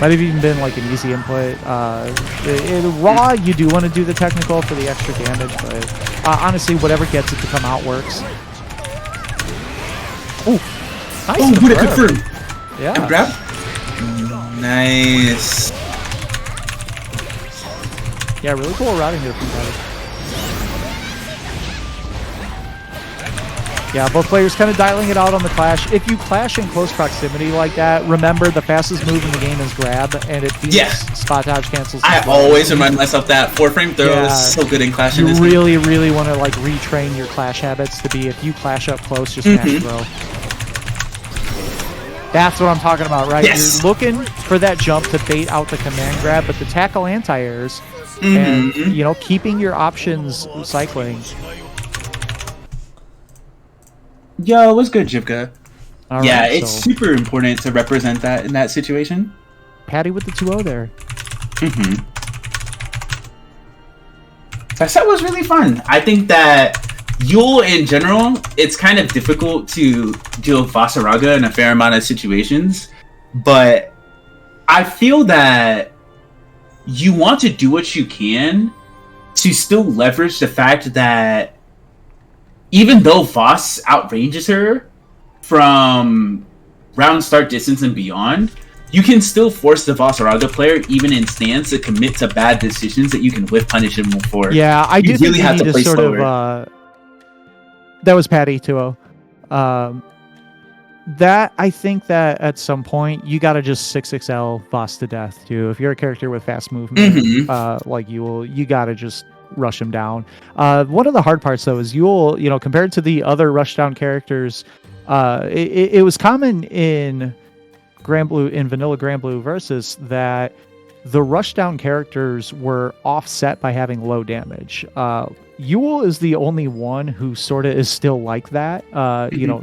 Might have even been like an easy input. Raw, you do want to do the technical for the extra damage, but honestly, whatever gets it to come out works. Oh, nice. Oh, good confirm. Yeah. And grab. Nice. Yeah, really cool routing there from Patty. Yeah, both players kind of dialing it out on the clash. If you clash in close proximity like that, remember the fastest move in the game is grab, and it beats spot dodge cancels. I always remind myself that 4-frame throw is so good in clash. You really, really want to retrain your clash habits to be, if you clash up close, just mash throw. That's what I'm talking about, right? Yes. You're looking for that jump to bait out the command grab, but the tackle anti-airs and, keeping your options cycling. Yo, what's good, Jivka? All Yeah, right, it's so super important to represent that in that situation. Patty with the 2-0 there. That set was really fun. I think that Yule in general, it's kind of difficult to deal with Vasaraga in a fair amount of situations, but I feel that you want to do what you can to still leverage the fact that even though Voss outranges her from round start distance and beyond, you can still force the Vasaraga player, even in stance, to commit to bad decisions that you can whiff punish him for. Yeah, I do You think really you have need to play sort slower. of... that was Patty 2-0. That, I think that at some point, you got to just 6XL Voss to death, too. If you're a character with fast movement, like you got to just rush him down. One of the hard parts, though, is Yule, compared to the other rushdown characters, it was common in Vanilla Grand Blue Versus that the rushdown characters were offset by having low damage. Yule is the only one who sort of is still like that.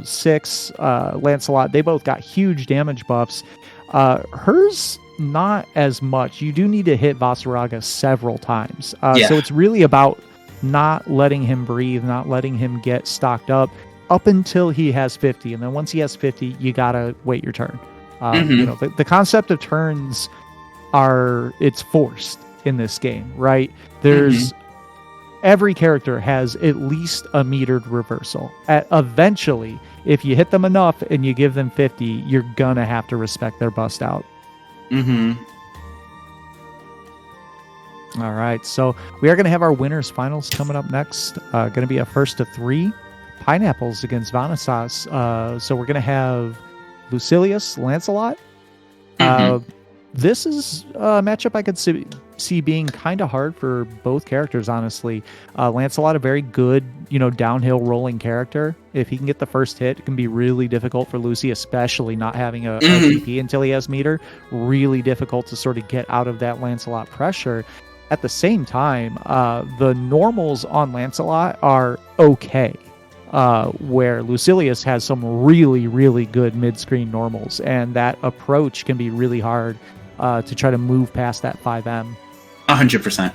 Six, Lancelot, they both got huge damage buffs. Hers, not as much. You do need to hit Vasaraga several times. So it's really about not letting him breathe, not letting him get stocked up until he has 50. And then once he has 50, you got to wait your turn. The concept of turns it's forced in this game, right? There's every character has at least a metered reversal. Eventually, if you hit them enough and you give them 50, you're gonna have to respect their bust out. All right, so we are gonna have our winners finals coming up next. Gonna be a first to 3 pineapples against Vanessas. So we're gonna have Lucilius, Lancelot. This is a matchup I could see being kind of hard for both characters, honestly. Lancelot, a very good, downhill rolling character. If he can get the first hit, it can be really difficult for Lucy, especially not having a GP until he has meter. Really difficult to sort of get out of that Lancelot pressure. At the same time, the normals on Lancelot are okay. Where Lucilius has some really, really good mid-screen normals, and that approach can be really hard to try to move past that 5M. 100%.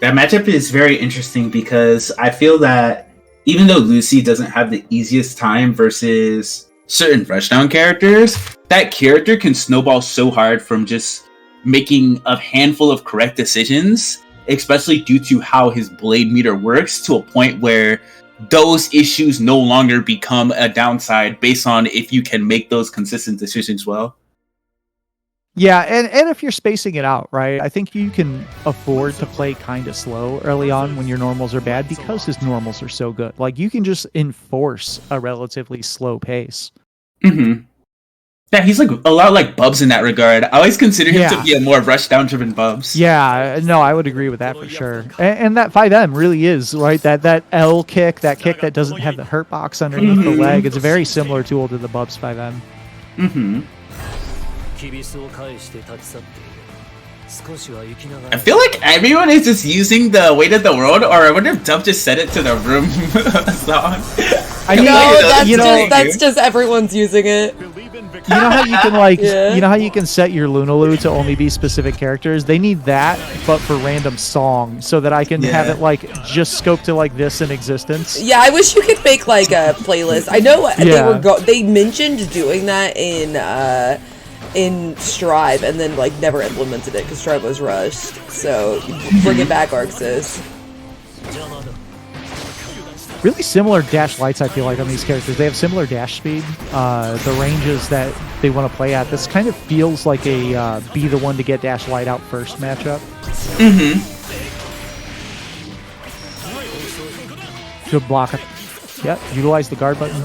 That matchup is very interesting because I feel that even though Lucy doesn't have the easiest time versus certain rushdown characters, that character can snowball so hard from just making a handful of correct decisions, especially due to how his blade meter works, to a point where those issues no longer become a downside based on if you can make those consistent decisions well. Yeah, and if you're spacing it out, right, I think you can afford to play kind of slow early on when your normals are bad because his normals are so good. Like, you can just enforce a relatively slow pace. Yeah, he's like a lot like Bubs in that regard. I always consider him to be a more rushdown-driven Bubs. Yeah, no, I would agree with that for sure. And that 5M really is, right? That L kick, that kick that doesn't have the hurt box underneath the leg. It's a very similar tool to the Bubs 5M. I feel like everyone is just using the weight of the world, or I wonder if Dub just said it to the room song. That's just everyone's using it. You know how you can you know how you can set your Lunalu to only be specific characters? They need that, but for random song, so that I can have it just scope to like this in existence. Yeah, I wish you could make like a playlist. I know they mentioned doing that in Strive, and then like never implemented it because Strive was rushed. So bring it back, Arxis. Really similar dash lights, I feel like, on these characters. They have similar dash speed, the ranges that they want to play at. This kind of feels like a be the one to get dash light out first matchup. Good block. Yep, utilize the guard button.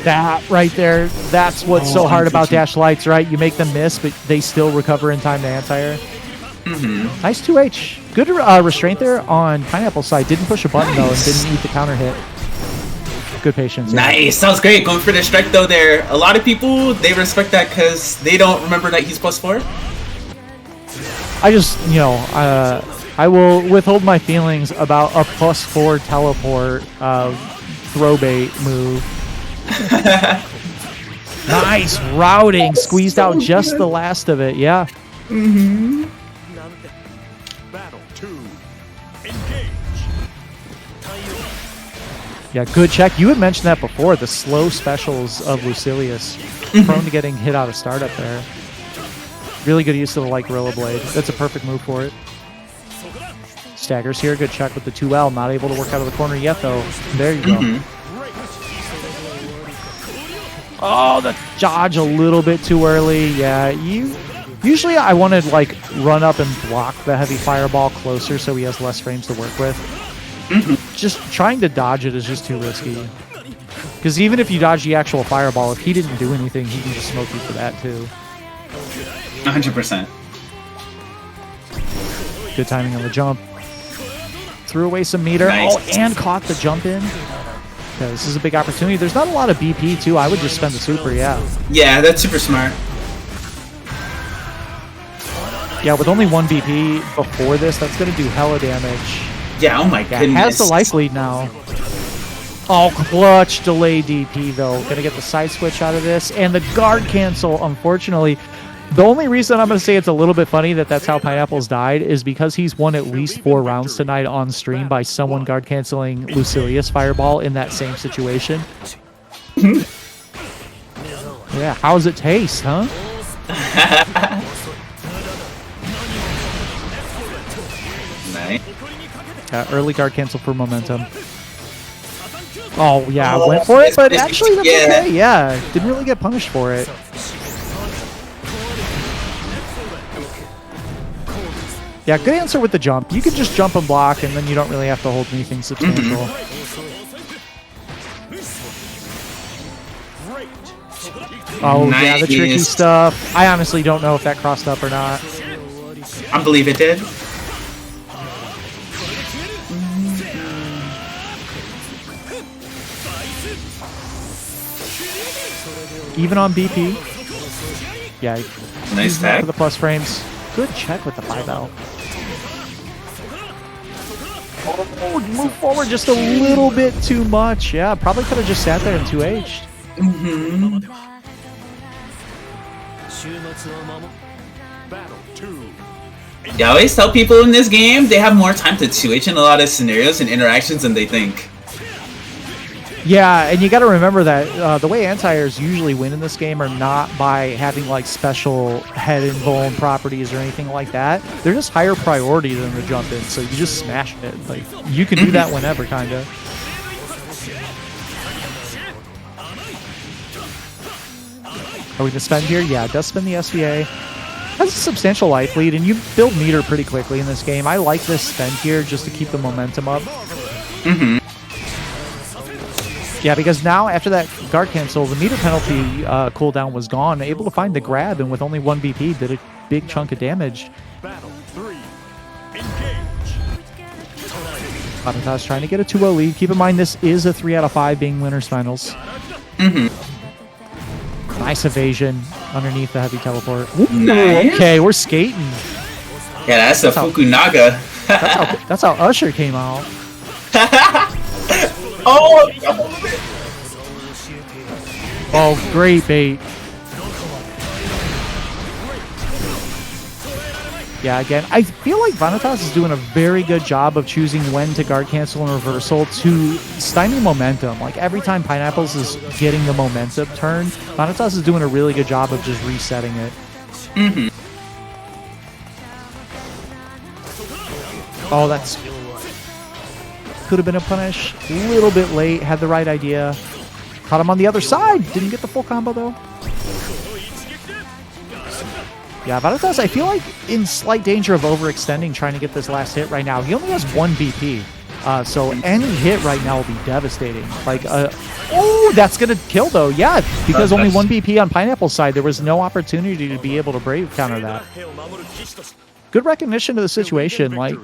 That right there, that's what's so hard about dash lights, right? You make them miss, but they still recover in time to anti-air. Nice 2H. Good restraint there on Pineapple's side. Didn't push a button, though, and didn't eat the counter hit. Good patience. Yeah. Nice, sounds great. Going for the strike though there. A lot of people, they respect that because they don't remember that he's +4. I just, I will withhold my feelings about a +4 teleport throw bait move. Nice routing, squeezed out just the last of it. Yeah. Battle 2. Engage. Yeah, good check. You had mentioned that before, the slow specials of Lucilius. Prone to getting hit out of startup there. Really good use of the light Gorilla Blade. That's a perfect move for it. Staggers here. Good check with the 2L. Not able to work out of the corner yet, though. There you go. Oh, the dodge a little bit too early. Yeah, usually I want to like run up and block the heavy fireball closer so he has less frames to work with. Just trying to dodge it is just too risky. Because even if you dodge the actual fireball, if he didn't do anything, he can just smoke you for that too. 100%. Good timing on the jump. Threw away some meter. Nice. Oh, and caught the jump in. Yeah, this is a big opportunity. There's not a lot of BP too. I would just spend the super, yeah. Yeah, that's super smart. Yeah, with only 1 BP before this, that's going to do hella damage. Yeah, oh my Yeah, goodness. has the life lead now. Oh, clutch delay DP though. Gonna get the side switch out of this. And the guard cancel, unfortunately. The only reason I'm going to say it's a little bit funny that that's how Pineapples died is because he's won at least 4 rounds tonight on stream by someone guard canceling Lucilius Fireball in that same situation. Yeah, how's it taste, huh? Nice. Early guard cancel for momentum. Oh, yeah, went for it, but actually that's okay. Yeah, didn't really get punished for it. Yeah, good answer with the jump. You can just jump and block, and then you don't really have to hold anything substantial. Oh, yeah, the tricky Nice. stuff. I honestly don't know if that crossed up or not. I believe it did. Even on BP. Yeah, Nice for tag. the plus frames. Good check with the 5L. Oh, move forward just a little bit too much. Yeah, probably could have just sat there and 2H'd. Battle 2. Yeah, I always tell people in this game, they have more time to 2H in a lot of scenarios and interactions than they think. Yeah, and you got to remember that the way anti-airs usually win in this game are not by having like special head and vuln properties or anything like that. They're just higher priority than the jump in, so you just smash it. Like you can do that whenever, kind of. Are we gonna spend here? Yeah, it does spend the SVA. Has a substantial life lead, and you build meter pretty quickly in this game. I like this spend here just to keep the momentum up. Yeah, because now after that guard cancel, the meter penalty cooldown was gone. Able to find the grab, and with only 1 BP, did a big chunk of damage. Battle 3. Engage. Vanitas trying to get a 2-0 lead. Keep in mind, this is a 3 out of 5 being winners finals. Nice evasion underneath the heavy teleport. Ooh, Nice. okay, we're skating. Yeah, that's a Fukunaga. That's how Usher came out. Oh! Oh, great bait. Yeah, again, I feel like Vanitas is doing a very good job of choosing when to guard cancel and reversal to stymie momentum. Like, every time Pineapples is getting the momentum turn, Vanitas is doing a really good job of just resetting it. Oh, that's... Could have been a punish. A little bit late. Had the right idea. Caught him on the other side. Didn't get the full combo, though. Yeah, Vanitas, I feel like in slight danger of overextending trying to get this last hit right now. He only has 1 BP. So any hit right now will be devastating. Like, oh, that's going to kill, though. Yeah, because only 1 BP on Pineapple's side. There was no opportunity to be able to brave counter that. Good recognition of the situation. Like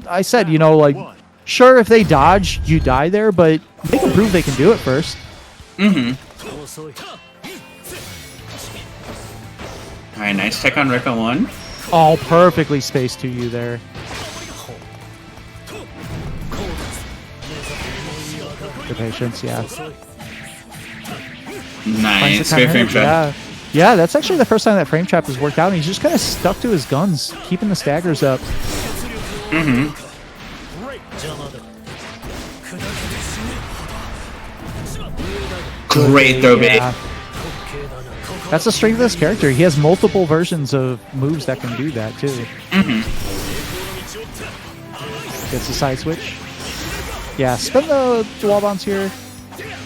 I said, you know, like Sure, if they dodge, you die there, but they can prove they can do it first. Mm-hmm. Alright, nice check on Rika 1. Oh, perfectly spaced to you there. Good patience, yeah. Nice, great frame trap. Yeah, that's actually the first time that frame trap has worked out, and he's just kind of stuck to his guns, keeping the staggers up. Mm-hmm. Great throw bait. Yeah. That's the strength of this character. He has multiple versions of moves that can do that, too. Mm-hmm. Gets a side switch. Yeah, spin the wall bounce here.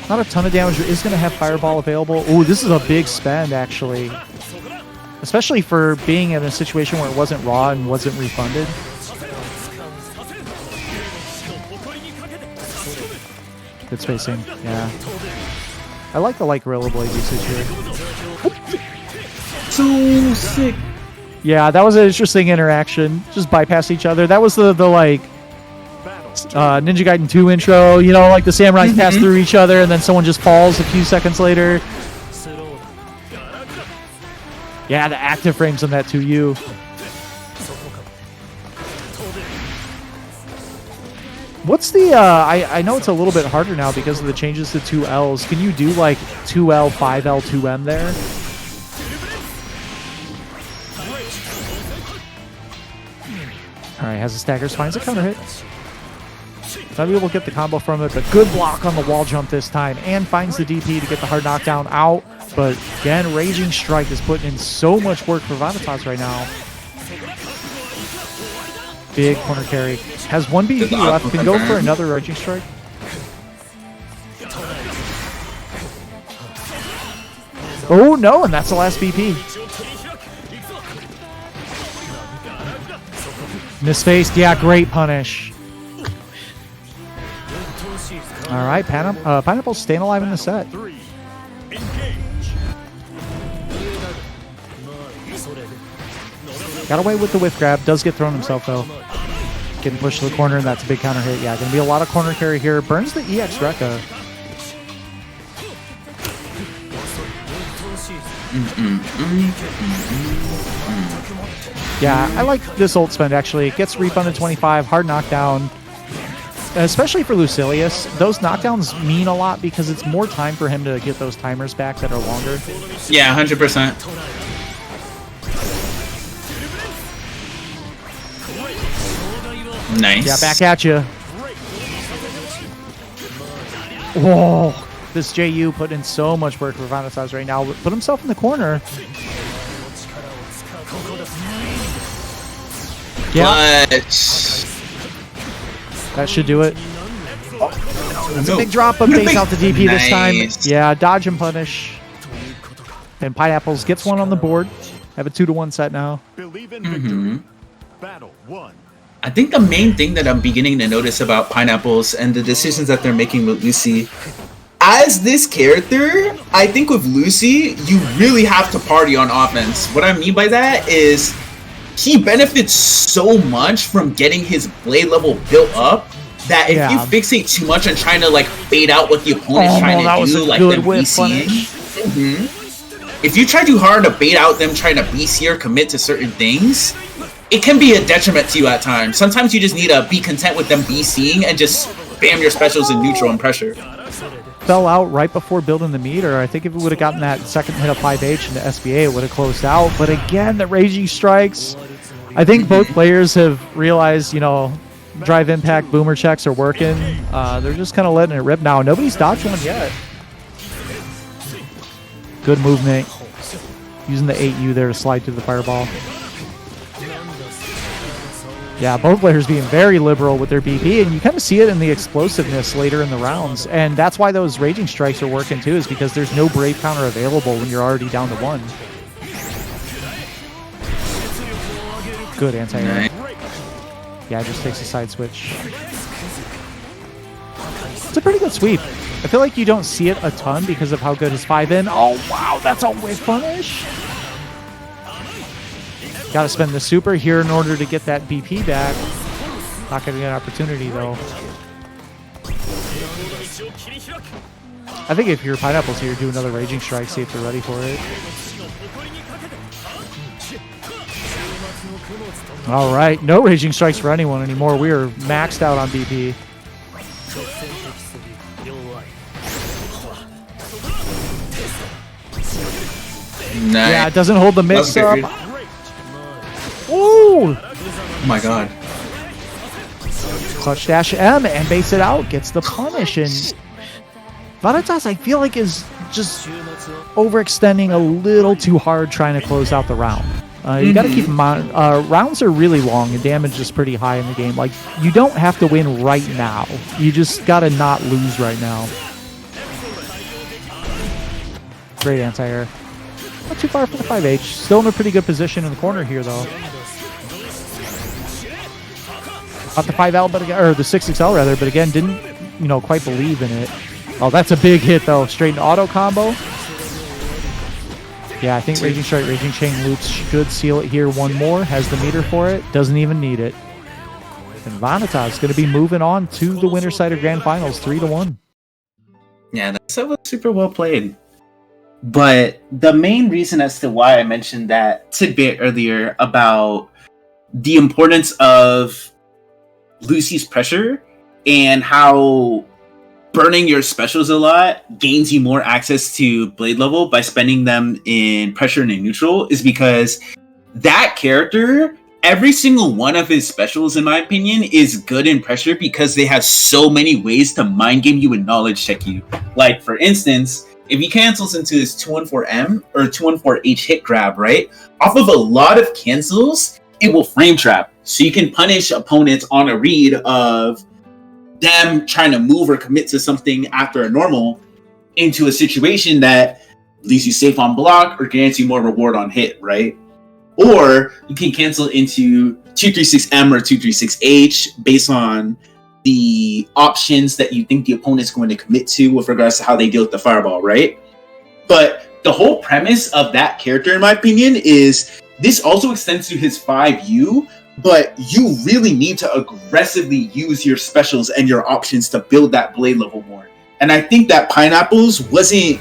Not a ton of damage, but is going to have Fireball available. Ooh, this is a big spend, actually. Especially for being in a situation where it wasn't raw and wasn't refunded. Good spacing, yeah. I like the Gorilla Blade usage here. So sick. Yeah, that was an interesting interaction. Just bypass each other. That was the Ninja Gaiden 2 intro, you know, like the samurais pass through each other and then someone just falls a few seconds later. Yeah, the active frames on that 2U. What's the, I know it's a little bit harder now because of the changes to 2Ls. Can you do like 2L, 5L, 2M there? Alright, has the staggers, finds a counter hit. Not able to get the combo from it, but good block on the wall jump this time, and finds the DP to get the hard knockdown out. But again, Raging Strike is putting in so much work for Vanitas right now. Big corner carry. Has one BP left, can go for another Raging Strike. Oh no, and that's the last BP. Misspaced, yeah, great punish. All right, Pineapple's staying alive in the set. Got away with the whiff grab, does get thrown himself though. Getting pushed to the corner, and that's a big counter hit. Yeah, gonna be a lot of corner carry here. Burns the EX Rekka. Yeah, I like this ult spend actually. It gets refunded 25, hard knockdown. Especially for Lucilius, those knockdowns mean a lot because it's more time for him to get those timers back that are longer. Yeah, 100%. Nice. Yeah, back at you. Whoa, this JU put in so much work for Vanitas right now. Put himself in the corner. Yeah. Clutch. That should do it. Oh, that's a big drop, but base out the DP this time. Yeah, dodge and punish. And Pineapples gets one on the board. Have a 2-1 set now. Believe in victory. Battle 1. I think the main thing that I'm beginning to notice about Pineapples and the decisions that they're making with Lucy, as this character, I think with Lucy, you really have to party on offense. What I mean by that is he benefits so much from getting his blade level built up that if you fixate too much on trying to like fade out what the opponent's trying to do, like them BCing, if you try too hard to bait out them trying to BC or commit to certain things, it can be a detriment to you at times. Sometimes you just need to be content with them BCing and just spam your specials in neutral and pressure. Fell out right before building the meter. I think if it would have gotten that second hit of 5H into SBA, it would have closed out. But again, the Raging Strikes. I think both players have realized, you know, drive impact, boomer checks are working. They're just kind of letting it rip now. Nobody's dodged one yet. Good movement. Using the 8U there to slide through the fireball. Yeah, both players being very liberal with their BP, and you kind of see it in the explosiveness later in the rounds. And that's why those Raging Strikes are working too, is because there's no Brave counter available when you're already down to 1. Good anti-air. Yeah, just takes a side switch. It's a pretty good sweep. I feel like you don't see it a ton because of how good his 5-in. Oh, wow, that's a whiff punish. Gotta spend the super here in order to get that BP back. Not getting an opportunity, though. I think if your Pineapple's here, do another Raging Strike, see if they're ready for it. All right, no Raging Strikes for anyone anymore. We are maxed out on BP. Nice. Yeah, it doesn't hold the mix up. Ooh! Oh my god. Clutch dash M and base it out, gets the punish, and Vanitas, I feel like, is just overextending a little too hard trying to close out the round. You got to keep in mind, rounds are really long and damage is pretty high in the game. Like, you don't have to win right now. You just got to not lose right now. Great anti-air. Not too far from the 5H. Still in a pretty good position in the corner here, though. Not the 5L, but again, or the 6XL rather, but again, didn't, you know, quite believe in it. Oh, that's a big hit, though. Straight in auto combo. Yeah, I think Raging Strike, Raging Chain loops should seal it here. One more, has the meter for it, doesn't even need it. And Vanitas is going to be moving on to the winner's side of Grand Finals, 3-1. Yeah, that was super well played. But the main reason as to why I mentioned that tidbit earlier about the importance of Lucy's pressure and how burning your specials a lot gains you more access to blade level by spending them in pressure and in neutral is because that character, every single one of his specials, in my opinion, is good in pressure because they have so many ways to mind game you and knowledge check you. Like, for instance, if he cancels into his 214M or 214H hit grab, right? Off of a lot of cancels, it will frame trap. So you can punish opponents on a read of them trying to move or commit to something after a normal into a situation that leaves you safe on block or grants you more reward on hit, right? Or you can cancel into 236M or 236H based on the options that you think the opponent's going to commit to with regards to how they deal with the fireball, right? But the whole premise of that character, in my opinion, is this also extends to his 5U, but you really need to aggressively use your specials and your options to build that blade level more. And I think that Pineapples wasn't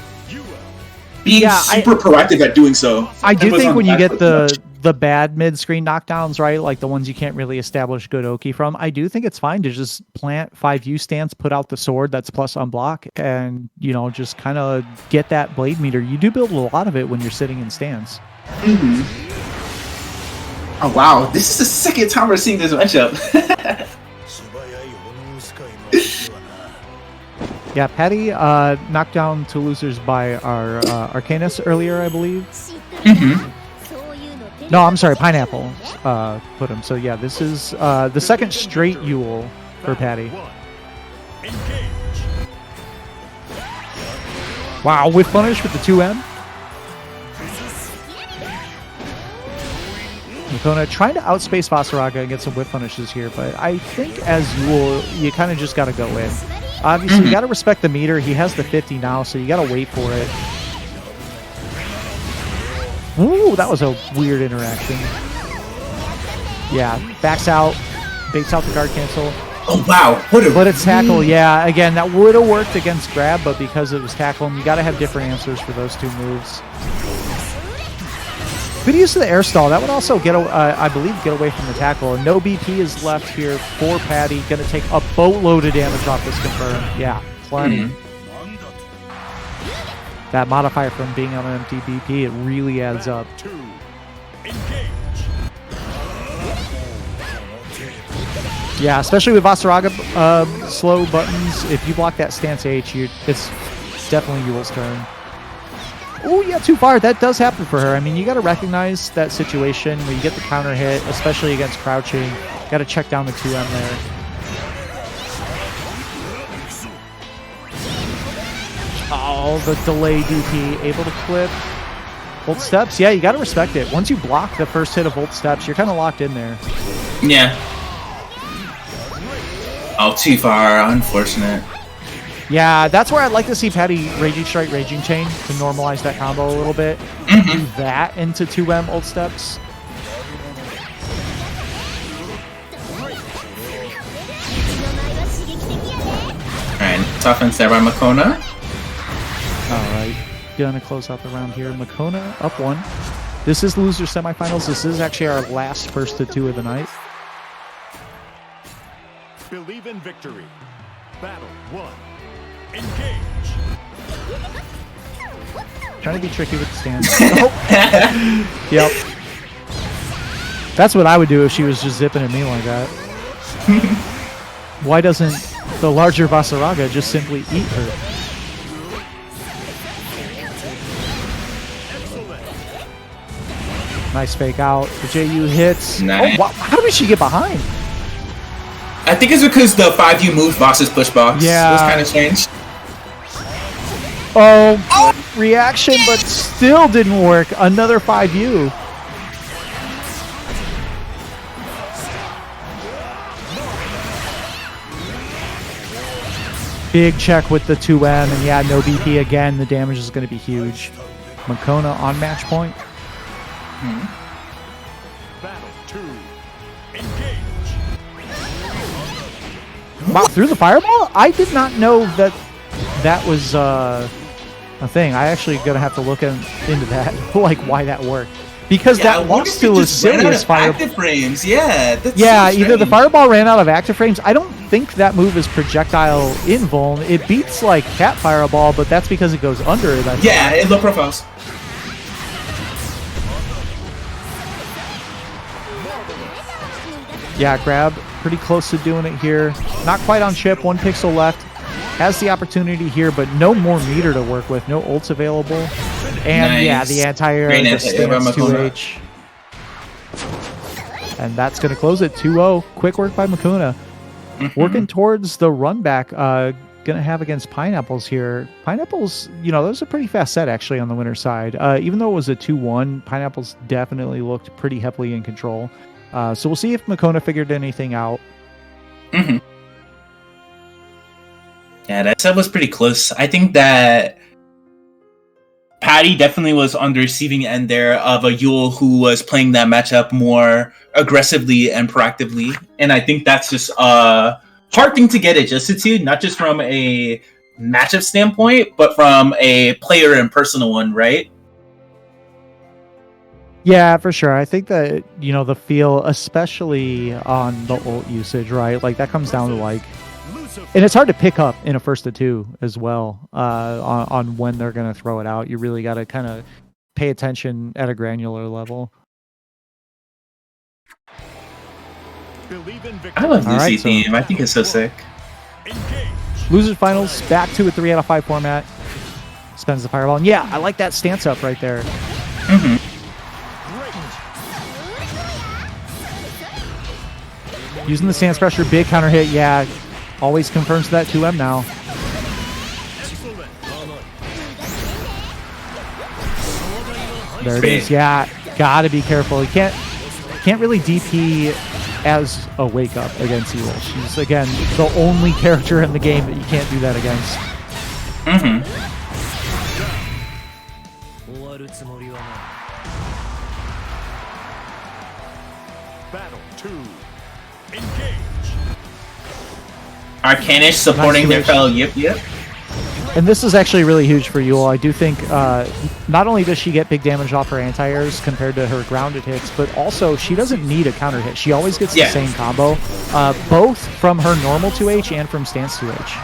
being super proactive at doing so. I do think when you get the bad mid-screen knockdowns, right, like the ones you can't really establish good Oki from, I do think it's fine to just plant 5U stance, put out the sword that's plus unblock, and, you know, just kind of get that blade meter. You do build a lot of it when you're sitting in stance. Mm-hmm. Oh wow, this is the second time we're seeing this matchup. Yeah, Patty knocked down two losers by our Arcanus earlier, I believe. Mm-hmm. No, I'm sorry, Pineapple put him. So yeah, this is the second straight Yule for Patty. Wow, with punish with the 2M. Makona trying to outspace Vasaraga and get some whip punishes here, but I think as Yule, you kind of just got to go in. Obviously, you got to respect the meter. He has the 50 now, so you got to wait for it. Ooh, that was a weird interaction. Yeah, backs out, baits out the guard cancel. Oh wow, but it's tackle. Yeah, again, that would have worked against grab, but because it was tackle, you got to have different answers for those two moves. Good use of the air stall. That would also get, I believe, get away from the tackle. No BP is left here for Patty. Going to take a boatload of damage off this confirm. Yeah, plenty. That modifier from being on an empty BP, it really adds up. Yeah, especially with Vasaraga slow buttons. If you block that stance H, it's definitely Yule's turn. Oh, yeah, too far. That does happen for her. I mean, you got to recognize that situation where you get the counter hit, especially against crouching. Got to check down the 2M there. Oh, the delay DP. Able to clip. Volt steps. Yeah, you got to respect it. Once you block the first hit of Volt steps, you're kind of locked in there. Yeah. Oh, too far. Unfortunate. Yeah, that's where I'd like to see Patty Raging Strike, Raging Chain to normalize that combo a little bit. Do that into 2M ult steps. Tough offense there by Makona. Alright, gonna close out the round here. Makona up 1. This is loser semifinals. This is actually our last first to 2 of the night. Believe in victory. Battle 1. Engage. Trying to be tricky with the stance. Oh. Yep. That's what I would do if she was just zipping at me like that. Why doesn't the larger Vasaraga just simply eat her? Nice fake out. The JU hits. Nice. Oh, wow. How did she get behind? I think it's because the 5U moved Boss's push box. Yeah. It was kind of strange. Oh, reaction, but still didn't work. Another 5U. Big check with the 2M, and yeah, no BP again. The damage is going to be huge. Makona on match point. Battle 2. Engage. Wow, through the fireball? I did not know that that was a thing. I actually gonna have to look into that, like why that worked. Because Yeah, that looks to as silly as fireball. active frames. Yeah. That's Yeah, so either the strange. fireball ran out of active frames. I don't think that move is projectile invuln. It beats like cat fireball, but that's because it goes under it. I think. Yeah, in low profiles. Yeah, grab pretty close to doing it here. Not quite on chip. 1 pixel left. Has the opportunity here, but no more meter to work with. No ults available. And yeah, Nice. the anti-air, Great the anti-air by stance Makona. 2H. And that's going to close it 2-0. Quick work by Makuna. Working towards the run back. Going to have against Pineapples here. Pineapples, you know, that was a pretty fast set actually on the winner's side. Even though it was a 2-1, Pineapples definitely looked pretty heavily in control. So we'll see if Makona figured anything out. Yeah, that set was pretty close. I think that Patty definitely was on the receiving end there of a Yule who was playing that matchup more aggressively and proactively. And I think that's just a hard thing to get adjusted to, not just from a matchup standpoint, but from a player and personal one, right? Yeah, for sure. I think that, you know, the feel, especially on the ult usage, right? Like that comes down to like, and it's hard to pick up in a first to 2 as well on when they're going to throw it out. You really got to kind of pay attention at a granular level. Believe in victory. I love All Lucy right, so- theme. I think it's so sick. Engage. Losers finals, back to a 3 out of 5 format. Spends the fireball. And yeah, I like that stance up right there. Using the stance pressure, big counter hit. Yeah, always confirms that 2M now. There it is. Yeah, gotta be careful. You can't really DP as a wake up against Evil. She's again the only character in the game that you can't do that against. Battle 2. Engage. Arcanish supporting their fellow Yip. And this is actually really huge for Yule. I do think not only does she get big damage off her anti-airs compared to her grounded hits, but also she doesn't need a counter hit. She always gets the same combo, both from her normal 2H and from stance 2H.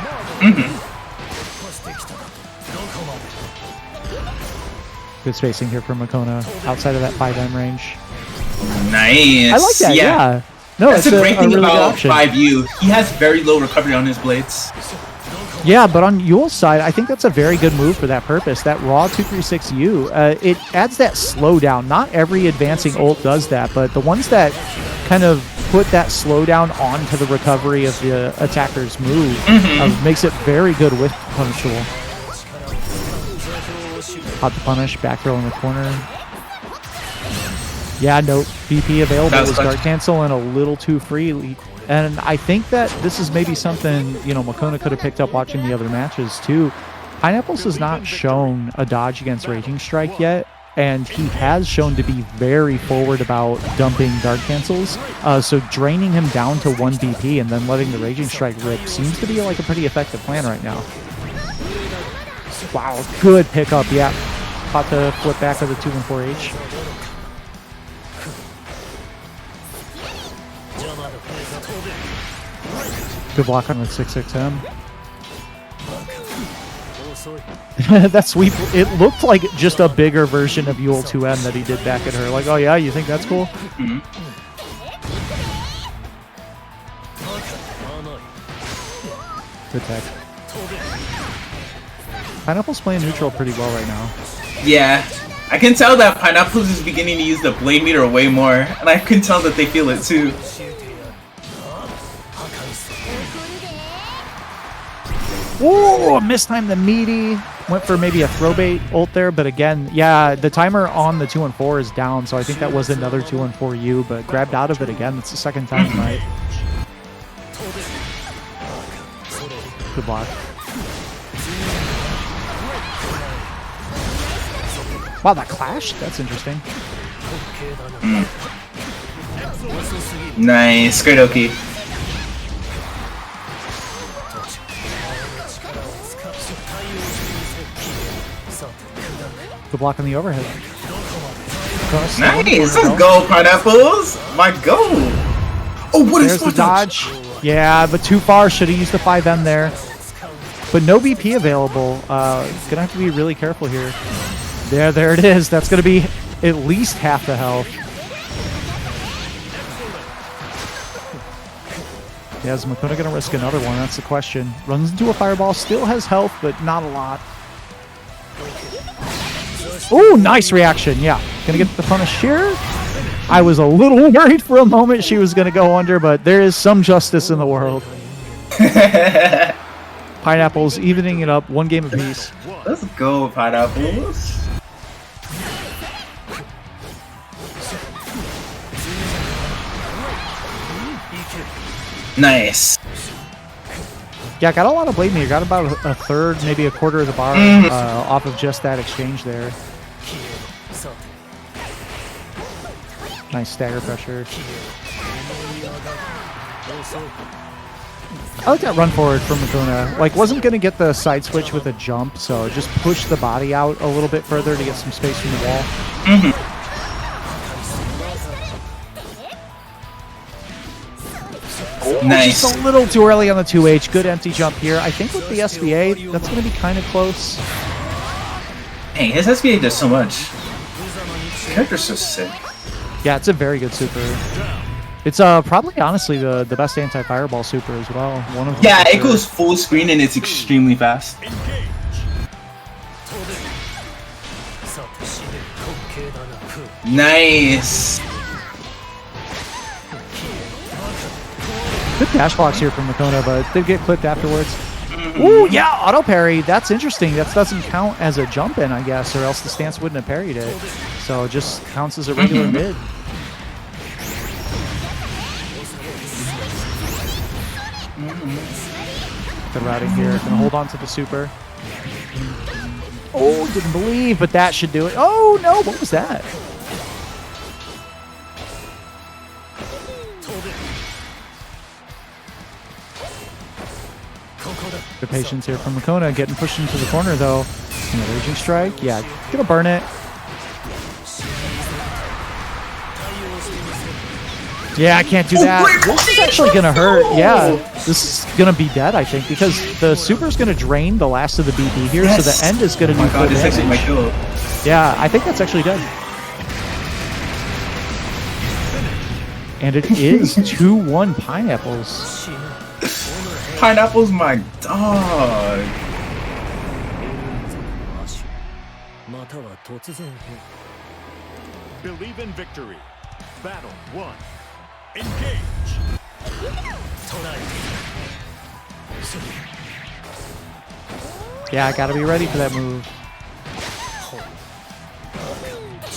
Good spacing here from Makona outside of that 5M range. Nice. I like that, yeah. No, That's it's the great thing really good about option. 5U. He has very low recovery on his blades. Yeah, but on Yule's side, I think that's a very good move for that purpose. That raw 236U, it adds that slowdown. Not every advancing ult does that, but the ones that kind of put that slowdown onto the recovery of the attacker's move makes it very good with punishable. Hot to punish, back throw in the corner. Yeah, no BP available. It was guard cancel and a little too free. And I think that this is maybe something, you know, Makona could have picked up watching the other matches too. Pineapples has not shown a dodge against Raging Strike yet. and he has shown to be very forward about dumping guard cancels. So draining him down to 1 BP and then letting the Raging Strike rip seems to be like a pretty effective plan right now. Wow, good pickup, yeah. Caught the flip back of the 214H. Good block on the 6-6M. That sweep, it looked like just a bigger version of Yule 2M that he did back at her. Like, oh yeah, you think that's cool? Good tech. Pineapple's playing neutral pretty well right now. Yeah, I can tell that Pineapples is beginning to use the blade meter way more, and I can tell that they feel it too. Whoa, mistimed the meaty. Went for maybe a throw bait ult there, but again, yeah, the timer on the 2-4 is down, so I think that was another 2-4U, but grabbed out of it again. That's the second time tonight. Good block. Wow, that clash? That's interesting. Nice, great Oki. Good block on the overhead. Nice, let's go, Pineapples! My goal! Oh, what is There's the dodge. Yeah, but too far. Should have used the 5M there. But no BP available. Gonna have to be really careful here. There it is. That's gonna be at least half the health. Yeah, is Makuna gonna risk another one? That's the question. Runs into a fireball, still has health, but not a lot. Oh, nice reaction. Yeah, gonna get the punish here. I was a little worried for a moment she was gonna go under, but there is some justice in the world. Pineapples evening it up, 1 game apiece. Let's go, Pineapples. Nice. Yeah, got a lot of blade meter. Got about a third, maybe a quarter of the bar off of just that exchange there. Nice stagger pressure. I like that run forward from Makuna. Like, wasn't going to get the side switch with a jump, so just push the body out a little bit further to get some space from the wall. Nice. Just a little too early on the 2H. Good empty jump here. I think with the SBA, that's going to be kind of close. Hey, his SBA does so much. The character's so sick. Yeah, it's a very good super. It's probably, honestly, the best anti-fireball super as well. One of them. Yeah, it goes full screen and it's extremely fast. Nice. Good dash blocks here from Makuna, but did get clipped afterwards. Ooh, yeah, auto parry. That's interesting. That doesn't count as a jump in, I guess, or else the stance wouldn't have parried it. So it just counts as a regular mid. Good routing here. Gonna hold on to the super. Oh, didn't believe, but that should do it. Oh, no, what was that? Good patience here from Makuna, getting pushed into the corner though. And the Raging Strike, yeah, gonna burn it. Yeah, I can't do that. This is actually gonna hurt. Yeah, this is gonna be dead, I think, because the super's gonna drain the last of the BP here, so the end is gonna do full this actually damage. might kill. Yeah, I think that's actually dead. And it is 2-1 Pineapples. Pineapple's my dog. Believe in victory. Battle 1. Engage. Yeah, I gotta be ready for that move.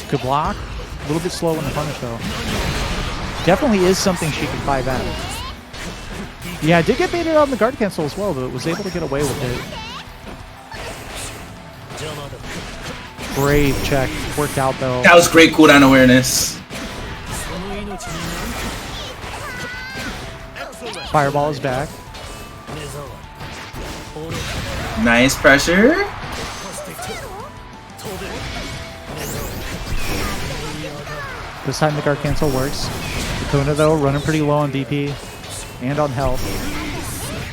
Good block. A little bit slow on the punish though. Definitely is something she can 5M. Yeah, I did get baited on the guard cancel as well, but was able to get away with it. Brave check. Worked out, though. That was great cooldown awareness. Fireball is back. Nice pressure. This time the guard cancel works. Makona, though, running pretty low on DP and on health.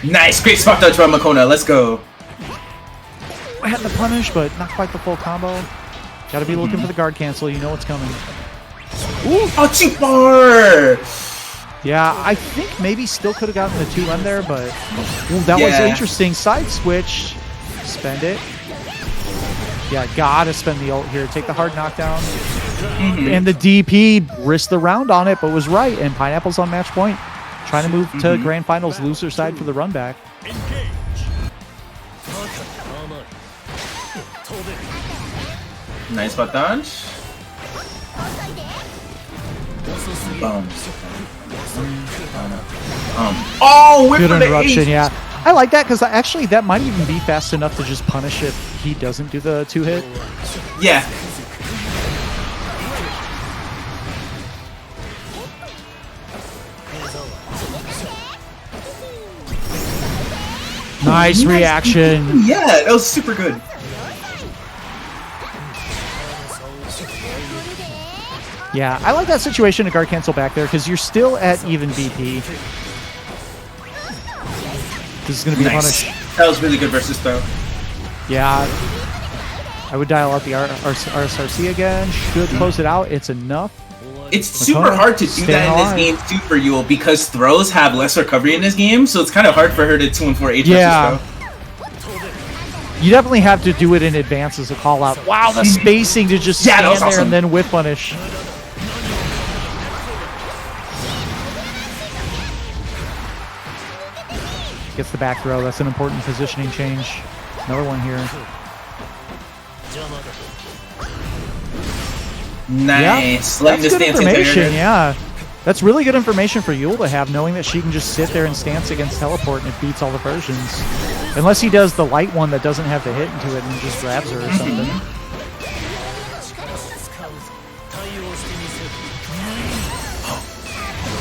Nice, great spot dodge from Makona. Let's go. I had the punish, but not quite the full combo. Gotta be looking for the guard cancel. You know what's coming. Ooh, oh, cheap bar! Yeah, I think maybe still could have gotten the 2M there, but ooh, that was interesting. Side switch. Spend it. Yeah, gotta spend the ult here. Take the hard knockdown. And the DP risked the round on it, but was right. And Pineapple's on match point. Trying to move to Grand Finals loser side for the run back. Nice spot dodge. Oh, whip Good for the interruption, ace. yeah. I like that because actually that might even be fast enough to just punish if he doesn't do the 2-hit. Yeah. Nice reaction. Yeah, that was super good. Yeah, I like that situation to guard cancel back there because you're still at even BP. This is going to be a punish. That was really good versus throw. Yeah. I would dial out the RSRC again. Should close it out. It's enough. It's super hard to do that in this game too for Yule because throws have less recovery in this game, so it's kind of hard for her to 2-4 H versus throw. You definitely have to do it in advance as a call out. Wow, the spacing to just stand there awesome. and then whip punish. Gets the back throw. That's an important positioning change. Another one here. Nice. Yeah, Letting that's the good stance information, into her. yeah. That's really good information for Yule to have, knowing that she can just sit there and stance against teleport and it beats all the versions. Unless he does the light one that doesn't have to hit into it and just grabs her or something.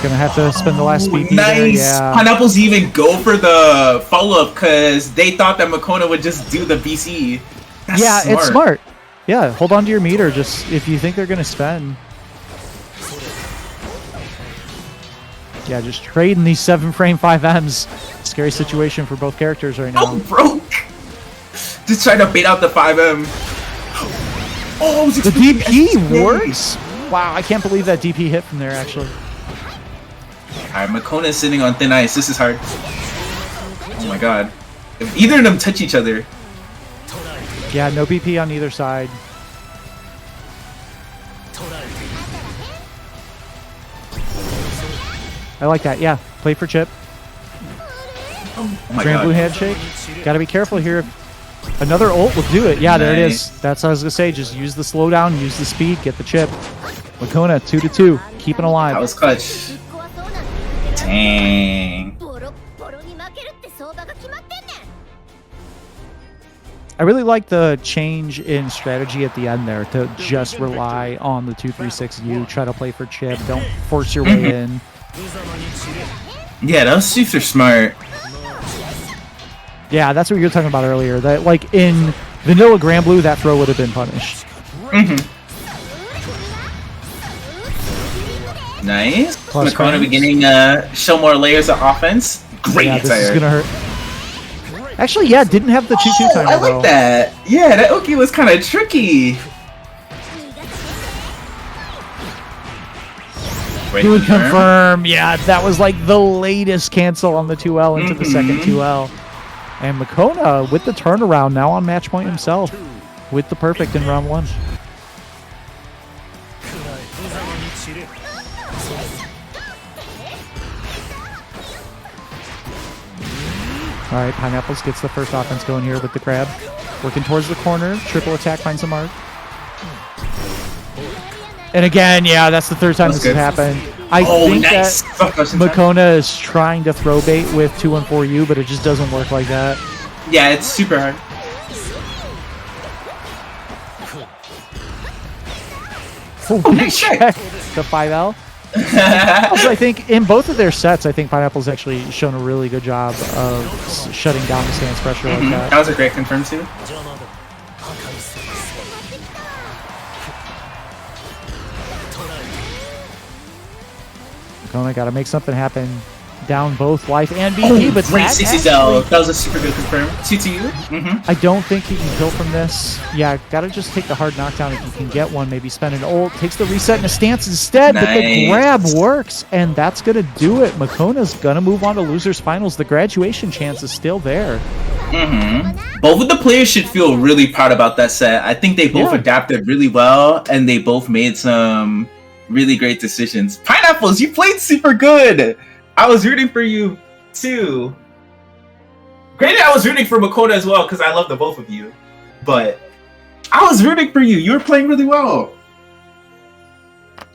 Gonna have to spend the last BP Nice. there, yeah. Pineapples even go for the follow-up because they thought that Makona would just do the BC. That's Yeah, smart. it's smart. Yeah, hold on to your meter just if you think they're gonna spend. Yeah, just trading these 7-frame 5Ms. Scary situation for both characters right now. Oh, broke. Just trying to bait out the 5M. Oh, The DP works? Wow, I can't believe that DP hit from there, actually. Alright, Makona's sitting on thin ice. This is hard. Oh my god. If either of them touch each other. Yeah, no BP on either side. I like that, yeah. Play for chip. Oh my Grand god. blue handshake. Gotta be careful here. Another ult will do it. Yeah, there it is. That's what I was gonna say. Just use the slowdown, use the speed, get the chip. Makona, 2-2. Keeping alive. That was clutch. Dang. I really like the change in strategy at the end there to just rely on the 2-3-6U. Try to play for chip. Don't force your way in. Yeah, that was super smart. Yeah, that's what you were talking about earlier. That like in vanilla Grand Blue, that throw would have been punished. Nice. Plus Makona frames. beginning show more layers of offense. Great Yeah, this is anti-air. gonna hurt. Actually, yeah, didn't have the 2-2 Oh, timer I like though. that. Yeah, that Oki was kind of tricky. Great Good confirm. Yeah, that was like the latest cancel on the 2L into the second 2L. And Makona with the turnaround now on match point himself with the perfect in round 1. All right, Pineapples gets the first offense going here with the grab. Working towards the corner. Triple attack finds a mark. And again, yeah, that's the third time That's this has good. happened. I think nice. that Makona is trying to throw bait with 2-1-4U, but it just doesn't work like that. Yeah, it's super hard. Big check to 5L. Also, I think in both of their sets, I think Pineapple's actually shown a really good job of shutting down the stance pressure like that. That was a great confirm too. Kona got to make something happen. Down both life and BP, but great that 60 that was a super good confirm. 2 to you. I don't think he can kill from this. Yeah, gotta just take the hard knockdown if you can get one. Maybe spend an ult, takes the reset in a stance instead, but the grab works, and that's gonna do it. Makona's gonna move on to losers finals. The graduation chance is still there. Both of the players should feel really proud about that set. I think they both adapted really well, and they both made some really great decisions. Pineapples, you played super good. I was rooting for you too. Granted, I was rooting for Makona as well because I love the both of you. But I was rooting for you. You were playing really well.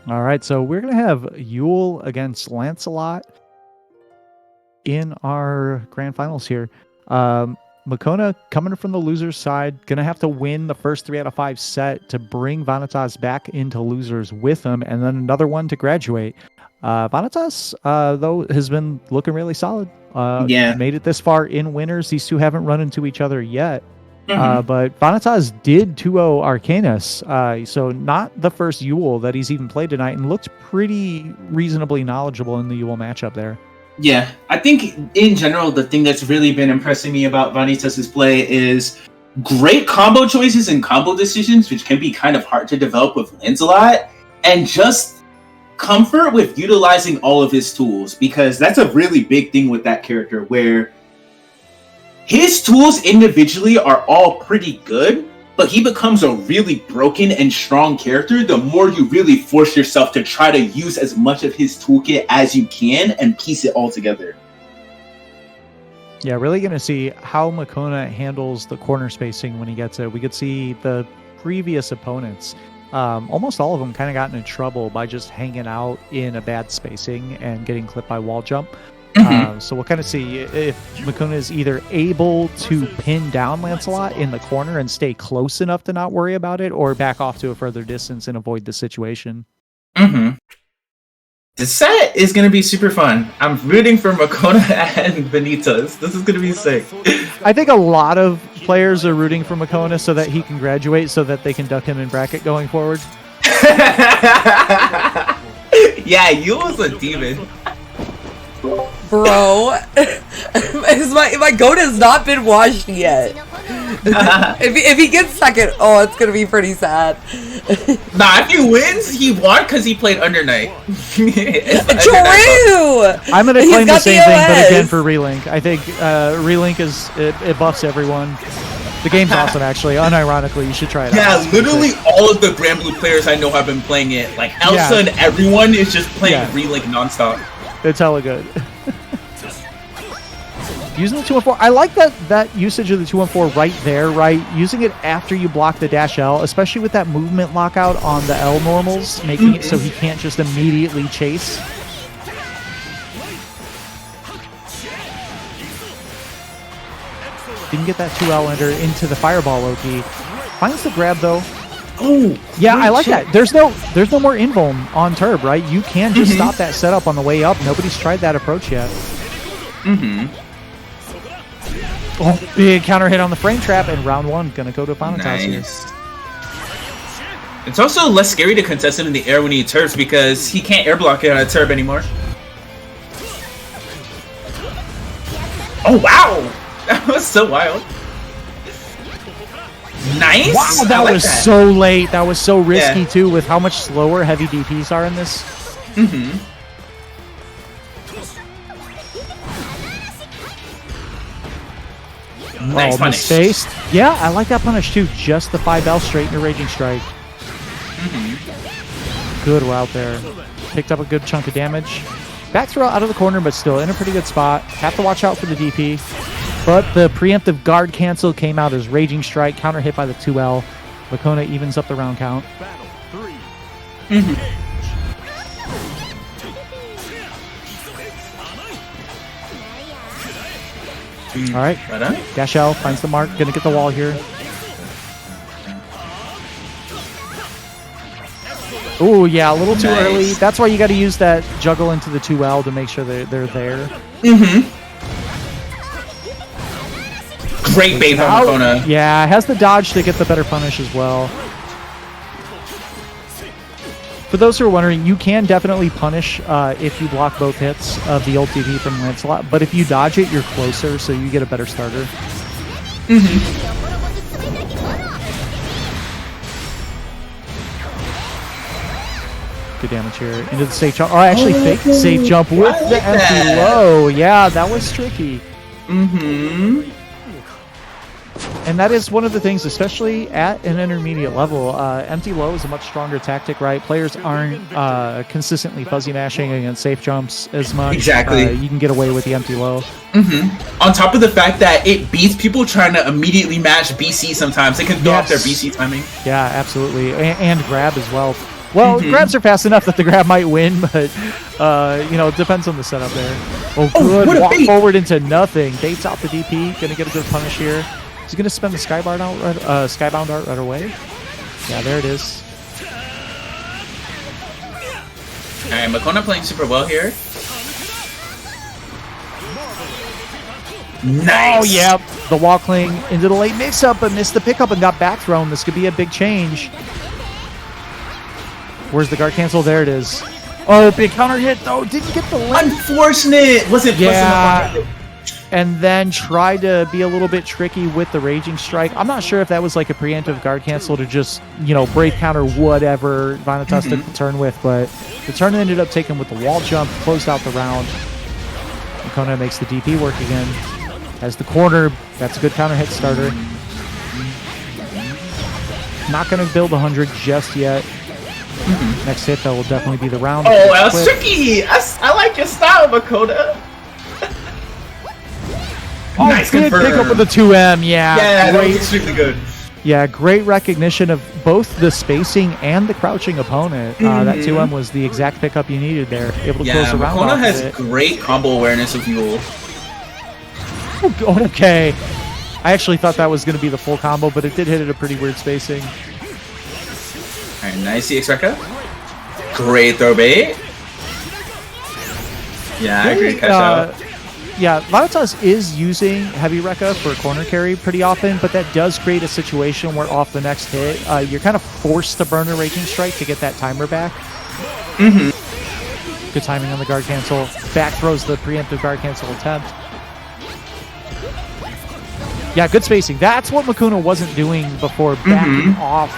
All right, so we're gonna have Yule against Lancelot in our grand finals here. Makona coming from the loser's side, gonna have to win the first 3 out of 5 set to bring Vanitas back into losers with him, and then another one to graduate. Vanitas, though, has been looking really solid. Made it this far in winners. These two haven't run into each other yet. But Vanitas did 2-0 Arcanus, so not the first Yule that he's even played tonight, and looked pretty reasonably knowledgeable in the Yule matchup there. Yeah, I think in general, the thing that's really been impressing me about Vanitas' play is great combo choices and combo decisions, which can be kind of hard to develop with Lancelot, and just comfort with utilizing all of his tools, because that's a really big thing with that character, where his tools individually are all pretty good, but he becomes a really broken and strong character the more you really force yourself to try to use as much of his toolkit as you can and piece it all together. Yeah, really going to see how Makona handles the corner spacing when he gets it. We could see the previous opponents, almost all of them kind of got into trouble by just hanging out in a bad spacing and getting clipped by wall jump. So we'll kind of see if Makona is either able to pin down Lancelot in the corner and stay close enough to not worry about it, or back off to a further distance and avoid the situation. The set is going to be super fun. I'm rooting for Makona and Vanitas. This is going to be sick. I think a lot of players are rooting for Makona so that he can graduate, so that they can duck him in bracket going forward. Yeah, you was a demon. Bro, my goat has not been washed yet. if he gets second, oh, it's gonna be pretty sad. Nah, if he wins, he won because he played Under Night. True! I'm gonna claim the same thing, but again for Relink. I think Relink it buffs everyone. The game's awesome, actually. Unironically, you should try it out. Yeah, literally all of the Grand Blue players I know have been playing it. Like Elsa and everyone is just playing Relink nonstop. It's hella good. Using the 2-1-4, I like that usage of the 2-1-4 right there, right? Using it after you block the dash L, especially with that movement lockout on the L normals, making it so he can't just immediately chase. Didn't get that 2L enter into the fireball Loki. Finds the grab though. Oh, yeah, I like that. There's no more invuln on Turb, right? You can just stop that setup on the way up. Nobody's tried that approach yet. Oh, big counter hit on the frame trap, and round 1 gonna go to Vanitas here. It's also less scary to contest him in the air when he turfs because he can't air block it on a turb anymore. Oh wow! That was so wild. Nice! Wow, that was so late. That was so risky too, with how much slower heavy DPs are in this. Nice punish. Spaced. Yeah, I like that punish too. Just the 5L straight into Raging Strike. Good route there. Picked up a good chunk of damage. Back throw out of the corner, but still in a pretty good spot. Have to watch out for the DP. But the preemptive guard cancel came out as Raging Strike, counter hit by the 2L. Makona evens up the round count. All right. Dash L finds the mark. Gonna get the wall here. Oh, yeah, a little too Nice. early. That's why you got to use that juggle into the 2L to make sure they're there. Great bait from Makona. Yeah, has the dodge to get the better punish as well. For those who are wondering, you can definitely punish if you block both hits of the ult TP from Lancelot, but if you dodge it, you're closer, so you get a better starter. Good damage here. Into the safe jump. Oh, I actually faked the safe jump with the empty low. Yeah, that was tricky. And that is one of the things, especially at an intermediate level. Empty low is a much stronger tactic, right? Players aren't consistently fuzzy mashing against safe jumps as much. Exactly. You can get away with the empty low. On top of the fact that it beats people trying to immediately match BC sometimes. They can throw off their BC timing. Yeah, absolutely. And grab as well. Well, grabs are fast enough that the grab might win, but, you know, it depends on the setup there. Oh, good. what a Walk bait. forward into nothing. Baits out the DP. Gonna get a good punish here. Is he gonna spend the Skybound art right away? Yeah, there it is. Alright, Makona playing super well here. Nice. Oh, yeah. The wall cling into the late mix-up, but missed the pickup and got back thrown. This could be a big change. Where's the guard cancel? There it is. Oh, big counter hit, though. Didn't get the link. Unfortunate. Wasn't Yeah. And then tried to be a little bit tricky with the Raging Strike. I'm not sure if that was like a preemptive guard cancel to just, you know, break counter whatever Vanitas took the turn with, but the turn ended up taking with the wall jump, closed out the round. Makona makes the DP work again. Has the corner. That's a good counter hit starter. Not going to build 100 just yet. Next hit, that will definitely be the round. Oh, that was tricky. I like your style, Makona. Oh, Nice good confirm. pick up with the 2M. Yeah, Yeah, that great. was extremely good. Yeah, great recognition of both the spacing and the crouching opponent. That 2M was the exact pickup you needed there. Able to close Yeah, the round Makona off has with it. great combo awareness of Yule. Oh, okay. I actually thought that was going to be the full combo, but it did hit at a pretty weird spacing. Alright, nice CX Rekka. Great throw bait. Yeah, great catch out. Yeah, Vanitas is using heavy Rekka for corner carry pretty often, but that does create a situation where off the next hit, you're kind of forced to burn a Raging Strike to get that timer back. Good timing on the guard cancel. Back throws the preemptive guard cancel attempt. Yeah, good spacing. That's what Makuna wasn't doing before, backing off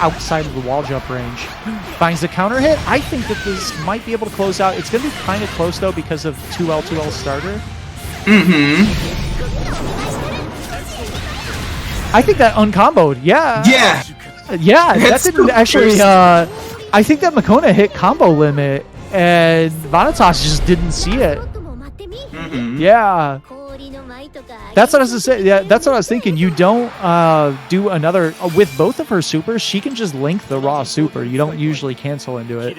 outside of the wall jump range. Finds the counter hit. I think that this might be able to close out. It's going to be kind of close, though, because of 2L starter. I think that uncomboed. Yeah. Yeah. Yeah, that That's didn't the actually... first- I think that Makona hit combo limit, and Vanitas just didn't see it. Yeah. That's what I was saying. Yeah, that's what I was thinking. You don't do another with both of her supers. She can just link the raw super. You don't usually cancel into it.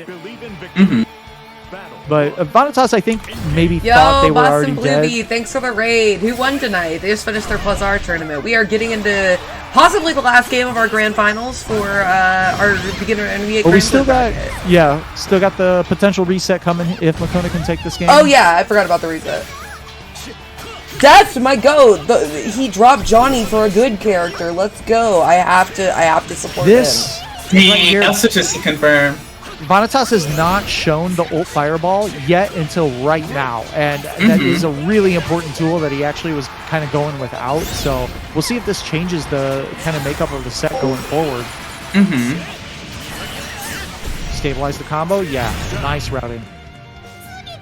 But Vanitas, I think, maybe thought they Yo, were already Boston Blue dead. Bee, thanks for the raid. Who won tonight? They just finished their Plus R tournament. We are getting into possibly the last game of our grand finals for our beginner NBA. But we Grand still Slam got, bracket. yeah, still got the potential reset coming if Makona can take this game. Oh yeah, I forgot about the reset. That's my goat. He dropped Johnny for a good character. Let's go. I have to support This him. right here, Also just to confirm. Vanitas has not shown the ult fireball yet until right now, and that is a really important tool that he actually was kind of going without. So we'll see if this changes the kind of makeup of the set going forward. Stabilize the combo. Yeah, nice routing.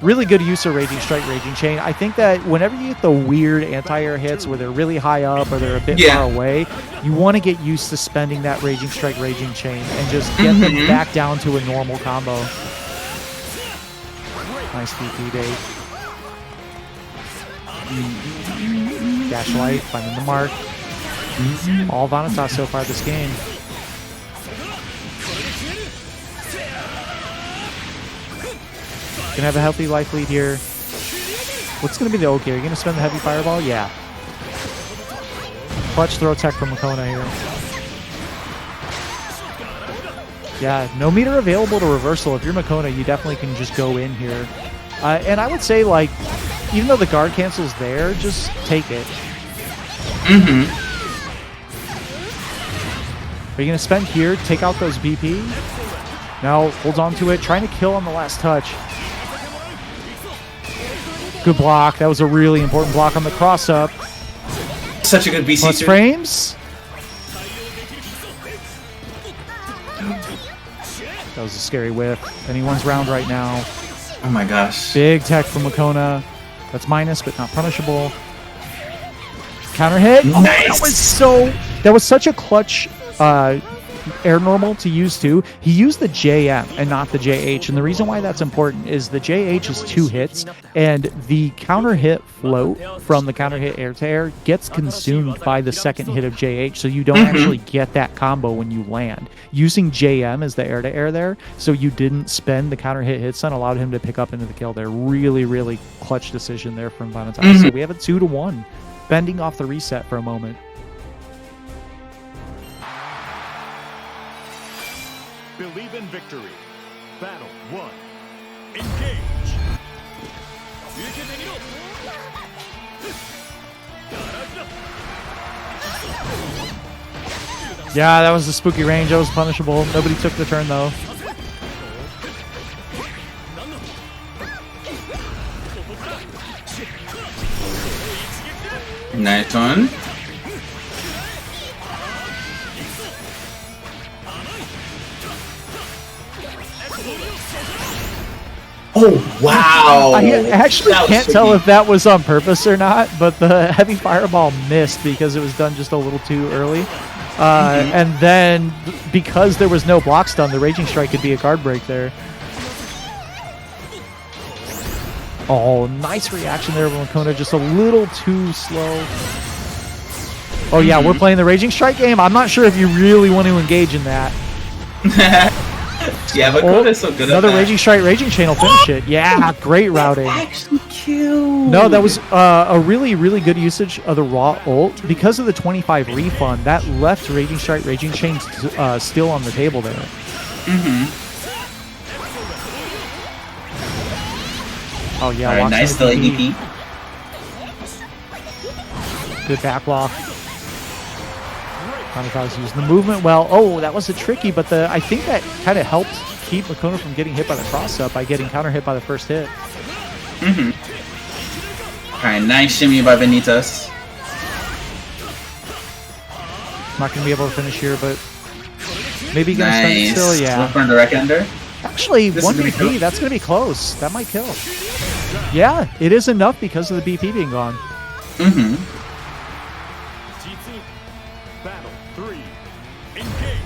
Really good use of Raging Strike, Raging Chain. I think that whenever you get the weird anti-air hits where they're really high up or they're a bit far away, you want to get used to spending that Raging Strike, Raging Chain and just get them back down to a normal combo. Nice DP bait. Dash light, finding the mark. All Vanitas so far this game. Gonna have a healthy life lead here. What's gonna be the ult here? Are you gonna spend the heavy fireball? Yeah. Clutch throw tech from Makona here. Yeah, no meter available to reversal. If you're Makona, you definitely can just go in here. And I would say, like, even though the guard cancel's there, just take it. Mm-hmm. Are you going to spend here, take out those BP? Now holds on to it, trying to kill on the last touch. Good block. That was a really important block on the cross-up. Such a good BC. Plus frames. That was a scary whiff. Anyone's round right now. Oh my gosh. Big tech from Makona. That's minus, but not punishable. Counter hit. Oh, Nice. that was such a clutch air normal to use too. He used the JM and not the JH, and the reason why that's important is the JH is 2 hits, and the counter hit float from the counter hit air to air gets consumed by the second hit of JH, so you don't actually get that combo when you land. Using JM as the air to air there, so you didn't spend the counter hit stun, allowed him to pick up into the kill there. Really, really clutch decision there from Vanatas. So we have a 2-1, bending off the reset for a moment. Believe in victory. Battle 1. Engage. Yeah, that was the spooky range. That was punishable. Nobody took the turn, though. Nice one. Oh, wow. I actually That was can't tell tricky. if that was on purpose or not, but the heavy fireball missed because it was done just a little too early. And then because there was no block stun, the Raging Strike could be a guard break there. Oh, nice reaction there from Makona, just a little too slow. Oh yeah, we're playing the Raging Strike game. I'm not sure if you really want to engage in that. Yeah, but Koda's so good at Another that. Raging Strike, Raging Chain will finish it. Yeah, great routing. Actually killed. No, that was a really, really good usage of the raw ult. Because of the 25 refund, that left Raging Strike, Raging Chain still on the table there. Oh yeah, Alright, locks nice in still the ADP. Good back block. Kamikaze using the movement well. Oh, that was a tricky, but I think that kind of helped keep Makona from getting hit by the cross-up by getting counter hit by the first hit. Alright, nice shimmy by Vanitas. Not going to be able to finish here, but maybe going to spend it Nice. still, yeah. Look for the direct ender. Actually, This is 1 gonna BP, kill. that's going to be close. That might kill. Yeah, it is enough because of the BP being gone. Battle 3. Engage.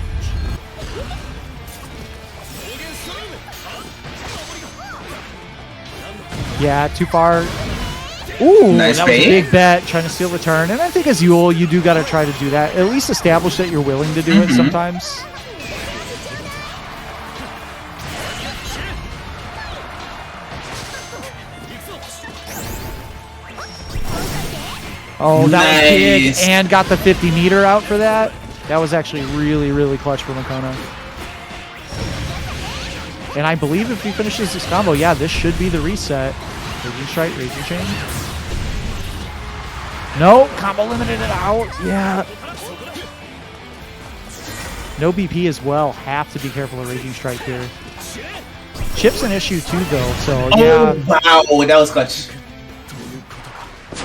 Yeah, too far. Ooh, Nice that was a bait. big bet, trying to steal the turn. And I think as Yule, you do got to try to do that. At least establish that you're willing to do it sometimes. Oh, that was big, Nice. and got the 50 meter out for that. That was actually really, really clutch for Makona. And I believe if he finishes this combo, yeah, this should be the reset. Raging Strike, Raging Chain. No, combo limited it out. Yeah. No BP as well. Have to be careful of Raging Strike here. Chip's an issue too, though. So yeah. Oh, wow, that was clutch.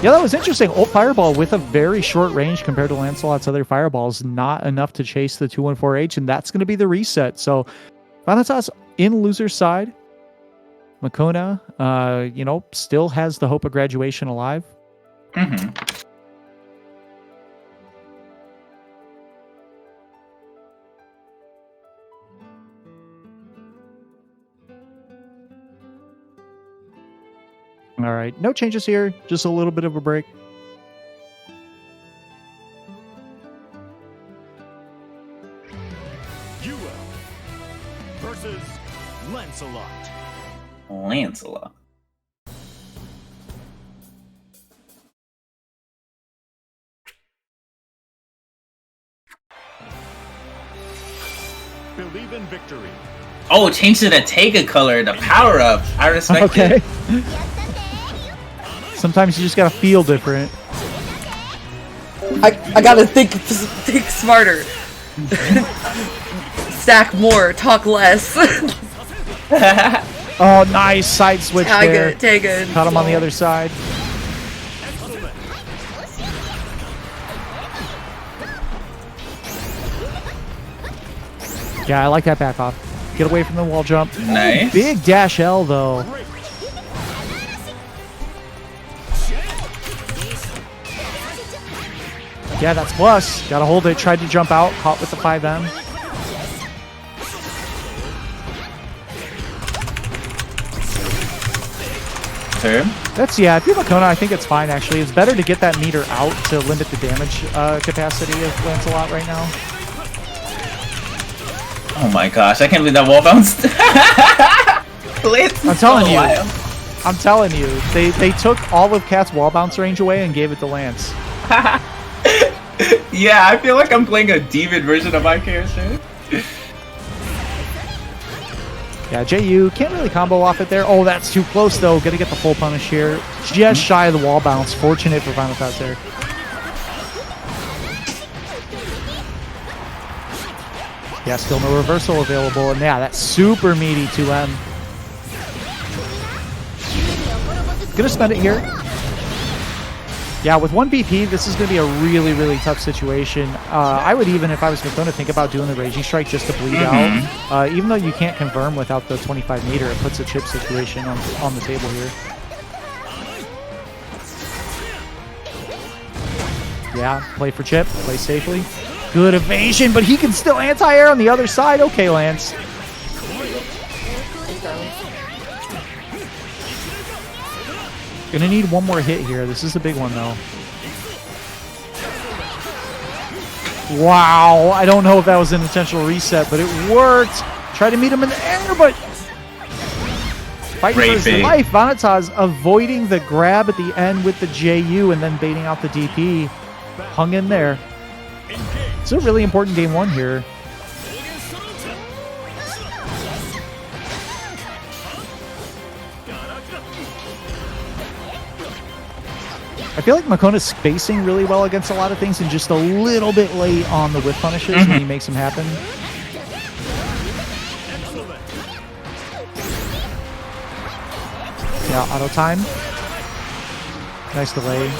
Yeah, that was interesting. Ult Fireball with a very short range compared to Lancelot's other fireballs. Not enough to chase the 214H, and that's going to be the reset. So, Vanatas in loser's side. Makona, still has the hope of graduation alive. All right, no changes here. Just a little bit of a break. UL versus Lancelot. Lancelot. Believe in victory. Oh, change to the Tega color, the power up. I respect Okay. it. Sometimes you just gotta feel different. I gotta think smarter. Stack more, talk less. Oh, nice side switch there. Take it. Caught him on the other side. Yeah, I like that back off. Get away from the wall jump. Nice. Big dash L though. Yeah, that's plus. Gotta hold it. Tried to jump out. Caught with the 5M. Turn. That's, yeah, if you have Makona, I think it's fine, actually. It's better to get that meter out to limit the damage capacity of Lancelot right now. Oh my gosh, I can't believe that wall bounced. I'm telling you. I'm telling you. They took all of Cat's wall bounce range away and gave it to Lance. Yeah, I feel like I'm playing a demon version of my character. Yeah, JU can't really combo off it there. Oh, that's too close, though. Gonna get the full punish here. Just shy of the wall bounce. Fortunate for Final Thoughts there. Yeah, still no reversal available. And yeah, that's super meaty 2M. Gonna spend it here. Yeah, with 1 BP, this is going to be a really, really tough situation. I would even, if I was going to think about doing the Raging Strike just to bleed out. Even though you can't confirm without the 25 meter, it puts a chip situation on the table here. Yeah, play for chip, play safely. Good evasion, but he can still anti-air on the other side. Okay, Lance. Gonna need one more hit here. This is a big one, though. Wow, I don't know if that was an intentional reset, but it worked. Tried to meet him in the air, but fighting for his life. Vanitas avoiding the grab at the end with the JU and then baiting out the DP. Hung in there. It's a really important game one here. I feel like Makona's spacing really well against a lot of things and just a little bit late on the whiff punishes when he makes them happen. Yeah, auto time. Nice delay.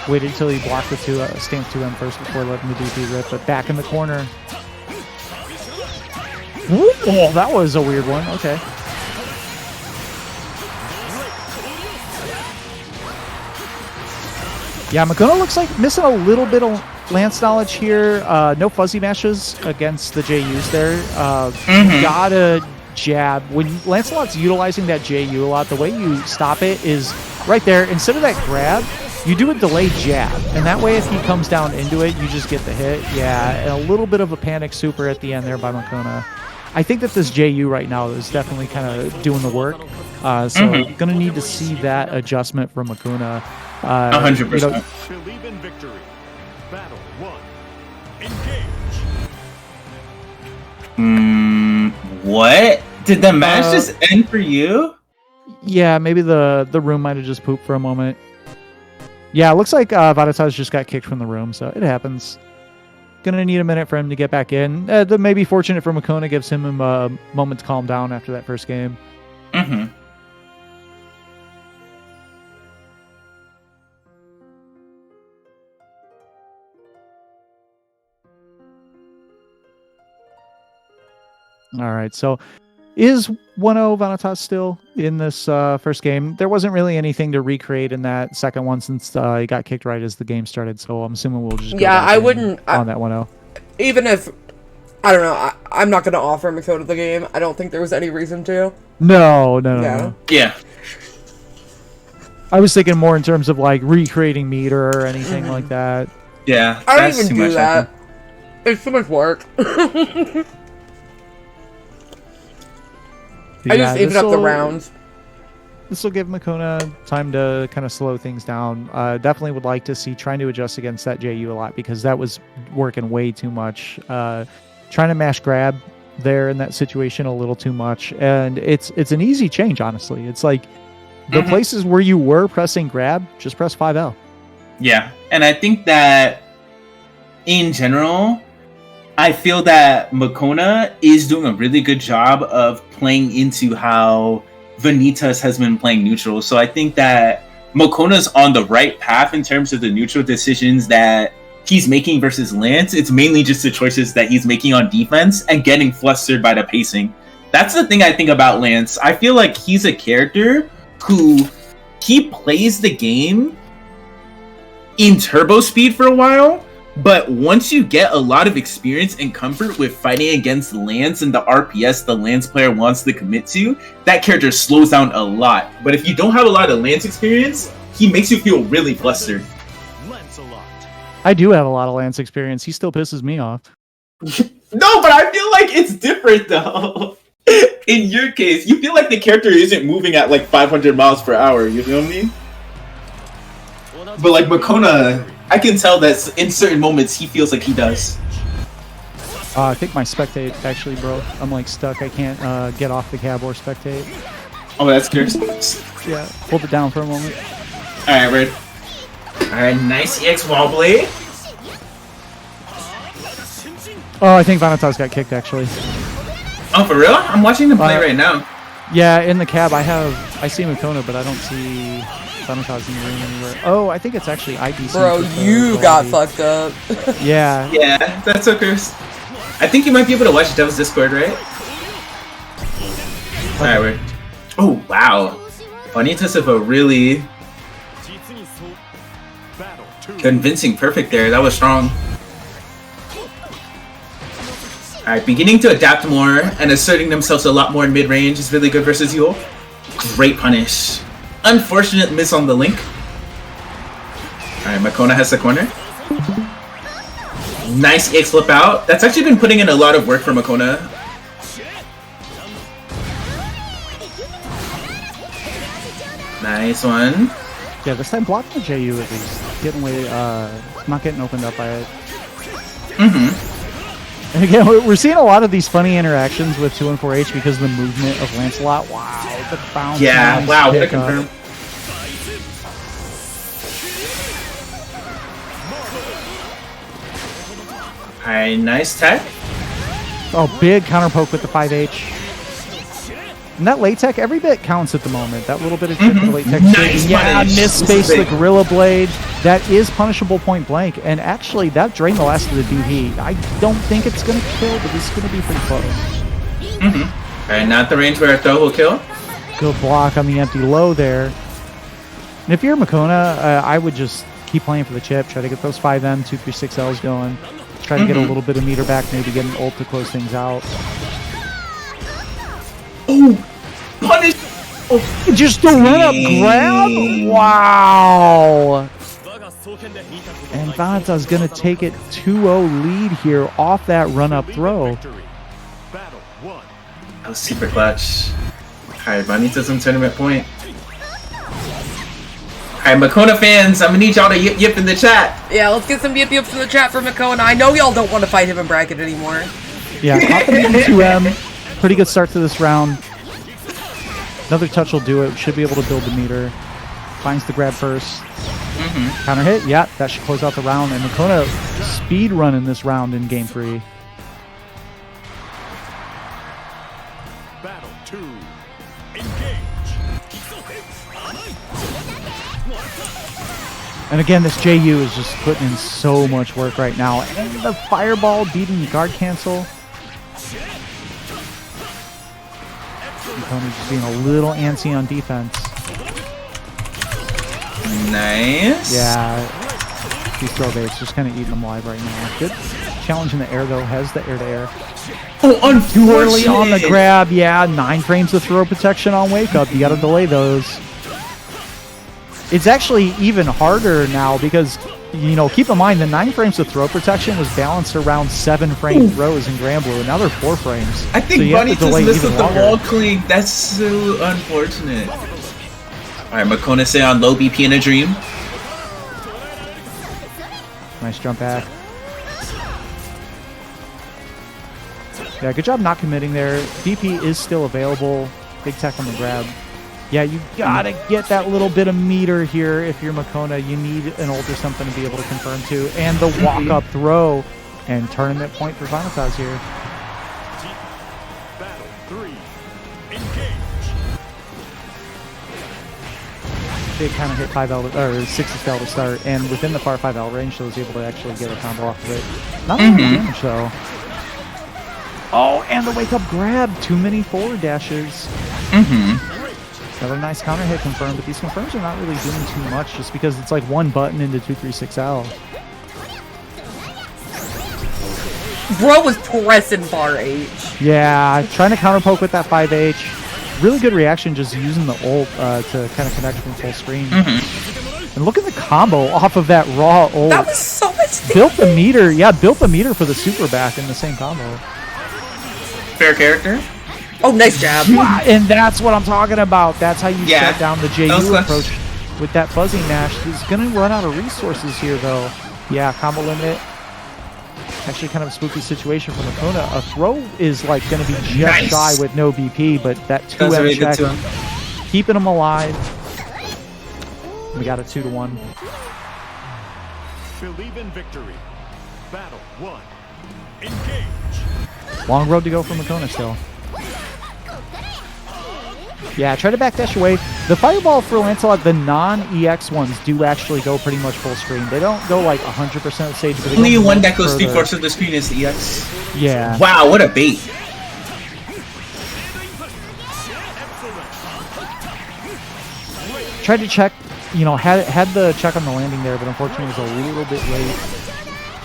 Waited until he blocked the stance 2M first before letting the DP rip, but back in the corner. Ooh, oh, that was a weird one. Okay. Yeah, Makona looks like missing a little bit of Lance knowledge here. No fuzzy mashes against the JUs there. Gotta jab. When Lancelot's utilizing that JU a lot, the way you stop it is right there. Instead of that grab, you do a delayed jab. And that way, if he comes down into it, you just get the hit. Yeah, and a little bit of a panic super at the end there by Makona. I think that this JU right now is definitely kind of doing the work. So gonna need to see that adjustment from Makona. 100%. Believe in victory. Battle 1. Engage. What? Did the match just end for you? Yeah, maybe the room might have just pooped for a moment. Yeah, it looks like Vanitas just got kicked from the room, so it happens. Gonna need a minute for him to get back in. The maybe fortunate for Makona gives him a moment to calm down after that first game. All right, so is 1-0 Vanitas still in this first game? There wasn't really anything to recreate in that second one since he got kicked right as the game started, so I'm assuming we'll just go I wouldn't on that 1-0. Even if I don't know, I'm not gonna offer Makona the game. I don't think there was any reason to. No. Yeah. I was thinking more in terms of like recreating meter or anything like that. Yeah. I don't even do that. It's too much work. I just even up the rounds. This will give Makona time to kind of slow things down. Definitely would like to see trying to adjust against that JU a lot because that was working way too much. Trying to mash grab there in that situation a little too much, and it's an easy change, honestly. It's like the places where you were pressing grab, just press 5L. Yeah, and I think that in general, I feel that Makona is doing a really good job of playing into how Vanitas has been playing neutral. So I think that Makona's on the right path in terms of the neutral decisions that he's making versus Lance. It's mainly just the choices that he's making on defense and getting flustered by the pacing. That's the thing I think about Lance. I feel like he's a character who he plays the game in turbo speed for a while, but once you get a lot of experience and comfort with fighting against Lance and the RPS the Lance player wants to commit to, that character slows down a lot. But if you don't have a lot of Lance experience, he makes you feel really flustered. I do have a lot of Lance experience. He still pisses me off. No, but I feel like it's different though. In your case, you feel like the character isn't moving at like 500 miles per hour, you feel me? But like Makona, I can tell that in certain moments he feels like he does. I think my spectate actually broke. I'm like stuck. I can't get off the cab or spectate. Oh, that's good. Yeah, hold it down for a moment. Alright, Red. Alright, nice EX wall blade. Oh, I think Vanitas got kicked actually. Oh, for real? I'm watching them play right now. Yeah, in the cab I see Makona, but I don't see Vanitas in the room anywhere. Oh, I think it's actually IDC. Bro, you got fucked up. Yeah. Yeah, that's okay. I think you might be able to watch Devil's Discord, right? Alright, we're... Oh, wow. Vanitas have a really convincing perfect there. That was strong. Alright, beginning to adapt more and asserting themselves a lot more in mid-range is really good versus Yule. Great punish. Unfortunate miss on the link. Alright, Makona has the corner. Nice EX flip out. That's actually been putting in a lot of work for Makona. Nice one. Yeah, this time block the JU at least. Getting away, not getting opened up by it. And again, we're seeing a lot of these funny interactions with 2 and 4H because of the movement of Lancelot. Wow, the bounce. Yeah, nice wow, what a pick up. confirm. Alright, nice tech. Oh, big counter poke with the 5H. And that late tech, every bit counts at the moment. That little bit of chip in the late tech. Nice yeah, punish. miss space the Gorilla Blade. That is punishable point blank. And actually, that drained the last of the DP. I don't think it's going to kill, but it's going to be pretty close. Alright, not the range where a throw will kill. Good block on the empty low there. And if you're Makona, I would just keep playing for the chip. Try to get those 5M, 236Ls going. Try to get a little bit of meter back, maybe get an ult to close things out. Oh, punish! Oh, just the run-up grab? Wow! And Vanitas going to take it 2-0 lead here off that run-up throw. That was super clutch. Alright, Vanitas on tournament point. Alright, Makona fans, I'm gonna need y'all to yip in the chat. Yeah, let's get some yips in the chat for Makona. I know y'all don't want to fight him in bracket anymore. Yeah, off the medium 2M. Pretty good start to this round. Another touch will do it. Should be able to build the meter. Finds the grab first. Counter hit. Yeah, that should close out the round. And Makona speed run in this round in game 3. Battle 2. Engage. And again, this JU is just putting in so much work right now. And the fireball beating the guard cancel. Makona just being a little antsy on defense. Nice. Yeah, these throw baits just kind of eating them alive right now. Good challenge in the air though. Has the air to air. Oh, Too early on the grab. Yeah, 9 frames of throw protection on wake up. You got to delay those. It's actually even harder now because, you know, keep in mind the 9 frames of throw protection was balanced around 7 frame throws in Grand Blue, and now they're 4 frames. I think so Bunny just missed with the longer. wall clink. That's so unfortunate. Alright, Makona say on low BP in a dream. Nice jump back. Yeah, good job not committing there. BP is still available. Big tech on the grab. Yeah, you gotta get that little bit of meter here if you're Makona. You need an ult or something to be able to confirm to. And the walk-up throw and tournament point for Vanitas here. Battle 3. Engage. Big kind of hit 5L or 6 spell to start, and within the far 5L range, so was able to actually get a combo off of it. Not a lot of damage though. Oh, and the wake up grab. Too many forward dashes. Another nice counter hit confirmed, but these confirms are not really doing too much just because it's like one button into 236L. Bro was pressing bar H. Yeah, trying to counter poke with that 5H. Really good reaction just using the ult to kind of connect from full screen. And look at the combo off of that raw ult. That was so much damage. Built the meter, yeah, built the meter for the super back in the same combo. Fair character. Oh, nice jab. And that's what I'm talking about. That's how you Yeah. shut down the That JU was close. approach with that fuzzy mash. He's going to run out of resources here, though. Yeah, combo limit. Actually, kind of a spooky situation from Makona. A throw is like going to be just Nice. shy with no BP, but that That was 2M really good check, to him. keeping him alive. We got a 2-1. Believe in victory. Battle 1. Engage. Long road to go for Makona still. Yeah, try to backdash away. The Fireball for Lancelot, the non-EX ones do actually go pretty much full screen. They don't go like 100% of the stage, but they Only go one much that goes further. 3/4 of the screen is the EX. Yeah. Wow, what a bait. Tried to check, you know, had the check on the landing there, but unfortunately it was a little bit late.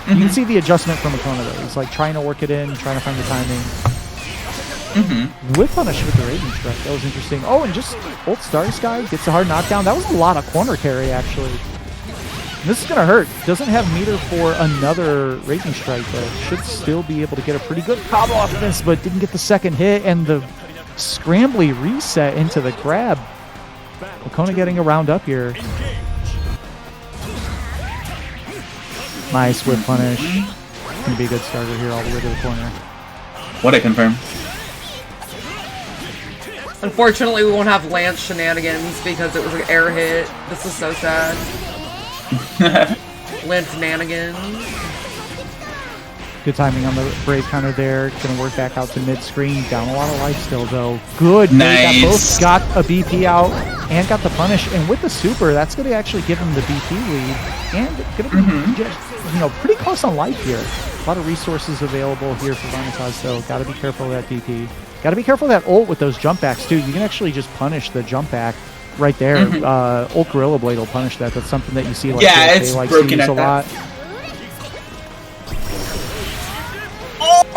You can see the adjustment from Makona though. He's like trying to work it in, trying to find the timing. Whip punish with the Raging Strike. That was interesting. Oh, and just ult Starry Sky gets a hard knockdown. That was a lot of corner carry actually. And this is gonna hurt. Doesn't have meter for another Raging Strike though. Should still be able to get a pretty good combo off of this, but didn't get the second hit, and the scrambly reset into the grab. Makona getting a round up here. Nice whip punish. Gonna be a good starter here all the way to the corner. What a confirm. Unfortunately, we won't have Lance shenanigans because it was an air hit. This is so sad. Lance shenanigans. Good timing on the Brave counter there. Gonna work back out to mid-screen. Down a lot of life still, though. Good. They Nice. got both got a BP out and got the punish. And with the super, that's gonna actually give him the BP lead. And gonna be just, you know, pretty close on life here. A lot of resources available here for Vanitas, so gotta be careful of that DP. Gotta be careful of that ult with those jump backs, too. You can actually just punish the jump back right there. Ult Gorilla Blade will punish that. That's something that you see like Yeah, JK it's likes broken to use at a that. lot.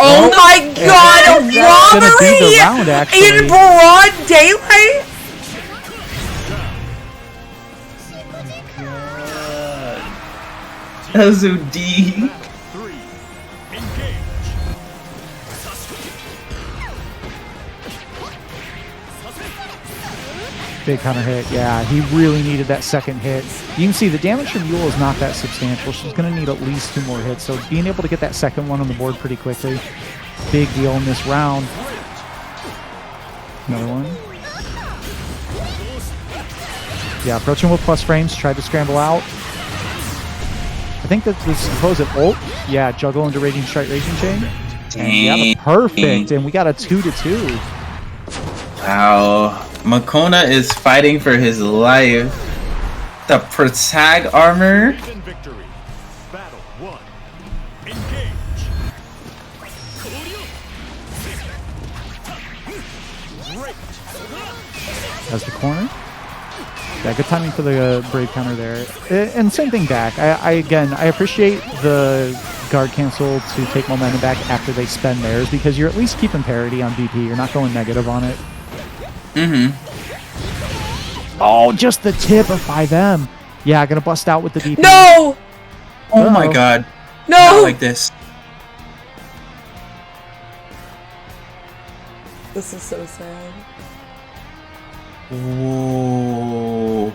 Oh my god, a That's gonna be the robbery round, actually. in broad daylight? SOD. 3. Engage. Big counter hit. Yeah, he really needed that second hit. You can see the damage from Yule is not that substantial. She's going to need at least 2 more hits. So being able to get that second one on the board pretty quickly, big deal in this round. Another one. Yeah, approaching with plus frames. Tried to scramble out. I think that the supposed ult. Yeah, juggle into Raging Strike, Raging Chain. And yeah, the perfect. And we got a 2-2. Wow. Makona is fighting for his life. The Protag armor. Believe in victory. Battle 1. Engage. Great. As the corner. Yeah, good timing for the Brave counter there. And same thing back. Again, I appreciate the guard cancel to take momentum back after they spend theirs because you're at least keeping parity on BP. You're not going negative on it. Oh, just the tip of 5M. Yeah, gonna bust out with the BP. No! Oh my god. No! Not like this. This is so sad. Ooh.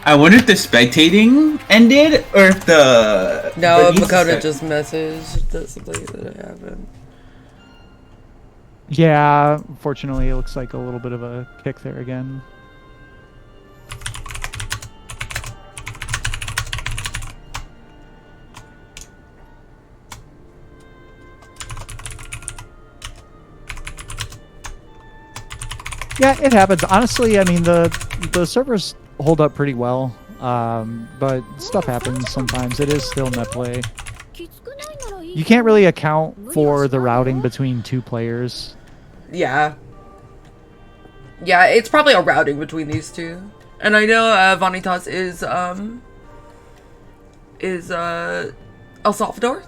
I wonder if the spectating ended or if the. No, but Makona just messaged that something that happened. Yeah, unfortunately, it looks like a little bit of a kick there again. Yeah, it happens. Honestly, I mean, the servers hold up pretty well, but stuff happens sometimes. It is still net play. You can't really account for the routing between two players. Yeah. Yeah, it's probably a routing between these two. And I know Vanitas is El Salvador?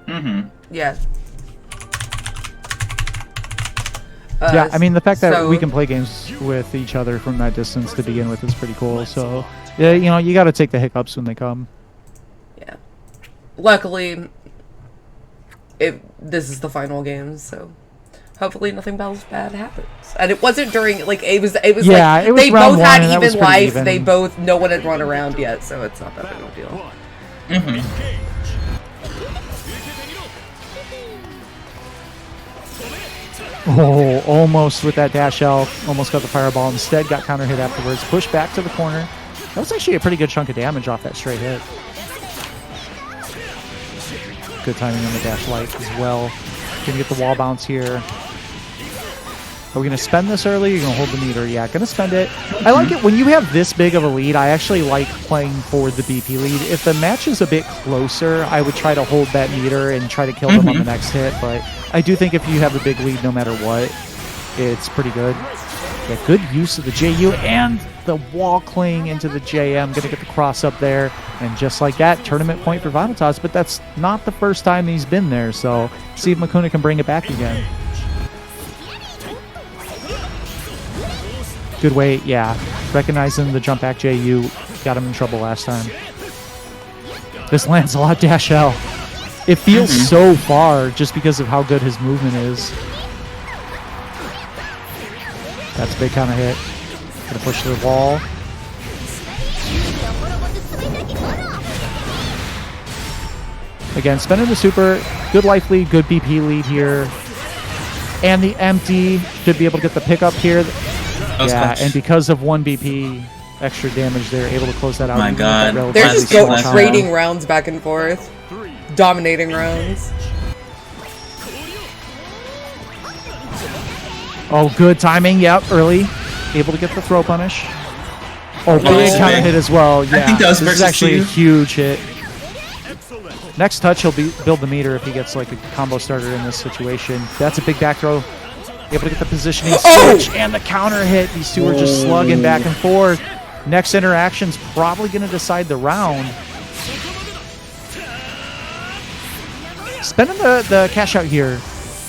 Mm-hmm. Yeah. Yeah, I mean, the fact that so- we can play games with each other from that distance to begin with is pretty cool. So, yeah, you know, you got to take the hiccups when they come. Yeah. Luckily, this is the final game, so hopefully nothing bad happens. And it wasn't during, like, it was Yeah, like, it was they round both had one, and that was even pretty life, even. they both, no one had run around yet, so it's not that big of a deal. Mm-hmm. Oh, almost with that dash L. Almost got the fireball. Instead, got counter hit afterwards. Pushed back to the corner. That was actually a pretty good chunk of damage off that straight hit. Good timing on the dash light as well. Gonna get the wall bounce here. Are we going to spend this early? You're going to hold the meter. Yeah, going to spend it. I like it. When you have this big of a lead, I actually like playing for the BP lead. If the match is a bit closer, I would try to hold that meter and try to kill them on the next hit. But I do think if you have a big lead, no matter what, it's pretty good. Yeah, good use of the JU and the wall cling into the JM. Going to get the cross up there. And just like that, tournament point for Vanitas. But that's not the first time he's been there. So see if Makuna can bring it back again. Good weight, yeah. Recognizing the jump back JU got him in trouble last time. This Lancelot dash L. It feels so far just because of how good his movement is. That's a big counter hit. Gonna push to the wall. Again, spending the super. Good life lead, good BP lead here. And the empty should be able to get the pickup here. Yeah, and because of 1 BP extra damage, they're able to close that out. My God. They're just Relatively small trading rounds back and forth. Dominating rounds. Oh, good timing. Yep, early. Able to get the throw punish. Oh, big counter hit as well. Yeah, I think that was this is versus actually you. a huge hit. Next touch, he'll build the meter if he gets like a combo starter in this situation. That's a big back throw. Able to get the positioning switch and the counter hit. These two are just slugging back and forth. Next interaction's probably going to decide the round. Spending the cash out here.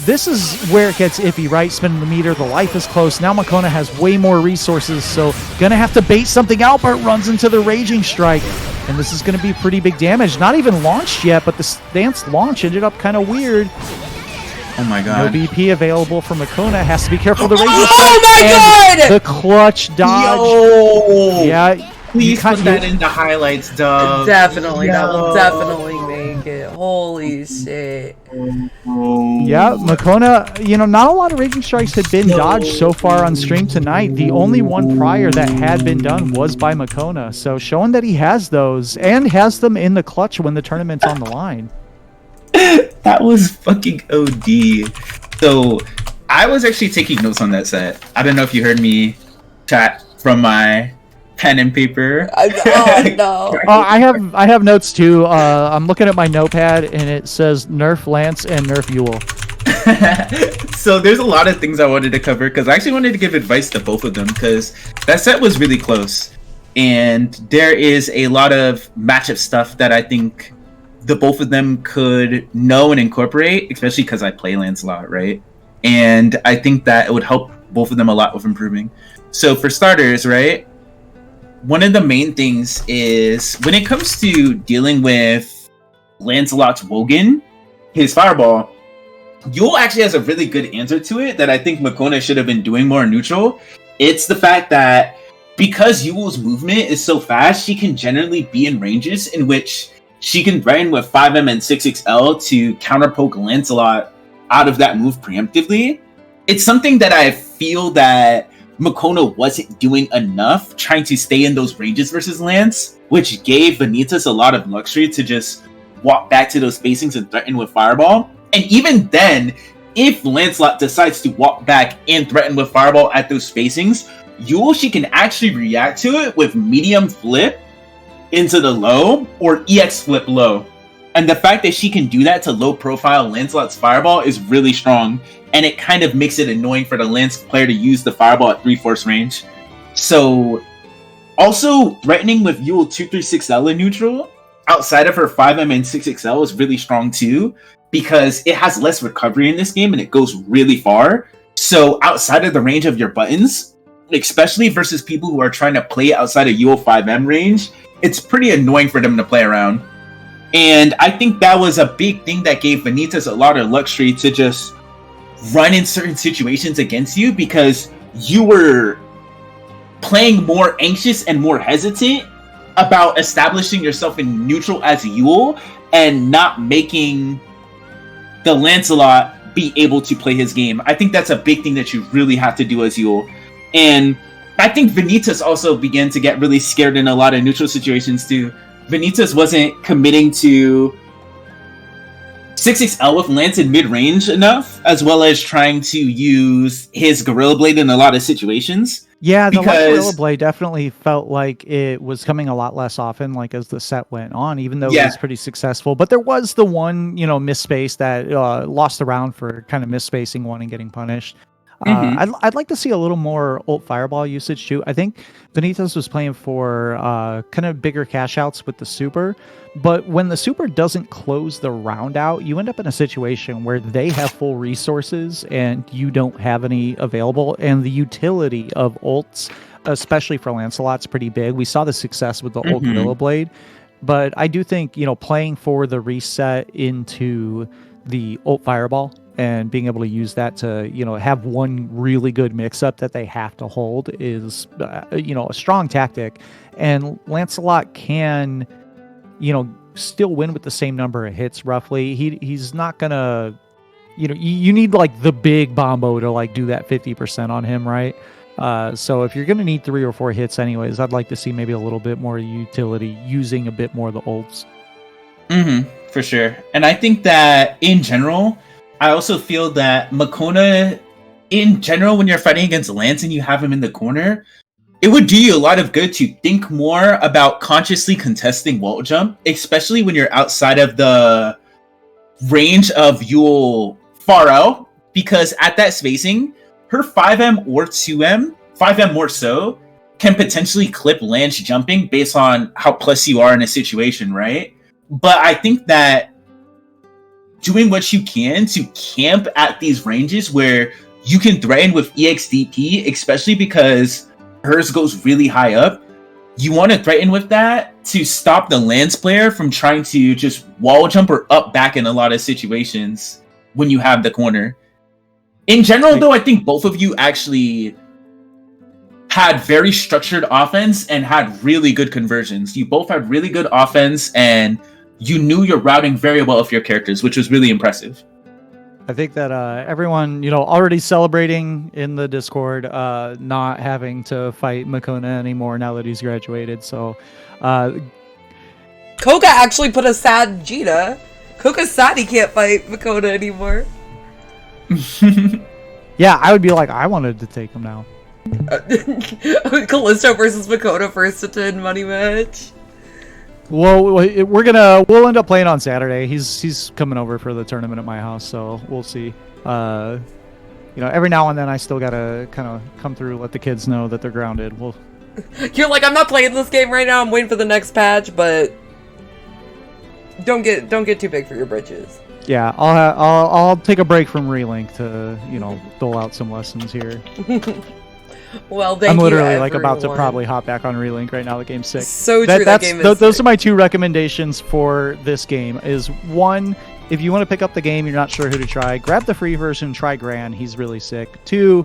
This is where it gets iffy, right? Spending the meter, the life is close. Now Makona has way more resources, so gonna have to bait something out, but runs into the Raging Strike. And this is gonna be pretty big damage. Not even launched yet, but the stance launch ended up kind of weird. Oh my No God. BP available for Makona. Has to be careful of the Raging Strike. Oh my And the clutch dodge. Yo! Yeah. Please put that in the highlights, dub. Definitely, that will definitely make it. Holy shit. Yeah, Makona, you know, not a lot of Raging Strikes had been dodged so far on stream tonight. The only one prior that had been done was by Makona. So showing that he has those and has them in the clutch when the tournament's on the line. That was fucking OD. So I was actually taking notes on that set. I don't know if you heard me chat from my pen and paper. Oh no. Oh, I have notes too. I'm looking at my notepad and it says nerf Lance and nerf Yule. So there's a lot of things I wanted to cover because I actually wanted to give advice to both of them because that set was really close. And there is a lot of matchup stuff that I think the both of them could know and incorporate, especially because I play Lancelot, right? And I think that it would help both of them a lot with improving. So for starters, right? One of the main things is when it comes to dealing with Lancelot's Wogan, his fireball, Yule actually has a really good answer to it that I think Makona should have been doing more neutral. It's the fact that because Yule's movement is so fast, she can generally be in ranges in which she can threaten with 5M and 6XL to counterpoke Lancelot out of that move preemptively. It's something that I feel that Makona wasn't doing enough, trying to stay in those ranges versus Lance, which gave Vanitas a lot of luxury to just walk back to those spacings and threaten with Fireball. And even then, if Lancelot decides to walk back and threaten with Fireball at those spacings, she can actually react to it with medium flip into the low or EX flip low. And the fact that she can do that to low profile Lancelot's Fireball is really strong. And it kind of makes it annoying for the Lance player to use the Fireball at 3/4 range. So, also threatening with Yule 236L in neutral, outside of her 5M and 6XL is really strong too, because it has less recovery in this game and it goes really far. So, outside of the range of your buttons, especially versus people who are trying to play outside of Yule 5M range, it's pretty annoying for them to play around. And I think that was a big thing that gave Vanitas a lot of luxury to just run in certain situations against you, because you were playing more anxious and more hesitant about establishing yourself in neutral as Yule and not making the Lancelot be able to play his game. I think that's a big thing that you really have to do as Yule. And I think Vanitas also began to get really scared in a lot of neutral situations too. Vanitas wasn't committing to 6XL with Lance in mid-range enough, as well as trying to use his Gorilla Blade in a lot of situations. Yeah, the Gorilla Blade definitely felt like it was coming a lot less often, like as the set went on, even though it was pretty successful. But there was the one, misspace that lost the round for kind of misspacing one and getting punished. I'd like to see a little more ult Fireball usage too. I think Vanitas was playing for kind of bigger cash outs with the super, but when the super doesn't close the round out, you end up in a situation where they have full resources and you don't have any available, and the utility of ults, especially for Lancelot's pretty big. We saw the success with the ult Gorilla Blade, but I do think, playing for the reset into the ult Fireball and being able to use that to, have one really good mix-up that they have to hold is, a strong tactic. And Lancelot can, still win with the same number of hits, roughly. He's not going to, you need, like, the big Bombo to, like, do that 50% on him, right? So if you're going to need 3 or 4 hits anyways, I'd like to see maybe a little bit more utility using a bit more of the ults. For sure. And I think that, in general, I also feel that Makona, in general, when you're fighting against Lance and you have him in the corner, it would do you a lot of good to think more about consciously contesting wall jump, especially when you're outside of the range of Yule far out, because at that spacing, her 5M or 2M, 5M more so, can potentially clip Lance jumping based on how plus you are in a situation, right? But I think that doing what you can to camp at these ranges where you can threaten with EXDP, especially because hers goes really high up, you want to threaten with that to stop the Lance player from trying to just wall jump or up back in a lot of situations when you have the corner. In general, though, I think both of you actually had very structured offense and had really good conversions. You both had really good offense, and you knew your routing very well of your characters, which was really impressive. I think that everyone, already celebrating in the Discord, not having to fight Makona anymore now that he's graduated. So, Koga actually put a sad Gina. Koga's sad he can't fight Makona anymore. Yeah, I would be like, I wanted to take him now. Callisto versus Makona first to 10 money match. Well, we'll end up playing on Saturday. He's coming over for the tournament at my house, so we'll see. Every now and then I still gotta kind of come through, let the kids know that they're grounded. You're like, I'm not playing this game right now. I'm waiting for the next patch, but don't get too big for your britches. Yeah, I'll take a break from Relink to dole out some lessons here. Well, thank you, I'm literally everyone. about to probably hop back on Relink right now that game's sick. So true, that game is those sick. are my 2 recommendations for this game. Is 1, if you want to pick up the game, you're not sure who to try, grab the free version, try Gran. He's really sick. 2,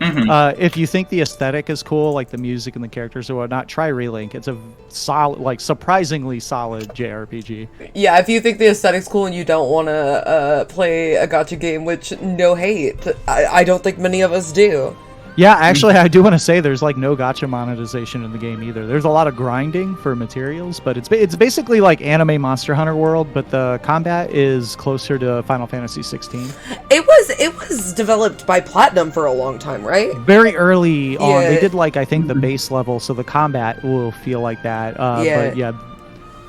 if you think the aesthetic is cool, like the music and the characters or whatnot, try Relink. It's a solid, like surprisingly solid JRPG. Yeah, if you think the aesthetic's cool and you don't want to play a gacha game, which no hate, I don't think many of us do. Yeah, actually, I do want to say there's like no gacha monetization in the game either. There's a lot of grinding for materials, but it's basically like anime Monster Hunter World, but the combat is closer to Final Fantasy 16. It was developed by Platinum for a long time, right? Very early on, Yeah. they did like I think the base level, so the combat will feel like that. Yeah. But yeah,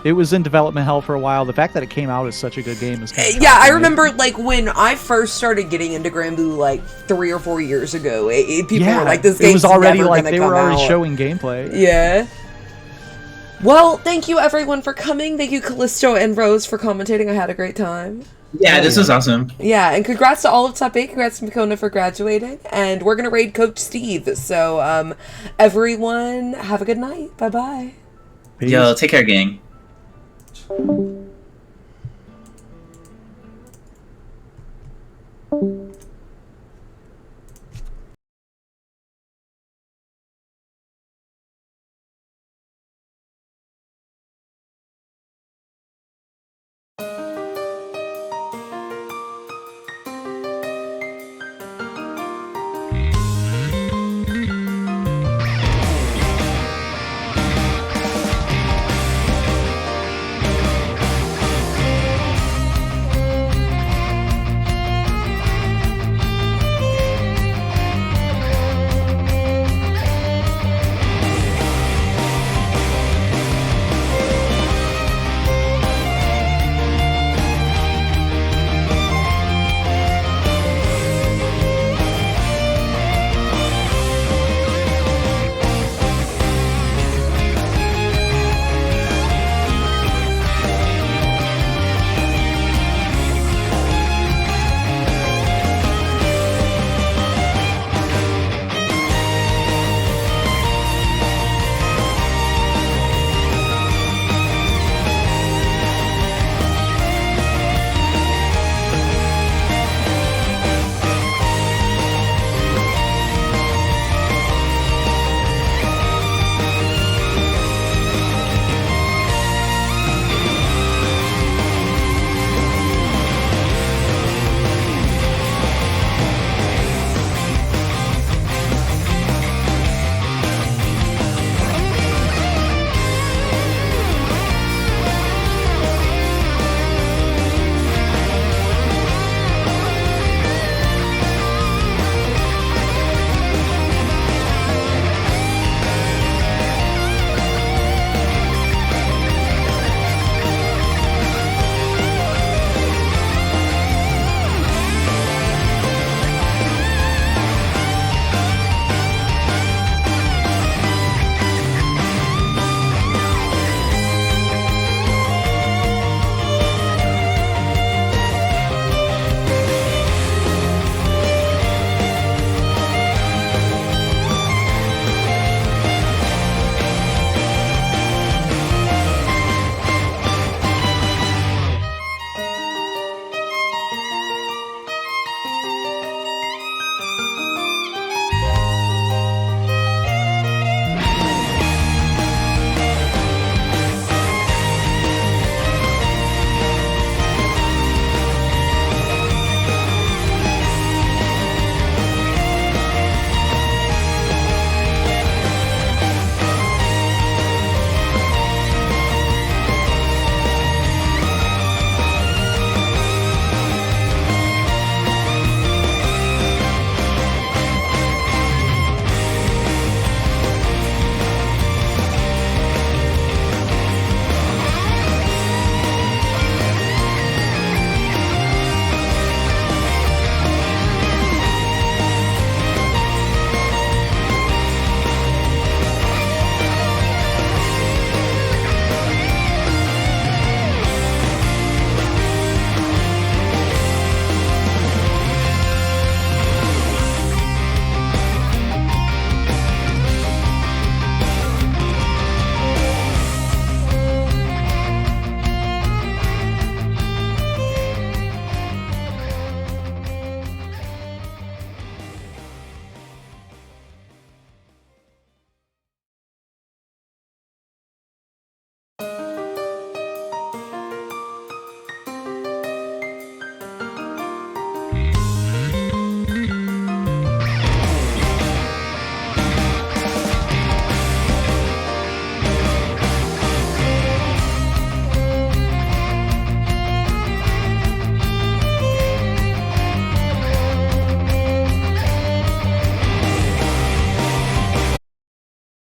it was in development hell for a while. The fact that it came out as such a good game is kind of Yeah, I shocking. remember like when I first started getting into Granblue like 3 or 4 years ago. People were like, "This it game's was already never like gonna they come were already out." showing gameplay. Yeah. Well, thank you everyone for coming. Thank you Callisto and Rose for commentating. I had a great time. Yeah, this was awesome. Yeah, and congrats to all of Top 8. Congrats to Makona for graduating. And we're gonna raid Coach Steve. So everyone have a good night. Bye bye. Peace. Yo, take care, gang.